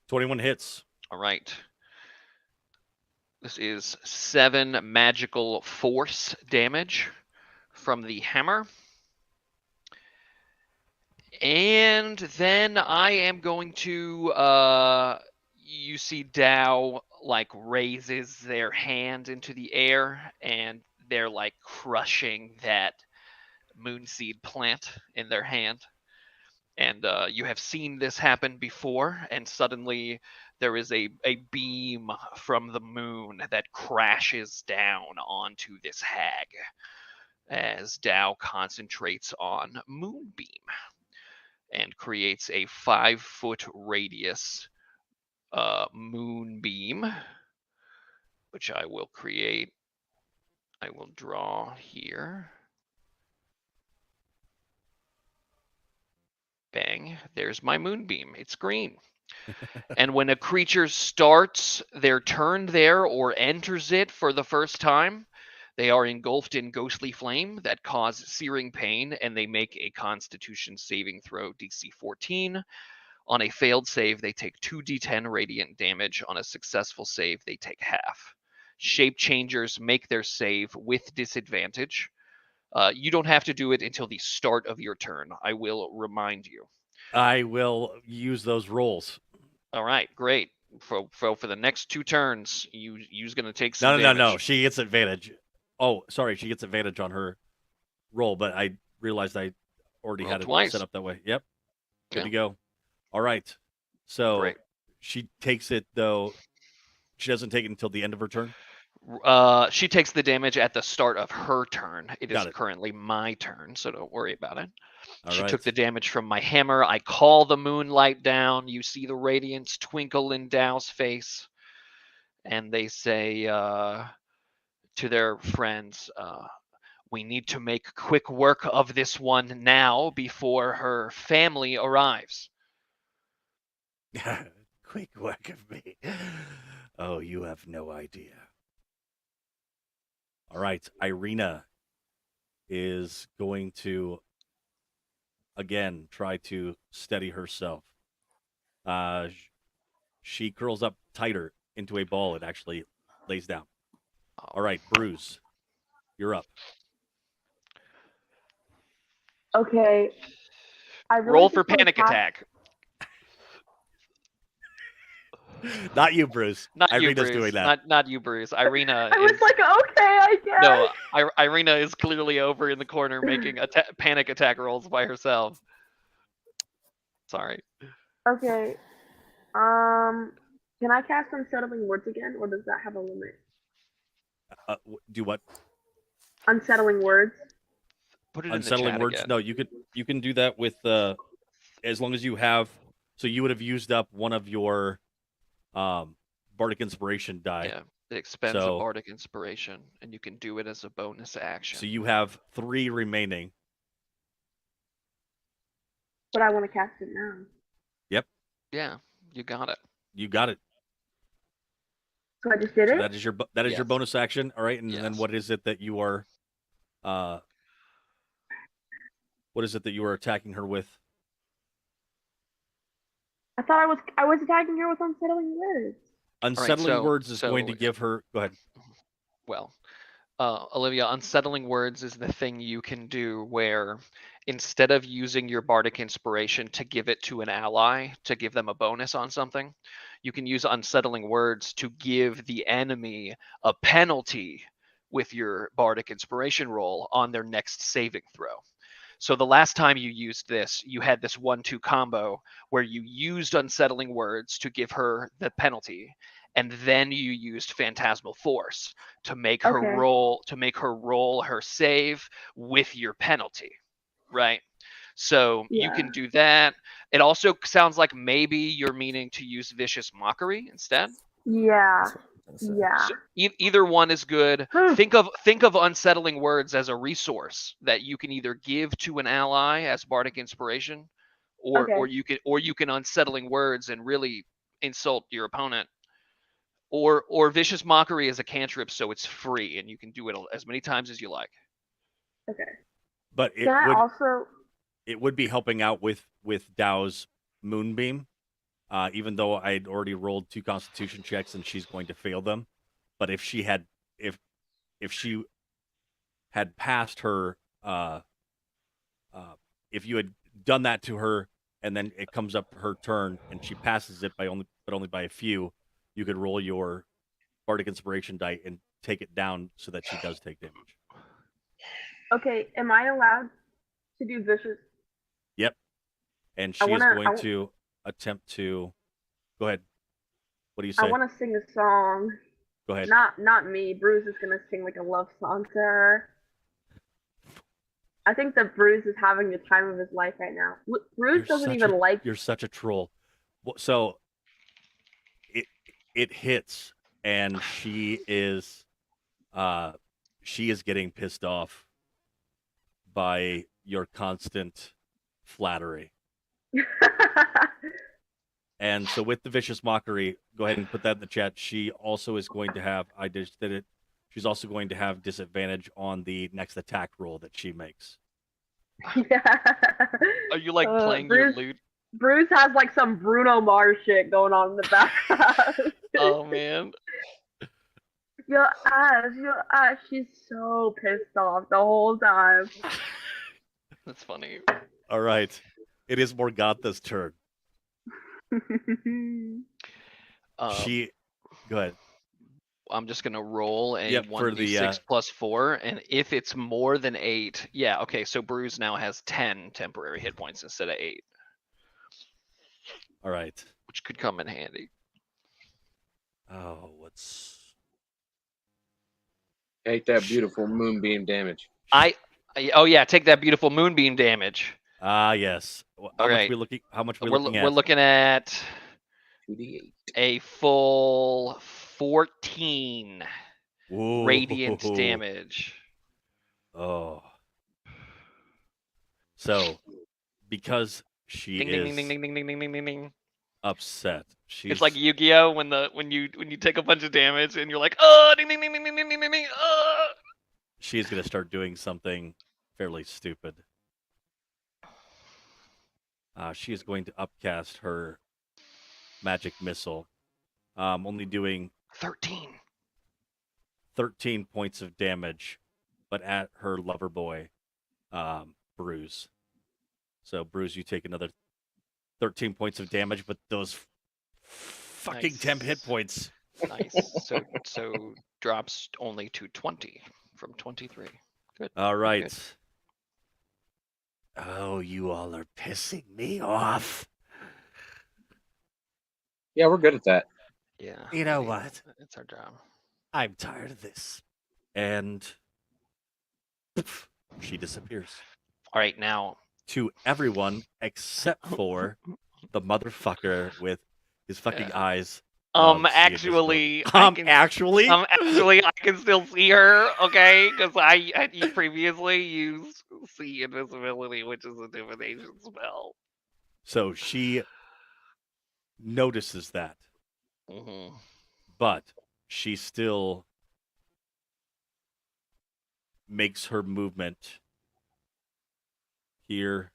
21 hits. All right. This is 7 magical force damage from the hammer. And then I am going to, you see Dow like raises their hand into the air and they're like crushing that moonseed plant in their hand. And you have seen this happen before, and suddenly there is a beam from the moon that crashes down onto this hag as Dow concentrates on Moonbeam and creates a 5-foot radius Moonbeam, which I will create. I will draw here. Bang, there's my Moonbeam. It's green. And when a creature starts their turn there or enters it for the first time, they are engulfed in ghostly flame that cause searing pain, and they make a Constitution saving throw DC 14. On a failed save, they take 2d10 radiant damage. On a successful save, they take half. Shape changers make their save with disadvantage. You don't have to do it until the start of your turn. I will remind you. I will use those rolls. All right, great. For the next 2 turns, you's gonna take some No. damage. She gets advantage. Oh, sorry. She gets advantage on her roll, but I realized I already Roll had twice. it set up that way. Yep. Good Yeah. to go. All right. So Great. she takes it, though. She doesn't take it until the end of her turn. She takes the damage at the start of her turn. It is Got it. currently my turn, so don't worry about it. All She right. took the damage from my hammer. I call the moonlight down. You see the radiance twinkle in Dow's face. and they say to their friends, "We need to make quick work of this one now before her family arrives." Quick work of me. Oh, you have no idea. All right, Irina is going to again try to steady herself. She curls up tighter into a ball and actually lays down. All right, Bruce, you're up. Okay. I really Roll for just wanna panic cast- attack. Not you, Bruce. Not you, Irina's Bruce. doing that. Not you, Bruce. Irina I was is like, okay, I guess. no. Irina is clearly over in the corner making panic attack rolls by herself. Sorry. Okay. Can I cast Unsettling Words again, or does that have a limit? Do what? Unsettling Words. Put it in the Unsettling chat words? again. No, you can do that with as long as you have. So you would have used up one of your bardic inspiration die. Yeah, it expends a bardic inspiration, and you can do it as a bonus action. So you have 3 remaining. But I want to cast it now. Yep. Yeah, you got it. You got it. So I just did So it? that is your Yes. bonus action. All right, and then Yes. what is it that you are what is it that you are attacking her with? I thought I was attacking her with Unsettling Words. Unsettling words is going to so- give her. Go ahead. Well, Olivia, unsettling words is the thing you can do where instead of using your bardic inspiration to give it to an ally to give them a bonus on something, you can use unsettling words to give the enemy a penalty with your bardic inspiration roll on their next saving throw. So the last time you used this, you had this 1-2 combo where you used unsettling words to give her the penalty, and then you used phantasmal force to make her Okay. roll her save with your penalty, right? So you Yeah. can do that. It also sounds like maybe you're meaning to use vicious mockery instead. Yeah. So- Yeah. So either one is good. think of unsettling words as a resource that you can either give to an ally as bardic inspiration, or Okay. you can unsettling words and really insult your opponent. Or vicious mockery is a cantrip, so it's free and you can do it as many times as you like. Okay. But it Can I would also? it would be helping out with Dow's moonbeam. Even though I'd already rolled 2 Constitution checks and she's going to fail them, but if she had passed her, if you had done that to her and then it comes up her turn and she passes it only by a few, you could roll your bardic inspiration die and take it down so that she does take damage. Okay. Am I allowed to do vicious? Yep. And I she is wanna- going to attempt to. Go ahead. What do you say? I want to sing a song. Go ahead. Not me. Bruce is gonna sing like a love song to her. I think that Bruce is having the time of his life right now. Bruce doesn't even like. You're such a troll. So it hits, and she is getting pissed off by your constant flattery. And so with the vicious mockery, go ahead and put that in the chat. She also is going to have. I just did it. She's also going to have disadvantage on the next attack roll that she makes. Yeah. Are you like playing Bruce, your lute? Bruce has like some Bruno Mars shit going on in the background. Oh man. Your eyes. She's so pissed off the whole time. That's funny. All right. It is Morgatha's turn. She. Go ahead. I'm just gonna roll a Yep, for the, 1d6 plus 4, and if it's more than 8, yeah, okay. So Bruce now has 10 temporary hit points instead of 8, All right. which could come in handy. Oh, what's. Take that beautiful moonbeam damage. Oh yeah, take that beautiful moonbeam damage. Ah, yes. How much we looking? How much we looking at? We're looking at 2d8. a full 14 radiant Ooh. damage. Oh. So, because she Ding ding ding is ding ding ding ding ding ding ding ding. upset, she's It's like Yu-Gi-Oh when you take a bunch of damage and you're like, oh, ding ding ding ding ding ding ding ding ding. she's going to start doing something fairly stupid. She is going to upcast her magic missile, only doing 13. 13 points of damage, but at her lover boy, Bruise. So, Bruise, you take another 13 points of damage, but those fucking Nice. 10 hit points. Nice. So drops only to 20 from 23. Good. All right. Good. Oh, you all are pissing me off. Yeah, we're good at that. Yeah. You know I mean, what? It's our job. I'm tired of this. And poof, she disappears. All right, now. To everyone except for the motherfucker with his fucking eyes. Actually, actually, I can still see her. Okay, because I previously used see invisibility, which is a divination spell. So she notices that, Mm-hmm. but she still makes her movement here.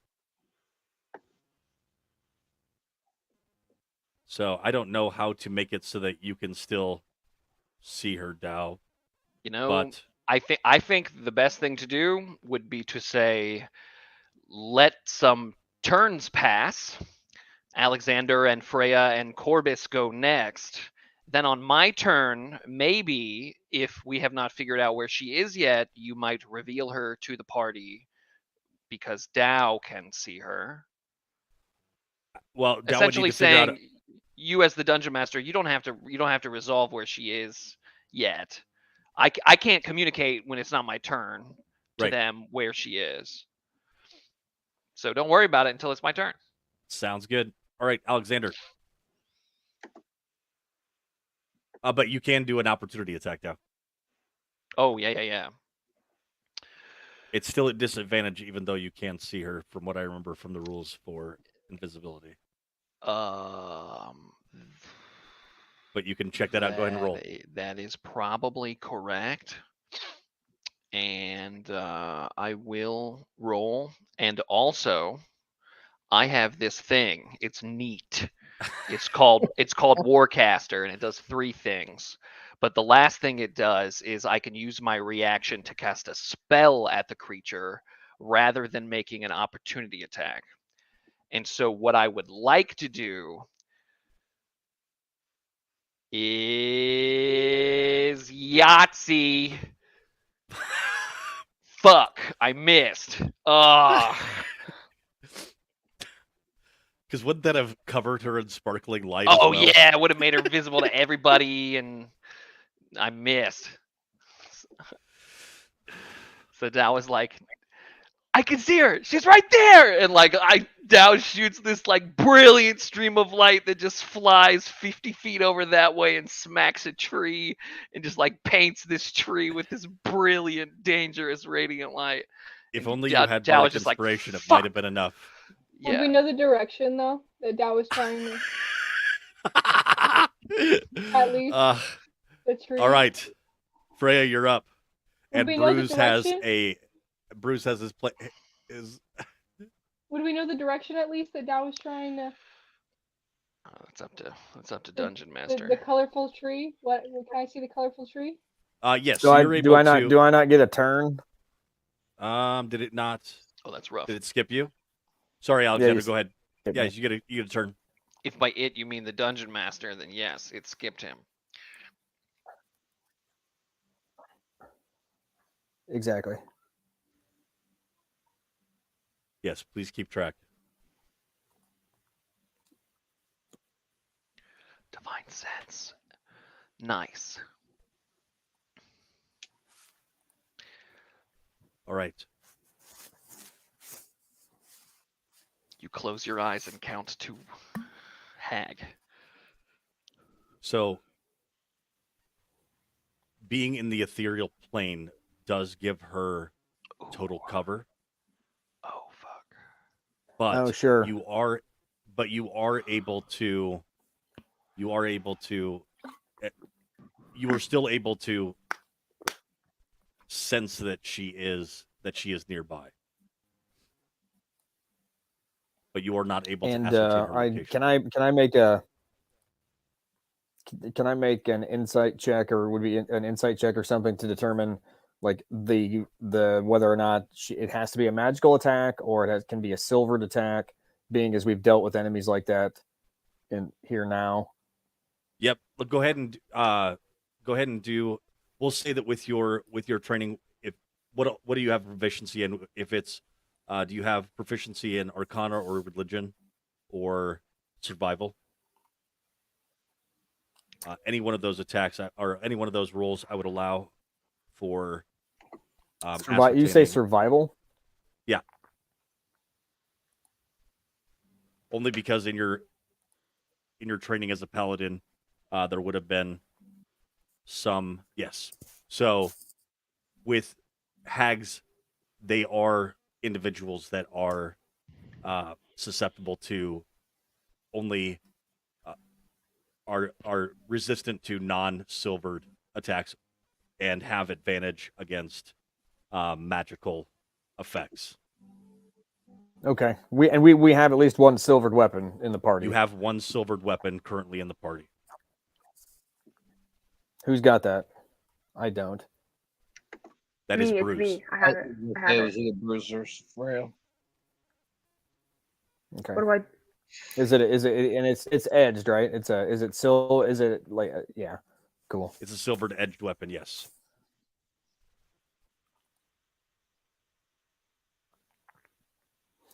So I don't know how to make it so that you can still see her, Dow. You know, But I think the best thing to do would be to say, let some turns pass. Alexander and Freya and Corbis go next. Then on my turn, maybe if we have not figured out where she is yet, you might reveal her to the party because Dow can see her. well, Dow would need Essentially to figure out. saying, you as the dungeon master, you don't have to resolve where she is yet. I can't communicate when it's not my turn to Right. them where she is. So don't worry about it until it's my turn. Sounds good. All right, Alexander. But you can do an opportunity attack, Dow. Oh, yeah. It's still at disadvantage, even though you can see her, from what I remember from the rules for invisibility. But you can check that out. Go ahead and roll. That is probably correct. And I will roll. And also, I have this thing. It's neat. It's called Warcaster, and it does 3 things. But the last thing it does is I can use my reaction to cast a spell at the creature rather than making an opportunity attack. And so what I would like to do is Yahtzee. Fuck, I missed. Because wouldn't that have covered her in sparkling light? Oh, as well? yeah, it would have made her visible to everybody, and I missed. So Dow was like, I can see her. She's right there. And like Dow shoots this like brilliant stream of light that just flies 50 feet over that way and smacks a tree and just like paints this tree with this brilliant, dangerous, radiant light. If And only you Dow had was bardic just like, inspiration, it "Fuck." might have been enough. Would Yeah. we know the direction though that Dow was trying to at least the tree? All right, Freya, you're up. Would And we know the Bruce has his play. Would we know the direction at least that Dow was trying to? It's up to Dungeon Master. The colorful tree. What? Can I see the colorful tree? Yes. Do I not get a turn? Did it not? Oh, that's rough. Did it skip you? Sorry, Alexander. you Go ahead. skip Yeah, me. you get a turn. If by it you mean the Dungeon Master, then yes, it skipped him. Exactly. Yes, please keep track. Divine Sense. Nice. All right. You close your eyes and count to hag. So being in the ethereal plane does give her total Ooh. cover, Oh fuck. but Oh, sure. you are able to you are able to eh, you are still able to sense that she is nearby, but you are not able to And ascertain her I location. can I make an insight check, or would be an insight check or something to determine like the whether or not it has to be a magical attack or can be a silvered attack, being as we've dealt with enemies like that in here now. Yep. Look, go ahead and do. We'll say that with your training, if what do you have proficiency in? If it's do you have proficiency in Arcana or Religion or Survival? Any one of those attacks or any one of those rolls, I would allow for You say ascertaining. survival? Yeah. Only because in your training as a paladin, there would have been some yes. So with hags, they are individuals that are susceptible to only are resistant to non-silvered attacks and have advantage against magical effects. Okay. We have at least one silvered weapon in the party. You have one silvered weapon currently in the party. Who's got that? I don't. That me, is it's Bruce. me. I have it. I have It it. was either Bruiser's frail. Okay. What do I? Is it and it's edged, right? Is it like yeah. Cool. It's a silvered edged weapon, yes.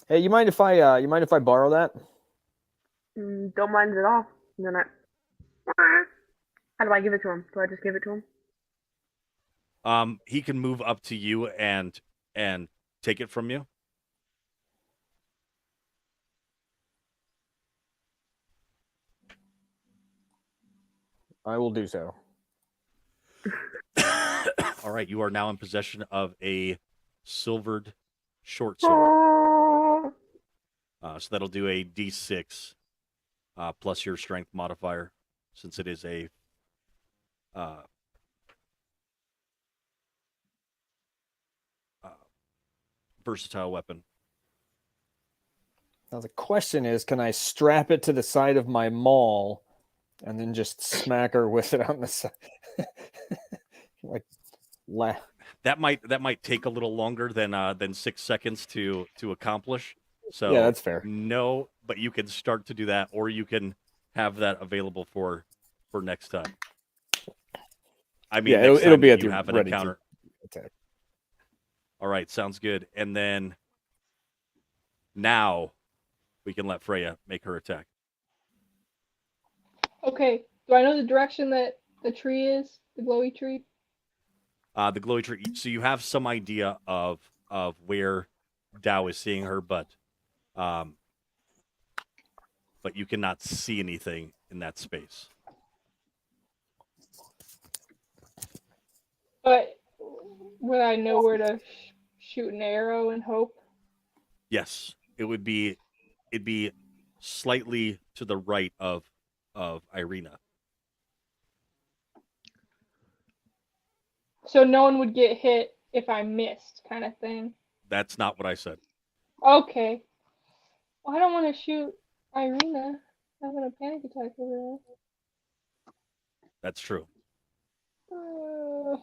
Hey, you mind if I borrow that? Don't mind it at all. And then how do I give it to him? Do I just give it to him? He can move up to you and take it from you. I will do so. All right, you are now in possession of a silvered short sword. So that'll do a D6 plus your strength modifier, since it is a versatile weapon. Now the question is, can I strap it to the side of my maul and then just smack her with it on the side? That might take a little longer than 6 seconds to accomplish. So yeah, that's fair. No, but you can start to do that, or you can have that available for next time. I mean, yeah, next it'll time be that at you the have an ready encounter. to attack. All right, sounds good. And then now we can let Freya make her attack. Okay. Do I know the direction that the tree is? The glowy tree? The glowy tree. So you have some idea of where Dow is seeing her, but you cannot see anything in that space. But would I know where to shoot an arrow and hope? Yes, it'd be slightly to the right of Irina. So no one would get hit if I missed, kind of thing. That's not what I said. Okay. Well, I don't want to shoot Irina having a panic attack over That's true. there.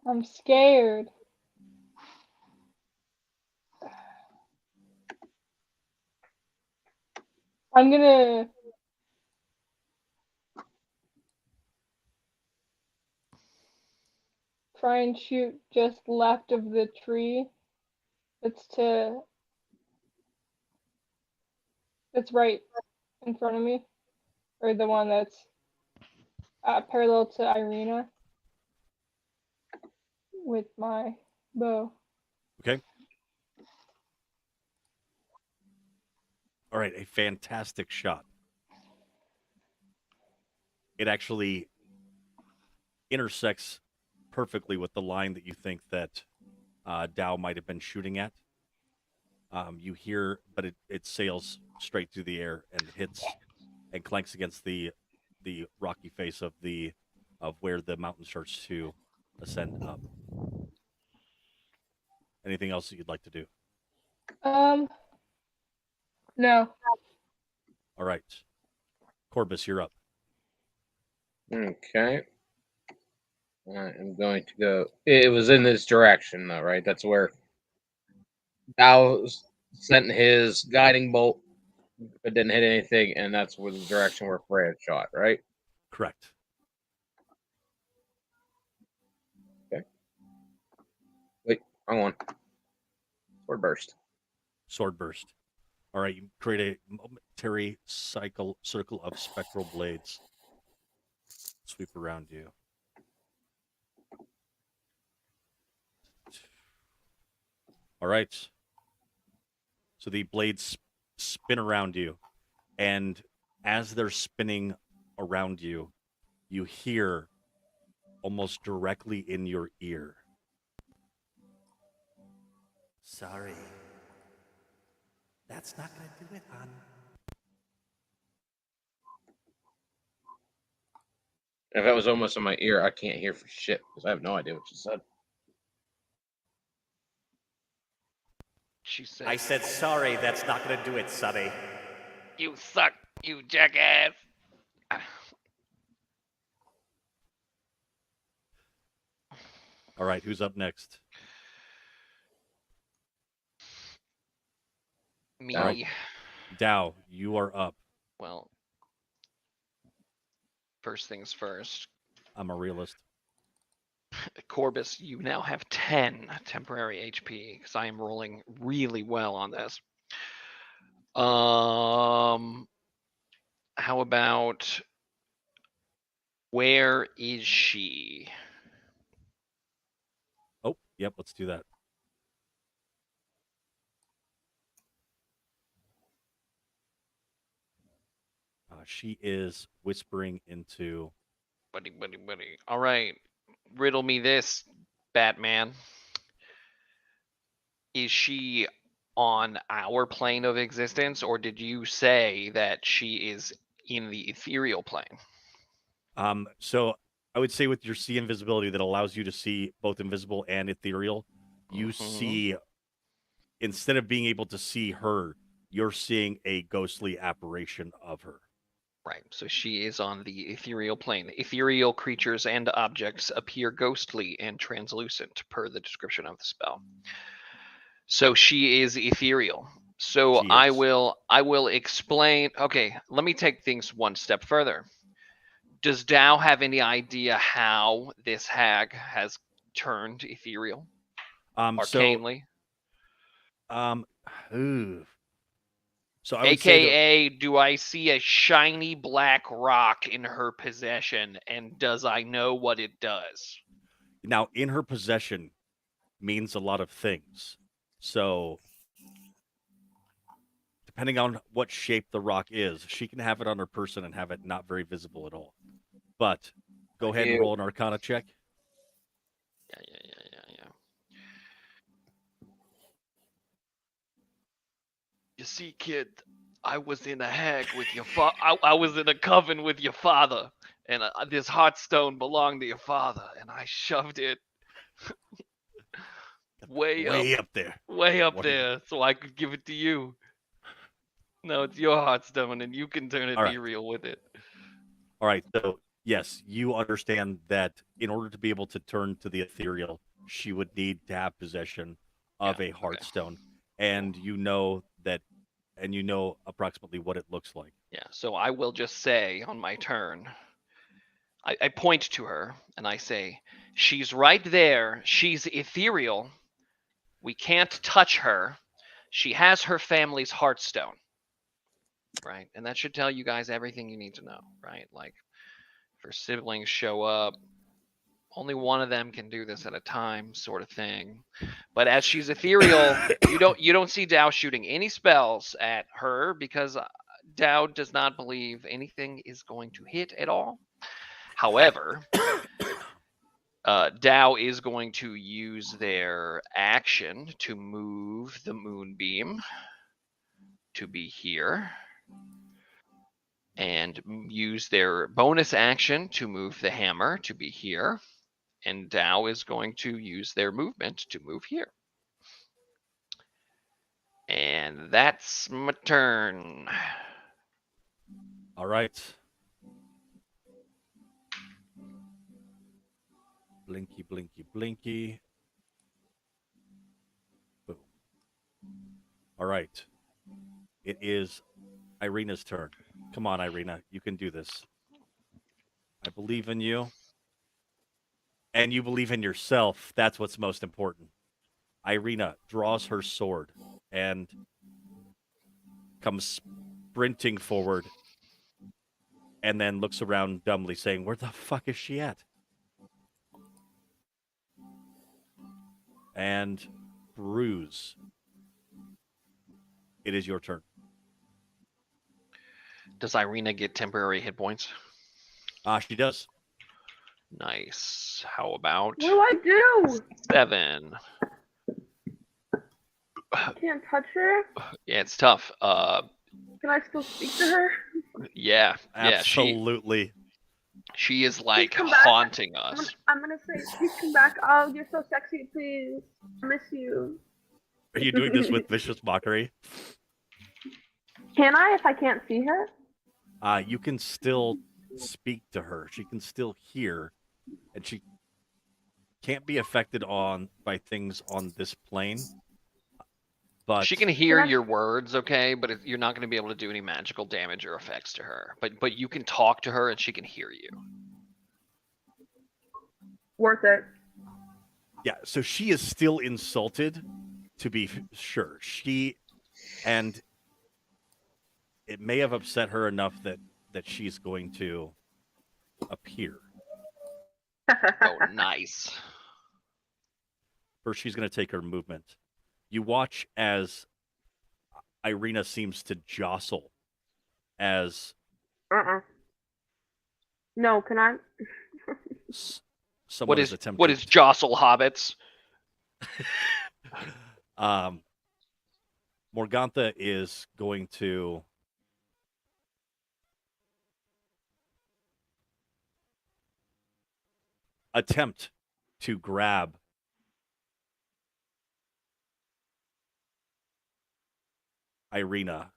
I'm scared. I'm gonna try and shoot just left of the tree that's right in front of me, or the one that's parallel to Irina with my bow. Okay. All right, a fantastic shot. it actually intersects perfectly with the line that you think that Dow might have been shooting at. You hear, but it sails straight through the air and hits and clanks against the rocky face of where the mountain starts to ascend up. Anything else that you'd like to do? No. All right, Corbus, you're up. Okay. I am going to go. It was in this direction, though, right? That's where Dow sent his guiding bolt, but didn't hit anything, and that's where the direction where Freya shot, right? Correct. Okay. Wait, wrong one. Sword burst. Sword burst. All right, you create a momentary circle of spectral blades. Sweep around you. All right. So the blades spin around you, and as they're spinning around you, you hear almost directly in your ear. Sorry. That's not gonna do it, hon. If that was almost in my ear, I can't hear for shit because I have no idea what you said. She said, I said sorry, that's not gonna do it, Sonny. "You suck, you jackass." All right, who's up next? Me. All right. Dow, you are up. Well, first things first. I'm a realist. Corbus, you now have 10 temporary HP because I am rolling really well on this. How about where is she? Oh, yep, let's do that. She is whispering into. Buddy. All right. Riddle me this, Batman. Is she on our plane of existence, or did you say that she is in the ethereal plane? So I would say with your see invisibility that allows you to see both invisible and ethereal, you see, instead of being able to see her, you're seeing a ghostly apparition of her. Right, so she is on the ethereal plane. Ethereal creatures and objects appear ghostly and translucent per the description of the spell. So she is ethereal. So She I is. will explain. Okay, let me take things one step further. Does Dow have any idea how this hag has turned ethereal? Arcanely? Ooh. So I would AKA, do I see a shiny black rock in her possession, and does I know what it does? Now, in her possession means a lot of things. So, depending on what shape the rock is, she can have it on her person and have it not very visible at all. But go ahead and roll an Arcana check. Yeah. You see, kid, I was in a hag with your father. I was in a coven with your father, and this heartstone belonged to your father, and I shoved it way up there. way up What there, so I could give it to you. No, it's your heartstone, and you can turn All right. ethereal with it. All right. So, yes, you understand that in order to be able to turn to the ethereal, she would need to have possession of a heartstone. And you know approximately what it looks like. Yeah, so I will just say on my turn, I point to her and I say, she's right there. She's ethereal. We can't touch her. She has her family's heartstone. Right? And that should tell you guys everything you need to know, right? Like, if her siblings show up, only one of them can do this at a time, sort of thing. But as she's ethereal, you don't see Dow shooting any spells at her because Dow does not believe anything is going to hit at all. However, Dow is going to use their action to move the moonbeam to be here, and use their bonus action to move the hammer to be here, and Dow is going to use their movement to move here. And that's my turn. All right. Blinky, blinky, blinky. Boom. All right. It is Irina's turn. Come on, Irina. You can do this. I believe in you. And you believe in yourself. That's what's most important. Irina draws her sword and comes sprinting forward and then looks around dumbly saying, where the fuck is she at? And Bruise, it is your turn. Does Irina get temporary hit points? She does. Nice. How about What do I do? 7? I can't touch her. Yeah, it's tough. Can I still speak to her? Yeah, Absolutely. she is like come back. haunting us. I'm gonna say, please come back. Oh, you're so sexy, please. I miss you. Are you doing this with vicious mockery? Can I if I can't see her? You can still speak to her. She can still hear, and she can't be affected by things on this plane. But She can hear your words, okay, but you're not going to be able to do any magical damage or effects to her. But you can talk to her and she can hear you. Worth it. yeah, so she is still insulted, to be sure. And it may have upset her enough that she's going to appear. Oh, nice. First, she's going to take her movement. You watch as Irina seems to jostle as No, can I? someone is attempting. What is jostle hobbits? Morgantha is going to attempt to grab Irina,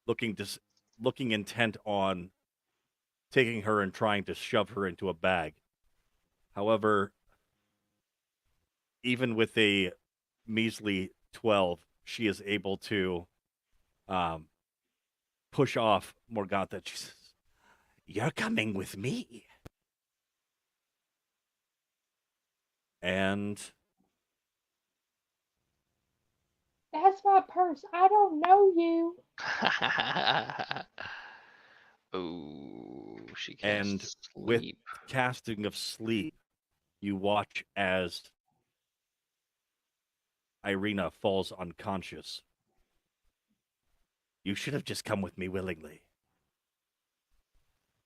looking intent on taking her and trying to shove her into a bag. However, even with a measly 12, she is able to push off Morgantha. She says, "You're coming with me." And That's my purse. I don't know you. Oh, she and can't with sleep. casting of sleep, you watch as Irina falls unconscious. You should have just come with me willingly.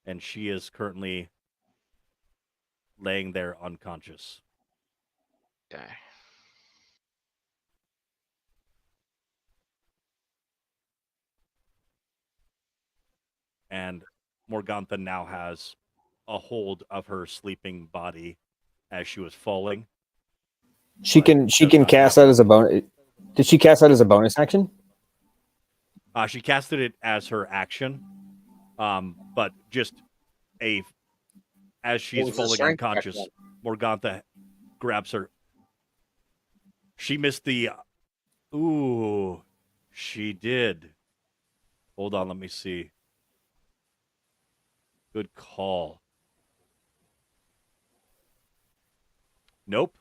And she is currently laying there unconscious. Okay. And Morgantha now has a hold of her sleeping body as she was falling. She can cast that as a bonus. Did she cast that as a bonus action? She casted it as her action, but just as she's falling unconscious, Morgantha grabs her. She missed the. Ooh, she did. Hold on, let me see. Good call. Nope.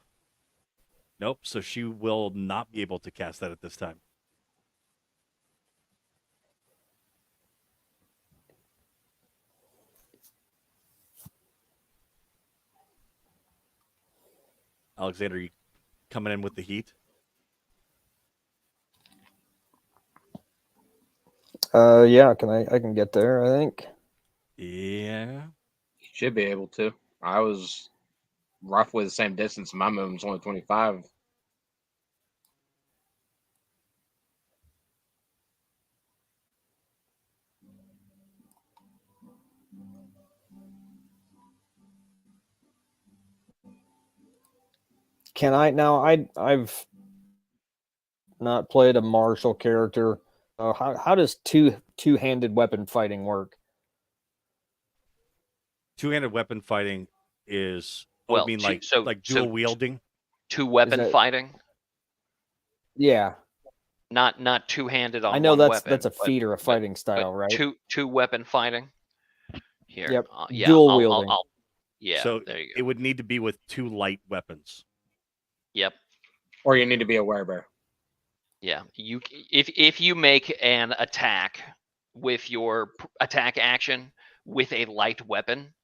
So she will not be able to cast that at this time. Alexander, you coming in with the heat? Yeah, I can get there, I think. Yeah. Should be able to. I was roughly the same distance. My movement's only 25. Can I now? I've not played a martial character. How does two-handed weapon fighting work? Two-handed weapon fighting is Well, I mean two- like so- like so- dual wielding. Two weapon that- fighting, Yeah, not two-handed on I know one that's weapon. that's a but- feat or a but- fighting but style, right? Two weapon fighting. Here. Yep. Yeah. Dual I'll- wielding. yeah. So there you go. it would need to be with two light weapons. Yep. Or you need to be a werebear. Yeah. If you make an attack with your attack action with a light weapon,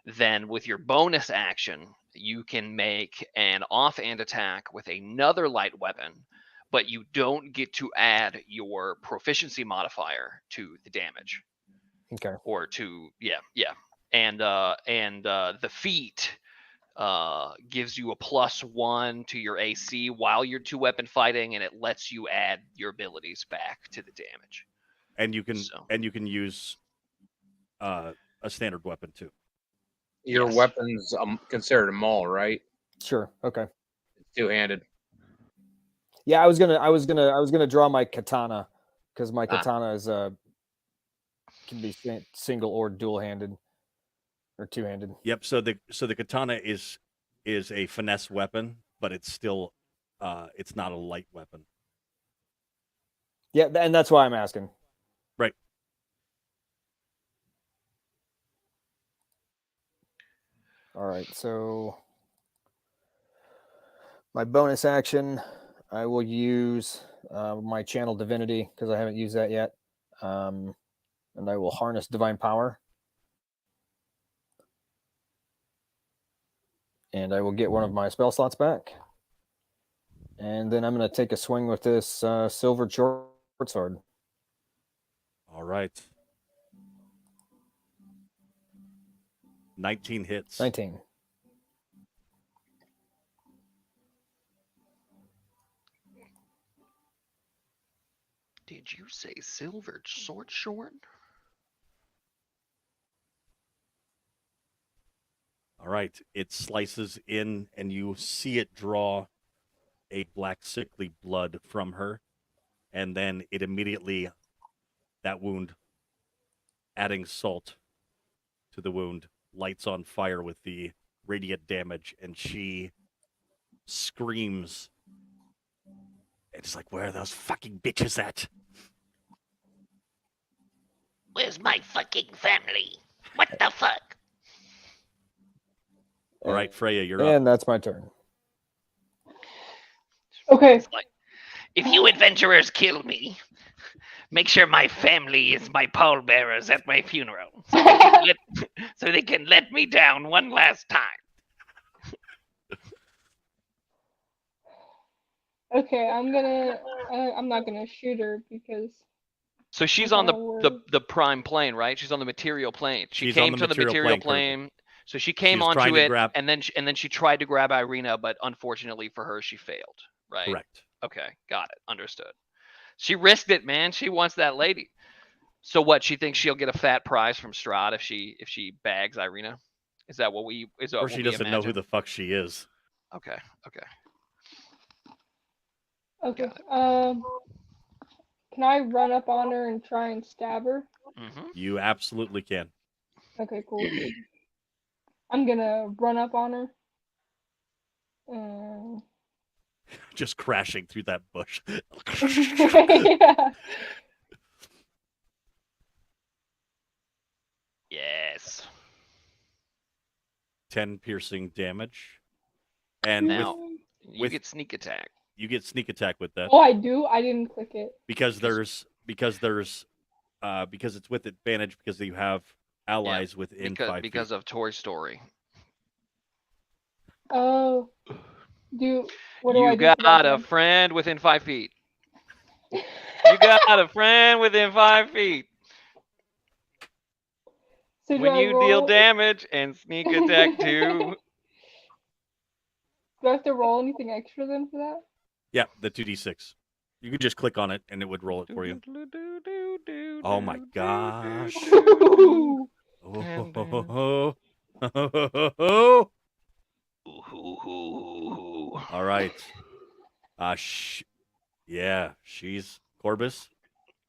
then with your bonus action you can make an offhand attack with another light weapon, but you don't get to add your proficiency modifier to the damage. Okay. Or to and the feat gives you a +1 to your AC while you're two weapon fighting, and it lets you add your abilities back to the damage. And you can So- use a standard weapon too. Your Yes. weapon's considered a maul, right? Sure. Okay. It's two-handed. Yeah, I was gonna draw my katana because my katana is can be single or dual-handed or two-handed. Yep. So the katana is a finesse weapon, but it's still it's not a light weapon. Yeah, and that's why I'm asking. Right. All right, so my bonus action, I will use my channel divinity because I haven't used that yet, and I will harness divine power, and I will get one of my spell slots back, and then I'm going to take a swing with this silver short sword. All right. 19 hits. 19. Did you say silver sword short? All right. It slices in, and you see it draw a black sickly blood from her, and then it immediately, that wound, adding salt to the wound, lights on fire with the radiant damage, and she screams. It's like, where are those fucking bitches at? Where's my fucking family? What the fuck? All right, Freya, you're up. And that's my turn. Okay. It's like, If you adventurers kill me, make sure my family is my pallbearers at my funeral, so they can let me down one last time. Okay, I'm not gonna shoot her because so she's That's on all the prime plane, right? She's on the material plane. She She's on came the to the material material plane, plane. So she came was trying onto to it, grab- and then she tried to grab Irina, but unfortunately for her, she failed. Right? Correct. Okay, got it. Understood. She risked it, man. She wants that lady. So what? She thinks she'll get a fat prize from Strahd if she bags Irina. Is that what we? Is that Or what she we doesn't know who imagine? the fuck she is. Okay. Okay. okay. Got Can I run up on her and try and stab her? Mm-hmm. You absolutely can. Okay, cool. I'm gonna run up on her. And Just crashing through that bush. yeah. Yes. 10 piercing damage. And Now- with You With- get sneak attack. you get sneak attack with that Oh, I do. I didn't click it. because it's with advantage because you have allies within 5 Because feet. of Toy Story. Oh. What do I You do? for got that a then? friend within 5 feet. You got a friend within 5 feet. So do When I you deal roll? damage and sneak attack 2. Do I have to roll anything extra then for that? Yeah, the 2d6. You could just click on it and it would roll it for you. Oh my gosh. Ooh. Oh. All right. Yeah, she's Corbus.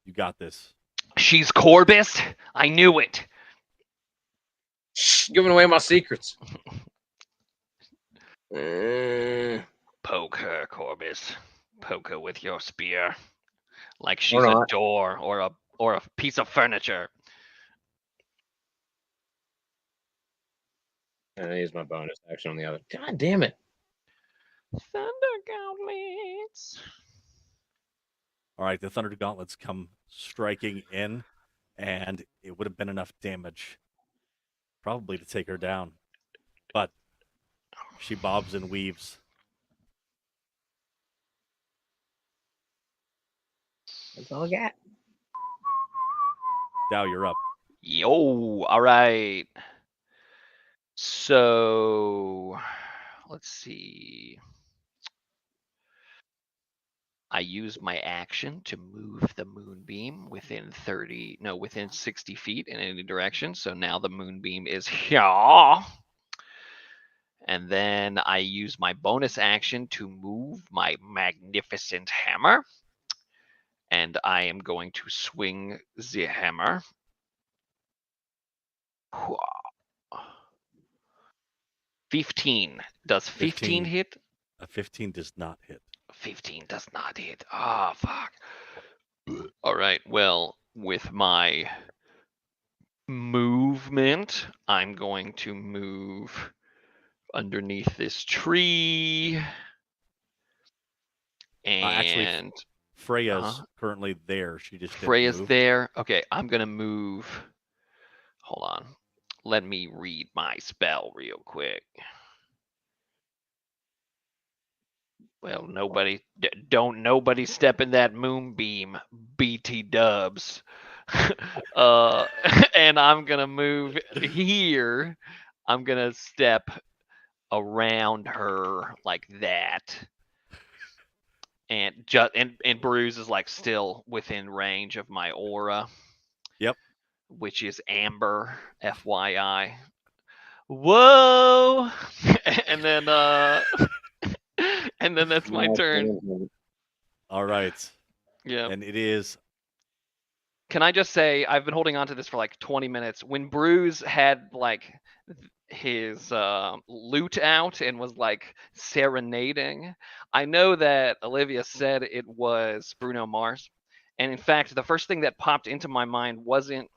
You got this. She's Corbus? I knew it. Shh, giving away my secrets. Uh, Poke her, Corbus. Poke her with your spear. Like she's Or a not. door or a piece of furniture. I use my bonus action on the other. God damn it. Thunder gauntlets. All right, the Thunder Gauntlets come striking in, and it would have been enough damage probably to take her down. But she bobs and weaves. That's all I got. Dow, you're up. Yo, all right. So, let's see. I use my action to move the moonbeam within 60 feet in any direction. So now the moonbeam is here. And then I use my bonus action to move my magnificent hammer. And I am going to swing the hammer. 15. Does 15 hit? A 15 does not hit. 15 does not hit. Ah, fuck. All right. Well, with my movement, I'm going to move underneath this tree. Actually, And Freya's currently there. She just didn't Freya's move. there. Okay, I'm going to move. Hold on. Let me read my spell real quick. Well, nobody step in that moonbeam, BT dubs. And I'm gonna move here. I'm gonna step around her like that. And and Bruise is like still within range of my aura. Yep. Which is amber, FYI. Whoa! And then and then that's my turn. All right. Yeah. And it is. Can I just say I've been holding on to this for like 20 minutes. When Bruise had like his lute out and was like serenading, I know that Olivia said it was Bruno Mars. And in fact, the first thing that popped into my mind wasn't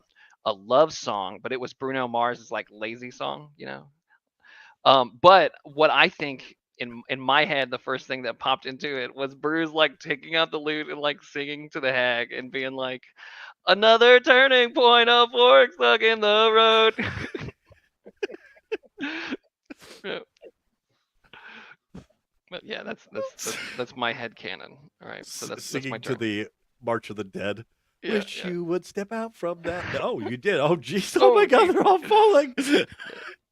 a love song, but it was Bruno Mars's like lazy song, you know. But what I think in my head, the first thing that popped into it was Bruce like taking out the lute and like singing to the hag and being like, "Another turning point, a fork stuck in the road." Yeah. But yeah, that's my head canon. All right, so that's singing my turn. to the March of the Dead. Yeah, Wish yeah. you would step out from that. Oh, you did. Oh, jeez. Oh my God, they're all falling.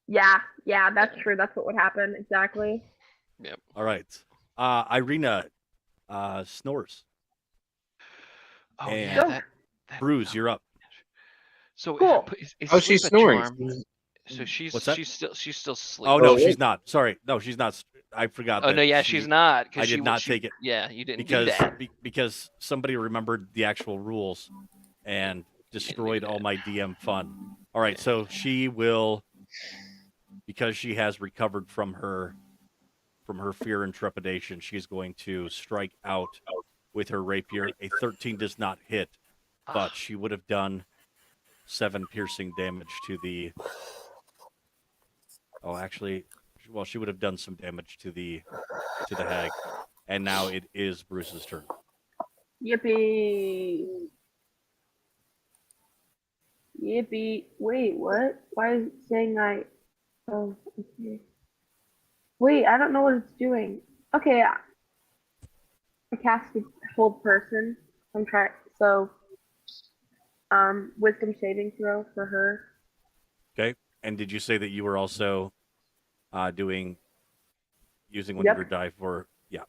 Yeah, that's true. That's what would happen exactly. Yep. All right. Irina snores. Oh And yeah, that Bruce, you're up. So Cool. is she's sleep a snoring. charm? So she's What's that? she's still asleep. Oh no, Oh, she's not. Sorry, no, she's not. I forgot. Oh that no, yeah, she's not. I did not take it. Yeah, you didn't because do that. because somebody remembered the actual rules and destroyed all my DM fun. All right, so she will, because she has recovered from her fear and trepidation, she's going to strike out with her rapier. A 13 does not hit, but she would have done 7 piercing damage to the. Oh, actually, well, she would have done some damage to the hag, and now it is Bruce's turn. Yippee! Yippee! Wait, what? Why is it saying I? Oh, okay. Wait, I don't know what it's doing. Okay, I casted hold person. I'm trying. So, wisdom saving throw for her. Okay. And did you say that you were also using one of Yep, your die for? Yeah,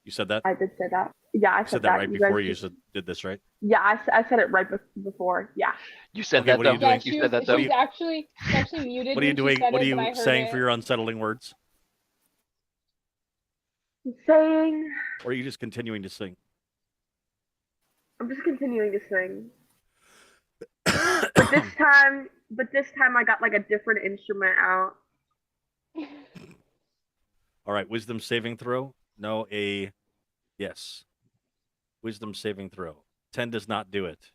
you said that. I did say that. Yeah, I You said said that that. right You guys before you just did this, right? yeah, I said it right before. Yeah. You said Okay, that what are though. you Yeah, doing? You she said was that What though. are you she actually muted What are you when she doing? said What are it, but I you heard saying for it. your unsettling words? Saying Or are you just continuing to sing? I'm just continuing to sing. But this time I got like a different instrument out. All right, wisdom saving throw. No, a yes. Wisdom saving throw. 10 does not do it.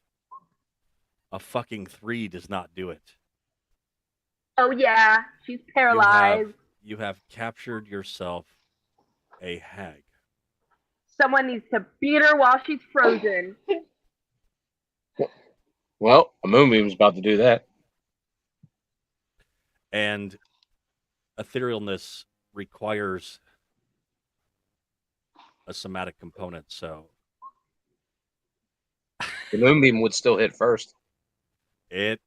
A fucking 3 does not do it. Oh yeah, she's You have paralyzed. captured yourself a hag. Someone needs to beat her while she's frozen. Well, a moonbeam's about to do that. And etherealness requires a somatic component, so The moonbeam would still hit first. it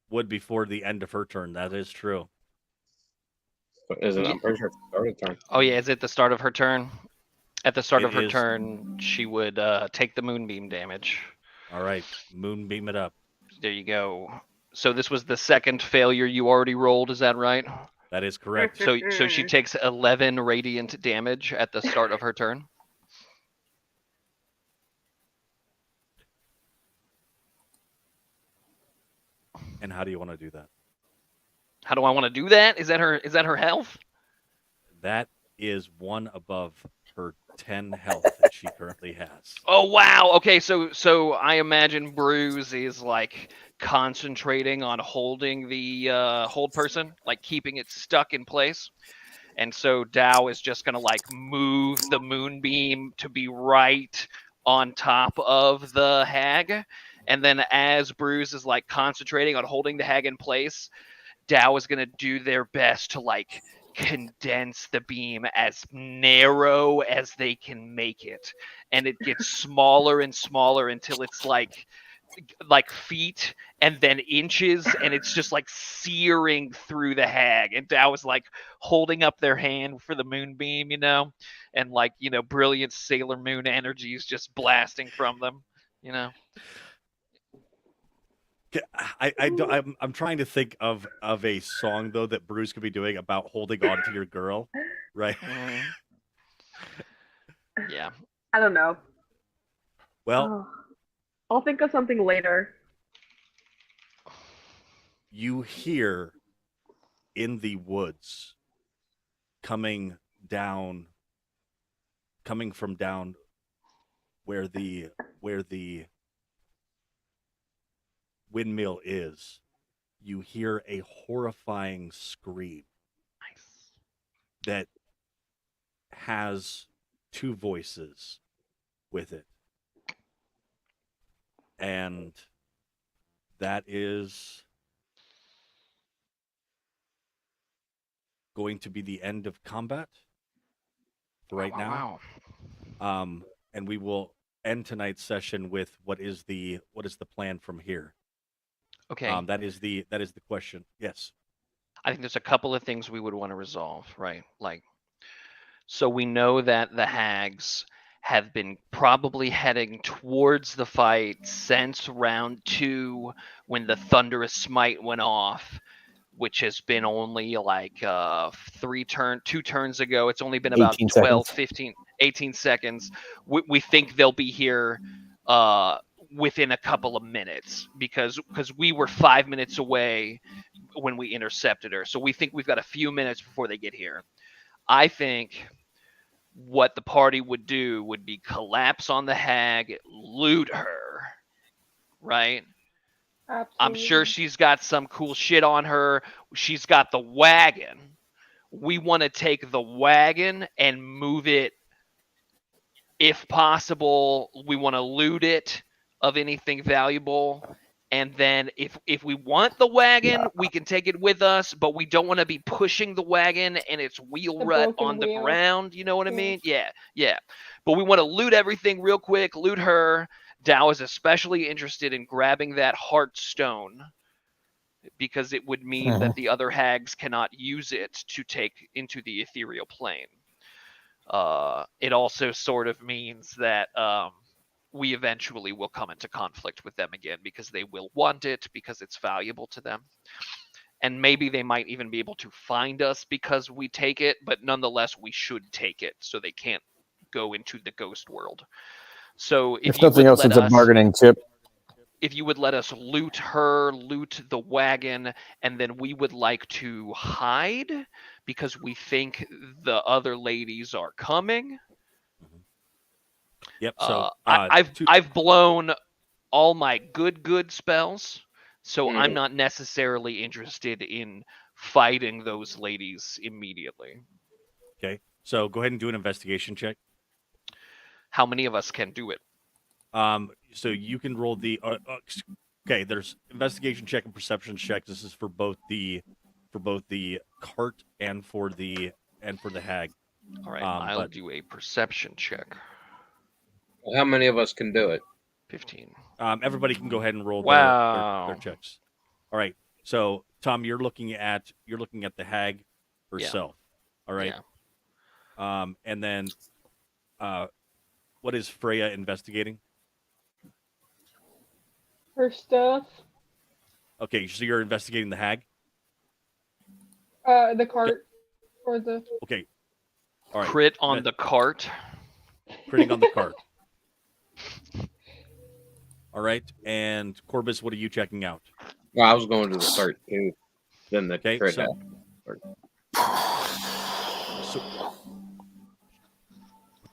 would before the end of her turn. That is true. Is it? Yeah. I'm pretty sure it's the start of the turn. Oh yeah, is it the start of her turn? At the start It of her is. turn, she would take the moonbeam damage. All right, moonbeam it up. There you go. So this was the second failure you already rolled, is that right? That is correct. So she takes 11 radiant damage at the start of her turn. And how do you want to do that? How do I want to do that? Is that her health? That is one above her 10 health that she currently has. Oh wow. Okay, so I imagine Bruise is like concentrating on holding the hold person, like keeping it stuck in place. And so Dow is just gonna like move the moonbeam to be right on top of the hag. And then as Bruise is like concentrating on holding the hag in place, Dow is gonna do their best to like condense the beam as narrow as they can make it. And it gets smaller and smaller until it's like feet and then inches, and it's just like searing through the hag. And Dow is like holding up their hand for the moonbeam, and like, brilliant Sailor Moon energies just blasting from them, I'm trying to think of a song though that Bruce could be doing about holding on to your girl, right? Yeah. I don't know. Well, I'll think of something later. you hear in the woods coming from down where the windmill is, you hear a horrifying scream that has two voices with it. And that is going to be the end of combat for right now. Wow. And we will end tonight's session with what is the plan from here. Okay. That is the question. Yes. I think there's a couple of things we would want to resolve, right? Like, so we know that the hags have been probably heading towards the fight since round 2 when the thunderous smite went off, which has been only like 2 turns ago. It's only been about 18 12, seconds. 15, 18 seconds. We think they'll be here within a couple of minutes because we were 5 minutes away when we intercepted her. So we think we've got a few minutes before they get here. I think what the party would do would be collapse on the hag, loot her, right? Absolutely. I'm sure she's got some cool shit on her. She's got the wagon. We want to take the wagon and move it. If possible, we want to loot it of anything valuable. And then if we want the wagon, we can take it with us, but we don't want to be pushing the wagon and its wheel The rut broken on the wheel. ground. You know what I Yeah. mean? Yeah. But we want to loot everything real quick, loot her. Dow is especially interested in grabbing that heart stone, because it would mean that the other hags cannot use it to take into the ethereal plane. It also sort of means that we eventually will come into conflict with them again because they will want it, because it's valuable to them. And maybe they might even be able to find us because we take it, but nonetheless, we should take it so they can't go into the ghost world. So If nothing else, it's a bargaining chip. If you would let us loot her, loot the wagon, and then we would like to hide because we think the other ladies are coming. Yep. So I've blown all my good spells, so I'm not necessarily interested in fighting those ladies immediately. Okay. So go ahead and do an investigation check. How many of us can do it? So you can roll the. Okay, there's investigation check and perception check. This is for both the cart and for the hag. All right, I'll do a perception check. How many of us can do it? 15. Everybody can go ahead and roll their checks. All right. So Tom, you're looking at the hag herself. Yeah. All right. Yeah. And then, what is Freya investigating? Her stuff. Okay, so you're investigating the hag? The cart. Or the... Okay. All right. Crit on the cart. Critting on the cart. All right. And Corbus, what are you checking out? Well, I was going to the cart too. Then the crit. So what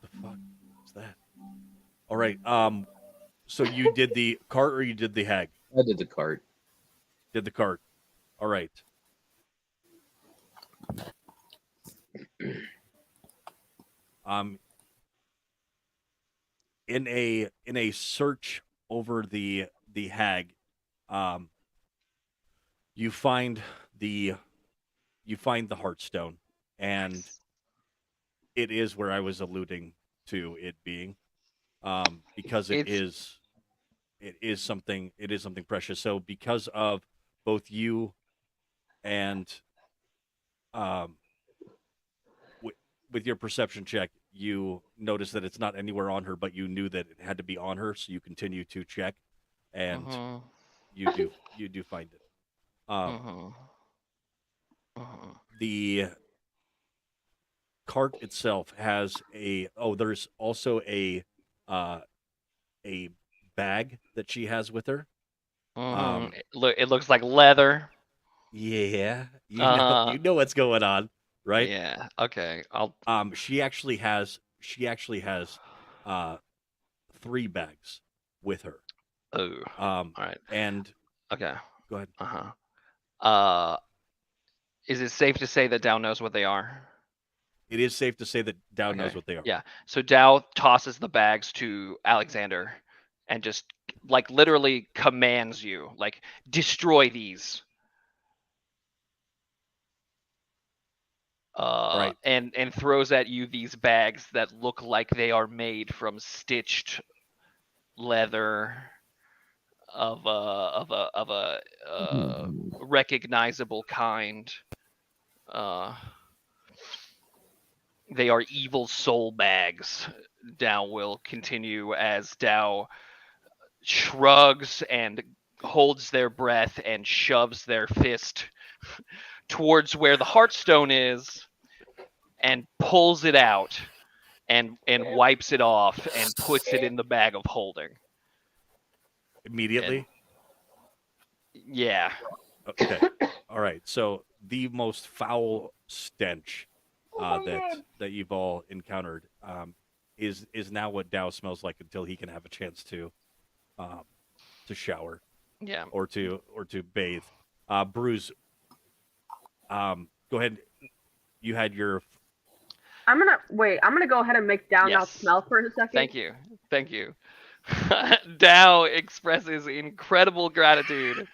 the fuck is that? All right. So you did the cart or you did the hag? I did the cart. Did the cart. All right. In a search over the hag, you find the Heartstone, and it is where I was alluding to it being, because it is something precious. So because of both you and with your perception check, you notice that it's not anywhere on her, but you knew that it had to be on her, so you continue to check, and you do find it. The cart itself has there's also a bag that she has with her. It looks like leather. Yeah, you know what's going on, right? Yeah. Okay. She actually has 3 bags with her. Oh. All right. And okay. Go ahead. Is it safe to say that Dow knows what they are? It is safe to say that Dow knows what they are. Yeah. So Dow tosses the bags to Alexander and just like literally commands you, like, destroy these. Right. And throws at you these bags that look like they are made from stitched leather of a recognizable kind. They are evil soul bags. Dow will continue as Dow shrugs and holds their breath and shoves their fist towards where the Heartstone is and pulls it out and wipes it off and puts it in the bag of holding. Immediately? Yeah. Okay. All right. So the most foul stench that you've all encountered is now what Dow smells like until he can have a chance to shower. Yeah. Or to bathe. Bruce, go ahead. You had your. I'm gonna go ahead and make Dow now smell for a second. Thank you. Dow expresses incredible gratitude.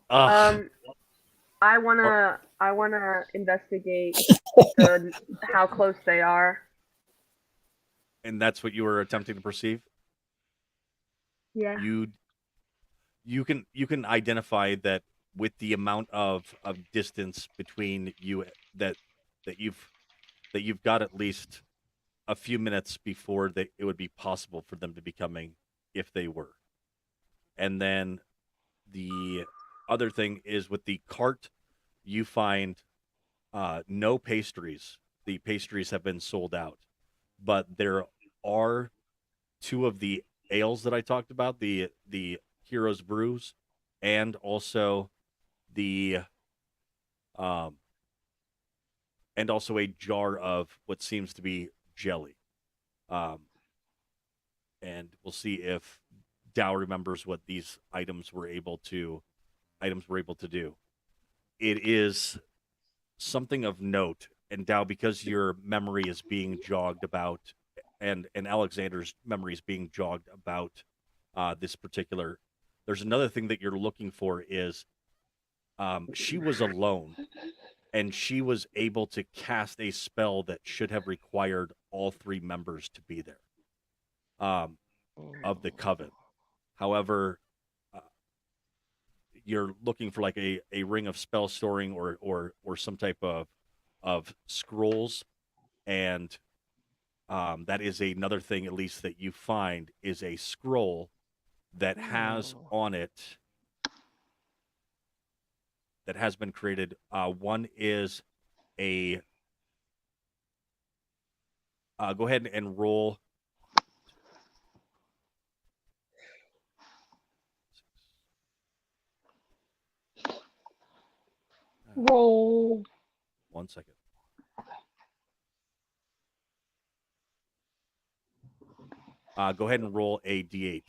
I wanna investigate how close they are. And that's what you were attempting to perceive? Yeah. you can identify that with the amount of distance between you that you've got at least a few minutes before it would be possible for them to be coming if they were. And then the other thing is with the cart, you find no pastries. The pastries have been sold out, but there are two of the ales that I talked about, the Heroes Brews, and also the um, and also a jar of what seems to be jelly. Um, and we'll see if Dow remembers what these items were able to do. It is something of note, and Dow, because your memory is being jogged about, and Alexander's memory is being jogged about this particular. There's another thing that you're looking for is she was alone, and she was able to cast a spell that should have required all three members to be there of the coven. However, uh, you're looking for like a ring of spell storing or some type of scrolls, and that is another thing at least that you find is a scroll that has on it that has been created. One is a go ahead and roll. Roll. 1 second. Go ahead and roll a d8.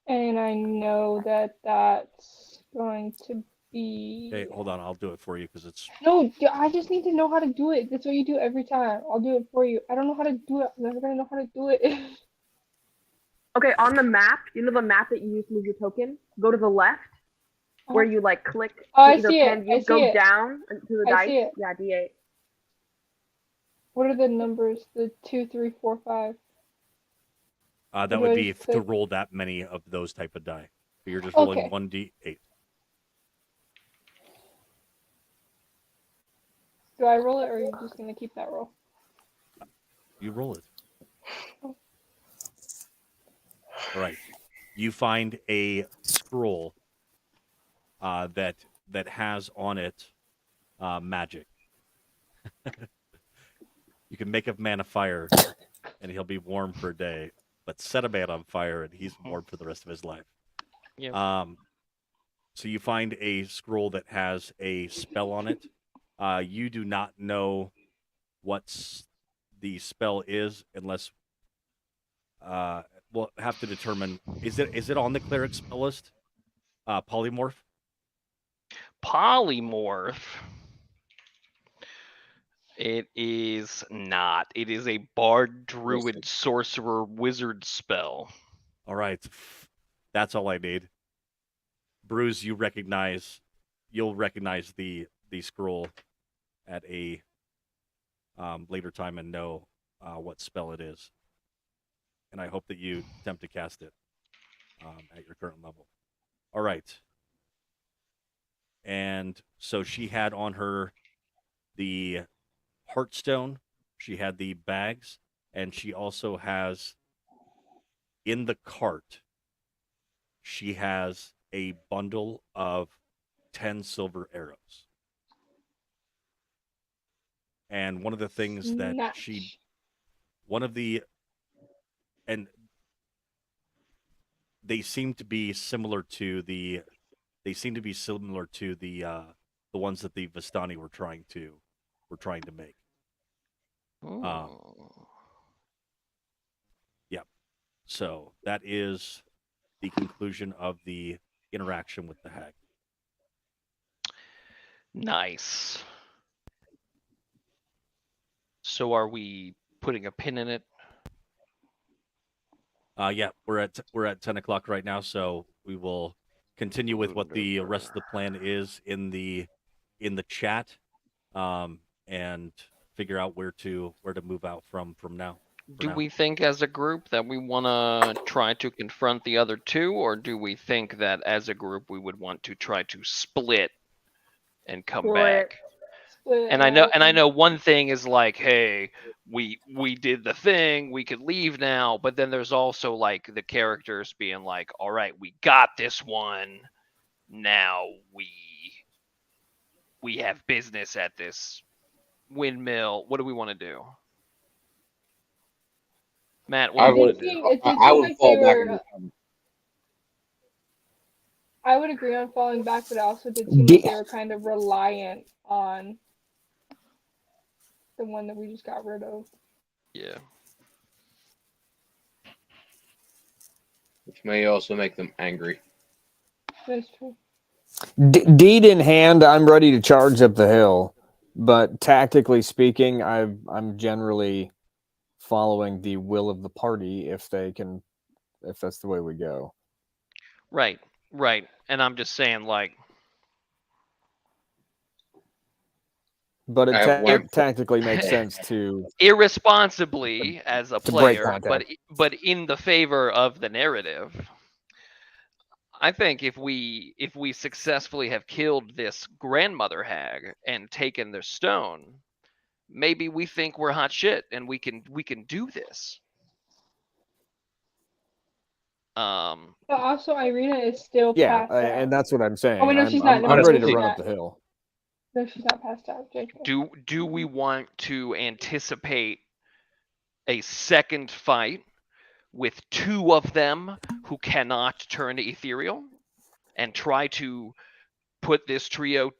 And I know that that's going to be. Okay, hold on. I'll do it for you because it's. No, I just need to know how to do it. That's what you do every time. I'll do it for you. I don't know how to do it. I'm never gonna know how to do it. Okay, on the map, you know the map that you use to move your token? Go to the left, where you like click Oh, I either see it. pen view, I see go it. down to the I dice. see it. Yeah, D8. What are the numbers? The 2, 3, 4, 5. That would be to roll that many of those type of die. So you're just rolling Okay. 1d8. Do I roll it, or are you just gonna keep that roll? You roll it. All right. You find a scroll that has on it magic. You can make a man a fire, and he'll be warm for a day. But set a man on fire, and he's warm for the rest of his life. Yeah. So you find a scroll that has a spell on it. You do not know what the spell is unless we'll have to determine. Is it on the cleric spell list? Polymorph. Polymorph. It is not. It is a bard, druid, sorcerer, wizard spell. All right, that's all I need. Bruce, you'll recognize the scroll at a later time and know what spell it is. And I hope that you attempt to cast it at your current level. All right. And so she had on her the Heartstone, she had the bags, and she also has in the cart, she has a bundle of 10 silver arrows. And one of the things that and they seem to be similar to the ones that the Vistani were trying to make. Yeah. So that is the conclusion of the interaction with the hag. Nice. So are we putting a pin in it? Yeah, we're at 10 o'clock right now, so we will continue with what the rest of the plan is in the chat, and figure out where to move out from now. Do now. we think as a group that we want to try to confront the other two, or do we think that as a group we would want to try to split and come Split. back? Split, And yeah, I know one thing is like, hey, we did the thing, we could leave now, but then there's also like the characters being like, all right, we got this one. Now we have business at this windmill. What do we want to do? Matt, what do I you want would to do? It did I seem would like fall they back were. on I would agree on falling back, but it also did seem D- like they were kind of reliant on the one that we just got rid of. Yeah. which may also make them angry. That's true. Deed in hand, I'm ready to charge up the hill. But tactically speaking, I'm generally following the will of the party if that's the way we go. Right. Right. And I'm just saying like But it At one tactically makes sense to irresponsibly as a break player, contact. but in the favor of the narrative. I think if we successfully have killed this grandmother hag and taken their stone, maybe we think we're hot shit and we can do this. But also, Irina is still Yeah, passed out. and that's what I'm saying. Oh, wait, no, she's not. I'm ready to Honestly- run up the hill. No, she's not passed out, Jacob. Do we want to anticipate a second fight with two of them who cannot turn ethereal and try to put this trio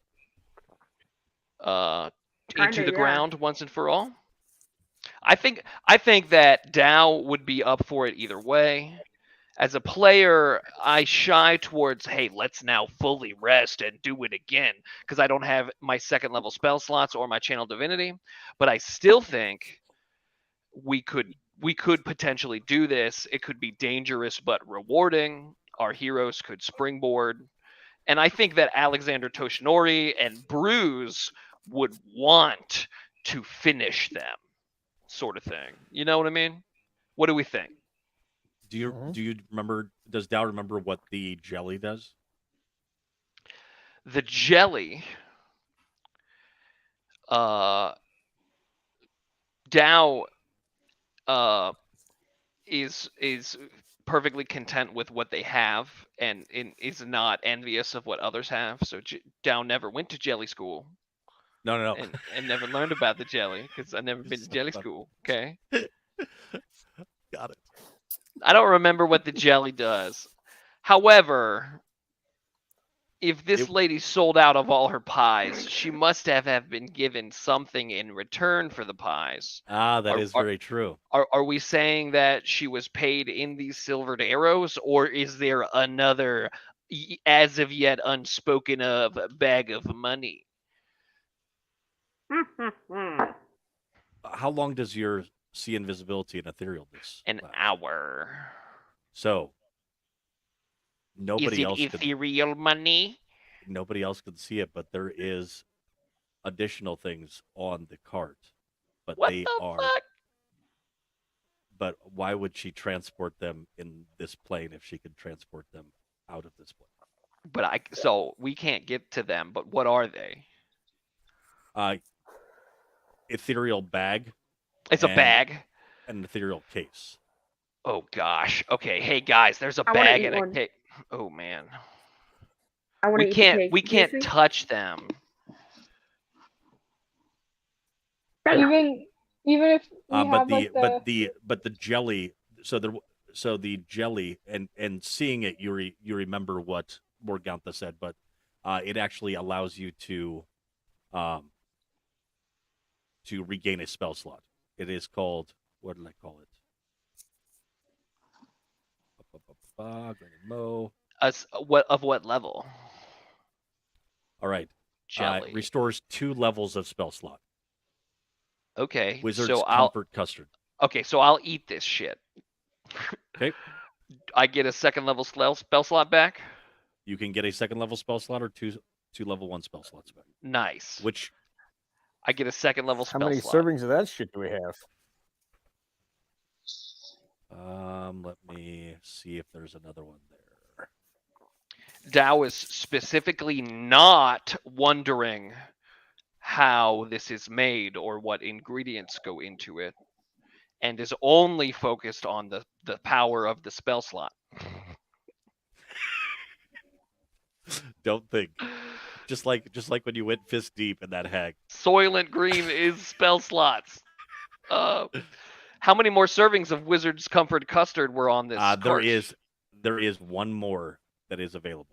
into Kinda, the yeah. ground once and for all? I think that Dow would be up for it either way. As a player, I shy towards, hey, let's now fully rest and do it again, because I don't have my second level spell slots or my channel divinity. But I still think we could potentially do this. It could be dangerous but rewarding. Our heroes could springboard. And I think that Alexander Toshinori and Bruise would want to finish them, sort of thing. You know what I mean? What do we think? Do you remember? Does Dow remember what the jelly does? The jelly, Dow, is perfectly content with what they have and is not envious of what others have. So Dow never went to jelly school. No. And never learned about the jelly because I've never been to jelly Son of a- school. Okay. Got it. I don't remember what the jelly does. However, if this lady sold out of all her pies, she must have been given something in return for the pies. That is very true. Are we saying that she was paid in these silvered arrows, or is there another, as of yet unspoken of, bag of money? How long does your see invisibility and ethereal this? An hour. So Is nobody it else ethereal money? nobody else could see it, but there is additional things on the cart. But What they the are. fuck? But why would she transport them in this plane if she could transport them out of this plane? But so we can't get to them. But what are they? Ethereal bag. It's a and bag. An ethereal case. Oh gosh. Okay. Hey guys, there's a I wanna bag eat and a one. cake. Oh man. I want to eat the cake. We can't Juicy? touch them. Even if we But have the like but the jelly. So the jelly and seeing it, you remember what Morgantha said, but it actually allows you to regain a spell slot. It is called, what did I call it? Mo. What level? All right. Jelly. Restores 2 levels of spell slot. Okay. Wizard's so Comfort Custard. so I'll eat this shit. Okay. I get a second level spell slot back. You can get a second level spell slot or two level 1 spell slots back. Nice. Which I get a second level How spell many slot. servings of that shit do we have? Let me see if there's another one there. Dow is specifically not wondering how this is made or what ingredients go into it, and is only focused on the power of the spell slot. Don't think. Just like when you went fist deep in that hag. Soylent Green is spell slots. How many more servings of Wizard's Comfort custard were on this There cart? is one more that is available.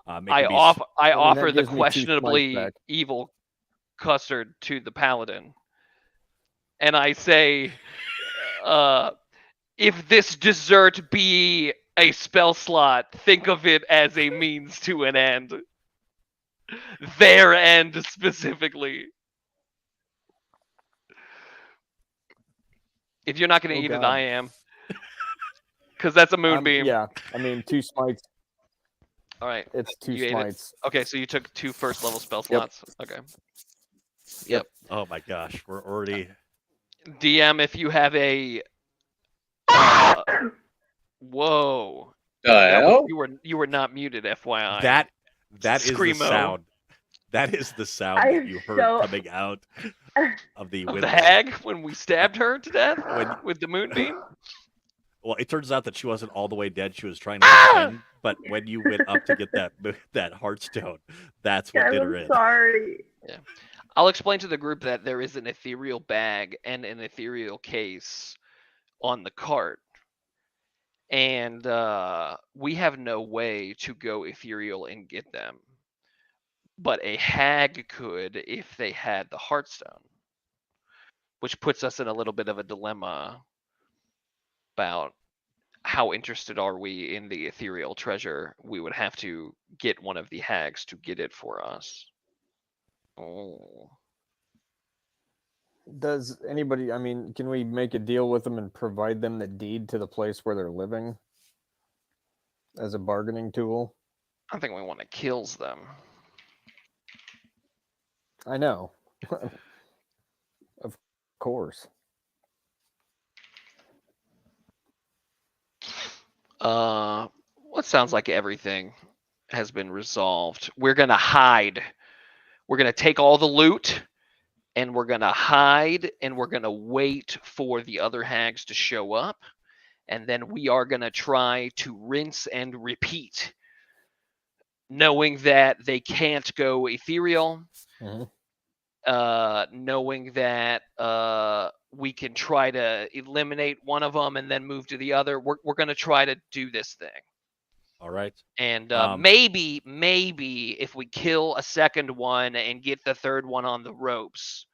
I offer that the gives me 2 smites questionably back. evil custard to the paladin, and I say, if this dessert be a spell slot, think of it as a means to an end. Their end specifically. If you're not going to eat God. it, I am. Because that's a moonbeam. Yeah, I mean 2 smites. All right. It's 2 You ate it? smites. Okay, so you took 2 first level spell slots. Okay. Yep. Oh my gosh, we're already. DM, if you have a. Whoa. hell? You were not muted, FYI. That is the Screamo. sound. That is the sound I that am you heard so- coming out of the Of window. the hag when we stabbed her to death When- with the moonbeam. Well, it turns out that she wasn't all the way dead. She was trying to pretend, but when you went up to get that heartstone, that's what Guys, did her I'm in. sorry. I'll explain to the group that there is an ethereal bag and an ethereal case on the cart. And we have no way to go ethereal and get them. But a hag could if they had the heartstone. Which puts us in a little bit of a dilemma about how interested are we in the ethereal treasure. We would have to get one of the hags to get it for us. Oh. Does anybody? I mean, can we make a deal with them and provide them the deed to the place where they're living as a bargaining tool? I think we want to kills them. I know, of course. What sounds like everything has been resolved. We're gonna hide. We're gonna take all the loot, and we're gonna hide, and we're gonna wait for the other hags to show up, and then we are gonna try to rinse and repeat, knowing that they can't go ethereal. Mhm. Knowing that we can try to eliminate one of them and then move to the other. We're going to try to do this thing. All right. And maybe if we kill a second one and get the third one on the ropes,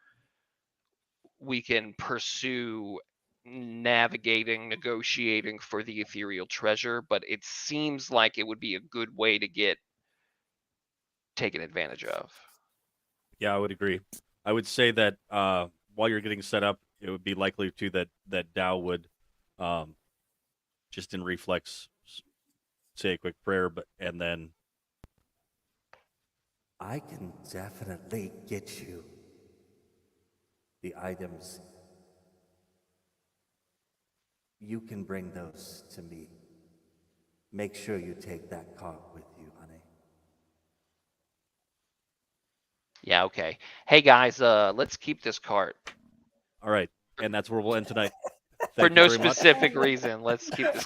we can pursue navigating, negotiating for the ethereal treasure. But it seems like it would be a good way to get taken advantage of. Yeah, I would agree. I would say that while you're getting set up, it would be likely too that Dow would, just in reflex, say a quick prayer, and then I can definitely get you the items. You can bring those to me. Make sure you take that card with you, honey. Yeah, okay. Hey guys, let's keep this cart. all right, and that's where we'll end tonight. For Thank you no very much. specific reason. Let's keep this